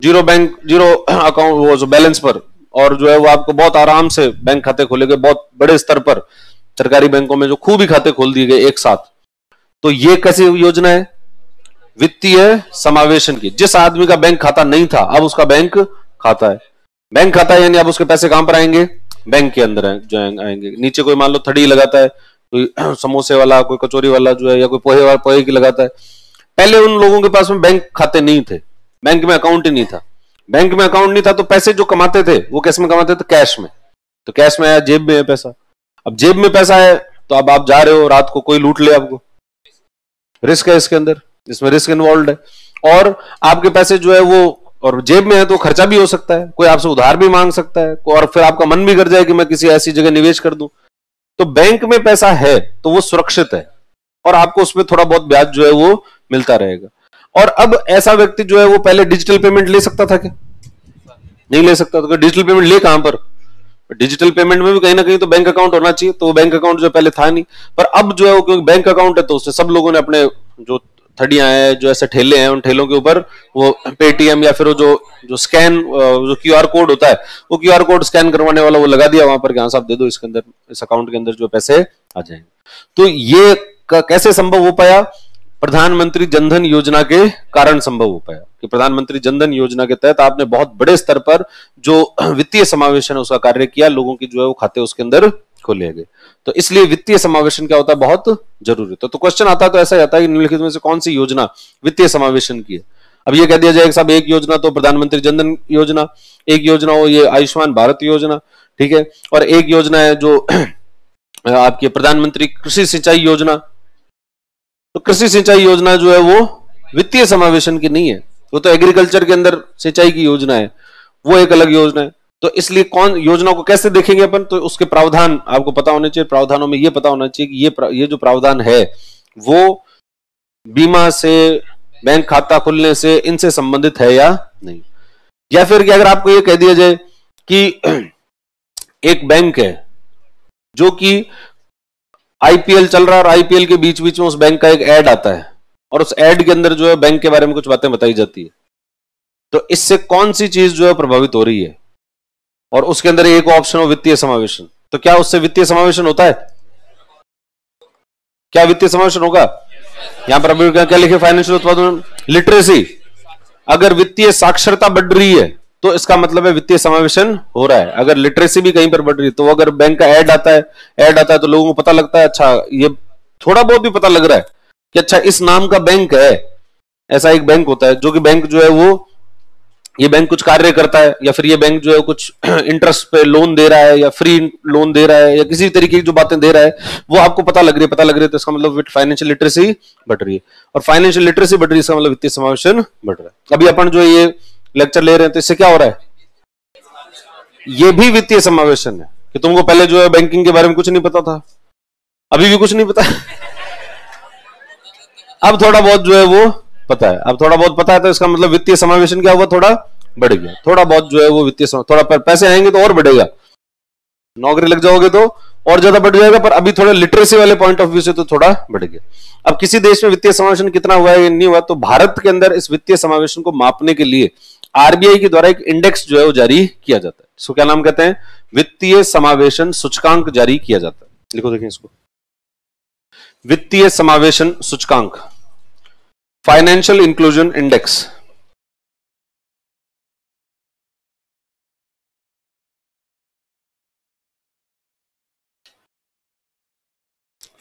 जीरो अकाउंट, वो जो बैलेंस पर, और जो है वो आपको बहुत आराम से बैंक खाते खोले गए, बहुत बड़े स्तर पर सरकारी बैंकों में जो खूब ही खाते खोल दिए गए एक साथ। तो ये कैसी योजना है, वित्तीय समावेशन की। जिस आदमी का बैंक खाता नहीं था अब उसका बैंक खाता है, बैंक खाता है यानी अब उसके पैसे कहां पर आएंगे, बैंक के अंदर जो आएंगे। नीचे कोई मान लो थड़ी लगाता है, कोई समोसे वाला, कोई कचौरी वाला जो है, या कोई पोहे की लगाता है। पहले उन लोगों के पास में बैंक खाते नहीं थे, बैंक में अकाउंट ही नहीं था, बैंक में अकाउंट नहीं था, तो पैसे जो कमाते थे वो कैश में कमाते थे, कैश में। तो कैश में आया, जेब में है पैसा, अब जेब में पैसा है तो अब आप जा रहे हो, रात को कोई लूट ले आपको, रिस्क है इसके अंदर, इसमें रिस्क इन्वॉल्व है। और आपके पैसे जो है वो, और जेब में है तो खर्चा भी हो सकता है, कोई आपसे उधार भी मांग सकता है, और फिर आपका मन भी कर जाए कि मैं किसी ऐसी जगह निवेश कर दूं। तो बैंक में पैसा है तो वो सुरक्षित है, और आपको उसमें थोड़ा बहुत ब्याज जो है वो मिलता रहेगा। और अब ऐसा व्यक्ति जो है वो पहले डिजिटल पेमेंट ले सकता था क्या, नहीं ले सकता। तो डिजिटल पेमेंट ले कहां पर, डिजिटल पेमेंट में भी कहीं ना कहीं तो बैंक अकाउंट होना चाहिए, तो वो बैंक अकाउंट जो पहले था नहीं। पर अब जो है वो क्योंकि बैंक अकाउंट है तो उससे सब लोगों ने अपने जो थड़ियां हैं, जो ऐसे ठेले हैं, उन ठेलों के ऊपर वो पेटीएम या फिर वो जो स्कैन, जो क्यूआर कोड होता है, वो क्यूआर कोड स्कैन करवाने वाला वो लगा दिया वहां पर, साहब दे दो इसके अंदर, इस अकाउंट के अंदर जो पैसे आ जाएंगे। तो ये कैसे संभव हो पाया, प्रधानमंत्री जनधन योजना के कारण संभव हो पाया कि प्रधानमंत्री जनधन योजना के तहत आपने बहुत बड़े स्तर पर जो वित्तीय समावेशन है उसका कार्य किया, लोगों की जो है वो खाते उसके अंदर खोले गए। तो इसलिए वित्तीय समावेशन क्या होता है, बहुत जरूरी। तो क्वेश्चन आता है तो ऐसा आता है कि निम्नलिखित में से कौन सी योजना वित्तीय समावेशन की है। अब ये कह दिया जाए साहब एक योजना तो प्रधानमंत्री जनधन योजना, एक योजना हो ये आयुष्मान भारत योजना, ठीक है, और एक योजना है जो आपकी प्रधानमंत्री कृषि सिंचाई योजना। तो कृषि सिंचाई योजना जो है वो वित्तीय समावेशन की नहीं है, वो तो एग्रीकल्चर के अंदर सिंचाई की योजना है, वो एक अलग योजना है। तो इसलिए कौन योजना को कैसे देखेंगे अपन, तो उसके प्रावधान आपको पता होने चाहिए, प्रावधानों में ये पता होना चाहिए कि ये जो प्रावधान है वो बीमा से, बैंक खाता खुलने से, इनसे संबंधित है या नहीं। या फिर कि अगर आपको ये कह दिया जाए कि एक बैंक है जो कि आईपीएल चल रहा है और आईपीएल के बीच बीच में उस बैंक का एक ऐड आता है और उस ऐड के अंदर जो है बैंक के बारे में कुछ बातें बताई जाती है, तो इससे कौन सी चीज जो है प्रभावित हो रही है, और उसके अंदर एक ऑप्शन हो वित्तीय समावेशन, तो क्या उससे वित्तीय समावेशन होता है? क्या वित्तीय समावेशन होगा? यहां पर अभी क्या लिखे, फाइनेंशियल उत्पादन लिटरेसी, अगर वित्तीय साक्षरता बढ़ रही है तो इसका मतलब है वित्तीय समावेशन हो रहा है। अगर लिटरेसी भी कहीं पर बढ़ रही है, तो अगर बैंक का ऐड आता है तो लोगों को पता लगता है, अच्छा ये थोड़ा बहुत भी पता लग रहा है कि अच्छा इस नाम का बैंक है, ऐसा एक बैंक होता है जो कि बैंक जो है वो ये बैंक कुछ कार्य करता है, या फिर ये बैंक जो है कुछ इंटरेस्ट पे लोन दे रहा है या फ्री लोन दे रहा है या किसी तरीके की जो बातें दे रहा है वो आपको पता लग रही है, तो इसका मतलब फाइनेंशियल लिटरेसी बढ़ रही है, और फाइनेंशियल लिटरेसी बढ़ रही है इसका मतलब वित्तीय समावेशन बढ़ रहा है। अभी अपन जो ये लेक्चर ले रहे हैं तो इससे क्या हो रहा है, ये भी वित्तीय समावेशन है कि तुमको पहले जो है बैंकिंग के बारे में कुछ नहीं पता था, अभी भी कुछ नहीं पता अब थोड़ा बहुत जो है वो पता है, अब थोड़ा बहुत पता है, तो इसका मतलब वित्तीय समावेशन क्या हुआ, थोड़ा बढ़ गया, थोड़ा बहुत जो है वो वित्तीय थोड़ा पैसे आएंगे तो और बढ़ेगा, नौकरी लग जाओगे तो और ज्यादा बढ़ जाएगा, पर अभी थोड़ा लिटरेसी वाले पॉइंट ऑफ व्यू से तो थोड़ा बढ़ गया। अब किसी देश में वित्तीय समावेशन कितना हुआ है नहीं हुआ, तो भारत के अंदर इस वित्तीय समावेशन को मापने के लिए आरबीआई के द्वारा एक इंडेक्स जो है वो जारी किया जाता है, इसको क्या नाम कहते हैं, वित्तीय समावेशन सूचकांक जारी किया जाता है। लिखो देखें इसको, वित्तीय समावेशन सूचकांक, financial inclusion index.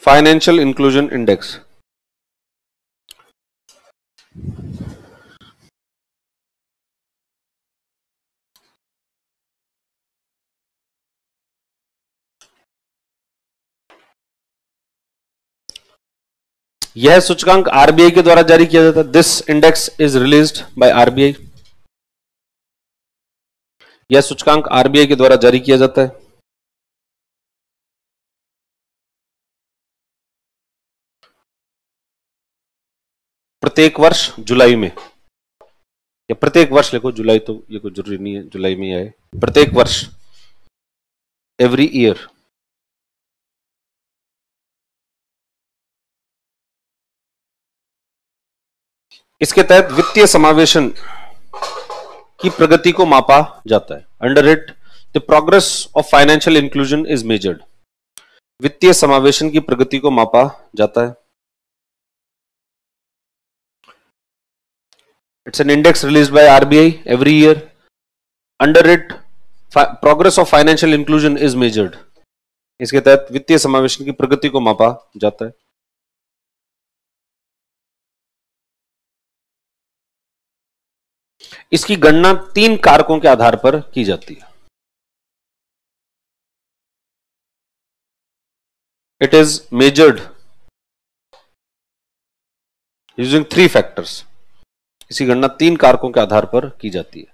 Financial inclusion index यह सूचकांक आरबीआई के द्वारा जारी किया जाता है। This index is released by RBI, यह सूचकांक आरबीआई के द्वारा जारी किया जाता है। प्रत्येक वर्ष जुलाई में, या प्रत्येक वर्ष लिखो, जुलाई तो ये कोई जरूरी नहीं है जुलाई में आए, प्रत्येक वर्ष, एवरी ईयर, इसके तहत वित्तीय समावेशन की प्रगति को मापा जाता है। Under it the progress of financial inclusion is measured, वित्तीय समावेशन की प्रगति को मापा जाता है। It's an index released by RBI every year, under it progress of financial inclusion is measured, इसके तहत वित्तीय समावेशन की प्रगति को मापा जाता है। इसकी गणना 3 कारकों के आधार पर की जाती है। It is measured using 3 factors, इसकी गणना 3 कारकों के आधार पर की जाती है।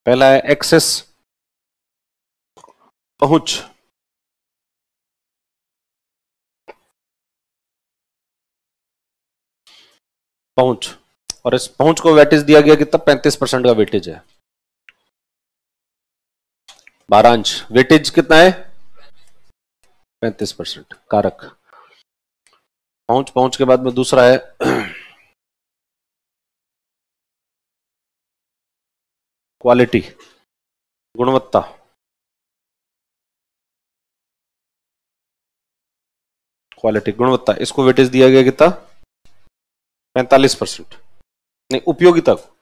पहला है एक्सेस, पहुंच, पहुंच, और इस पहुंच को वेटेज दिया गया कितना, 35% का वेटेज है, 12 वेटेज कितना है, 35% कारक। पहुंच के बाद में दूसरा है क्वालिटी, गुणवत्ता, क्वालिटी गुणवत्ता, इसको वेटेज दिया गया कितना, 45%, नहीं उपयोगिता को,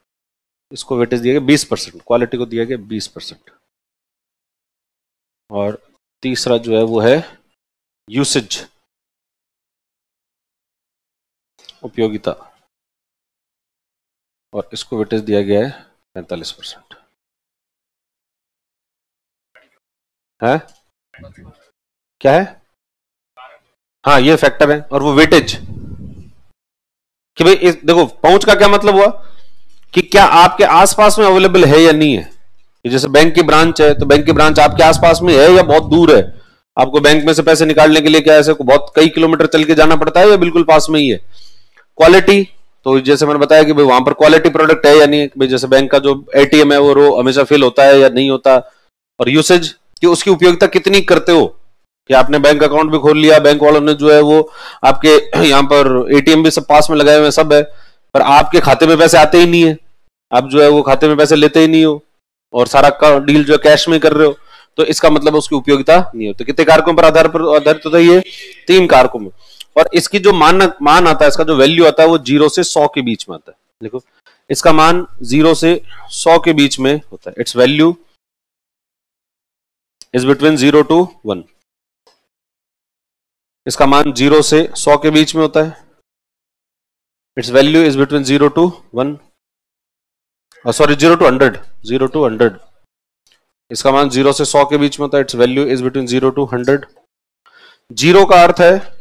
इसको वेटेज दिया गया 20%, क्वालिटी को दिया गया 20%, और तीसरा जो है वो है यूसेज, उपयोगिता। और इसको वेटेज दिया गया है 45%। है क्या है? हाँ ये फैक्टर है, और वो वेटेज कि भाई देखो पहुंच का क्या मतलब हुआ कि क्या आपके आसपास में अवेलेबल है या नहीं है। जैसे बैंक की ब्रांच है तो बैंक की ब्रांच आपके आसपास में है या बहुत दूर है। आपको बैंक में से पैसे निकालने के लिए क्या ऐसे बहुत कई किलोमीटर चल के जाना पड़ता है या बिल्कुल पास में ही है। क्वालिटी, तो जैसे मैंने बताया कि भाई वहां पर क्वालिटी प्रोडक्ट है या नहीं, भाई जैसे बैंक का जो एटीएम है वो हमेशा फिल होता है या नहीं होता। और यूसेज कि उसकी उपयोगिता कितनी करते हो, कि आपने बैंक अकाउंट भी खोल लिया, बैंक वालों ने जो है वो आपके यहाँ पर एटीएम भी सब पास में लगाए हुए सब है, पर आपके खाते में पैसे आते ही नहीं है, आप जो है वो खाते में पैसे लेते ही नहीं हो और सारा डील जो है कैश में कर रहे हो, तो इसका मतलब उसकी उपयोगिता नहीं होती। कितने कारकों पर आधारित होता है ये? 3 कारकों में। और इसकी जो मान आता है, इसका जो वैल्यू आता है वो 0 से 100 के बीच में आता है। देखो इसका मान 0 से 100 के बीच में होता है। It's value is between 0 to 1। इसका मान 0 से 100 के बीच में होता है। It's value is between 0 to 1, sorry 0 to 100, 0 to 100। इसका मान 0 से 100 के बीच में होता है। It's value is between 0 to 100। Zero का अर्थ है,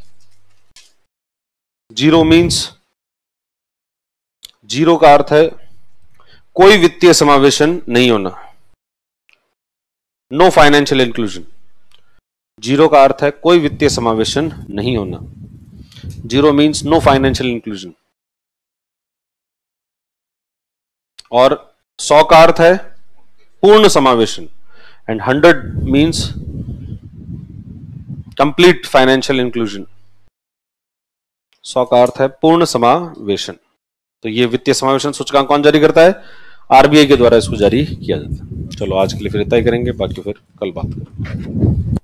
जीरो मींस, जीरो का अर्थ है कोई वित्तीय समावेशन नहीं होना, नो फाइनेंशियल इंक्लूजन। जीरो का अर्थ है कोई वित्तीय समावेशन नहीं होना। Zero means no financial inclusion. और 100 का अर्थ है पूर्ण समावेशन, and 100 means complete financial inclusion. 100 का अर्थ है पूर्ण समावेशन। तो ये वित्तीय समावेशन सूचकांक कौन जारी करता है? आरबीआई के द्वारा इसको जारी किया जाता है। चलो आज के लिए फिर इतना ही करेंगे, बाकी फिर कल बात करेंगे।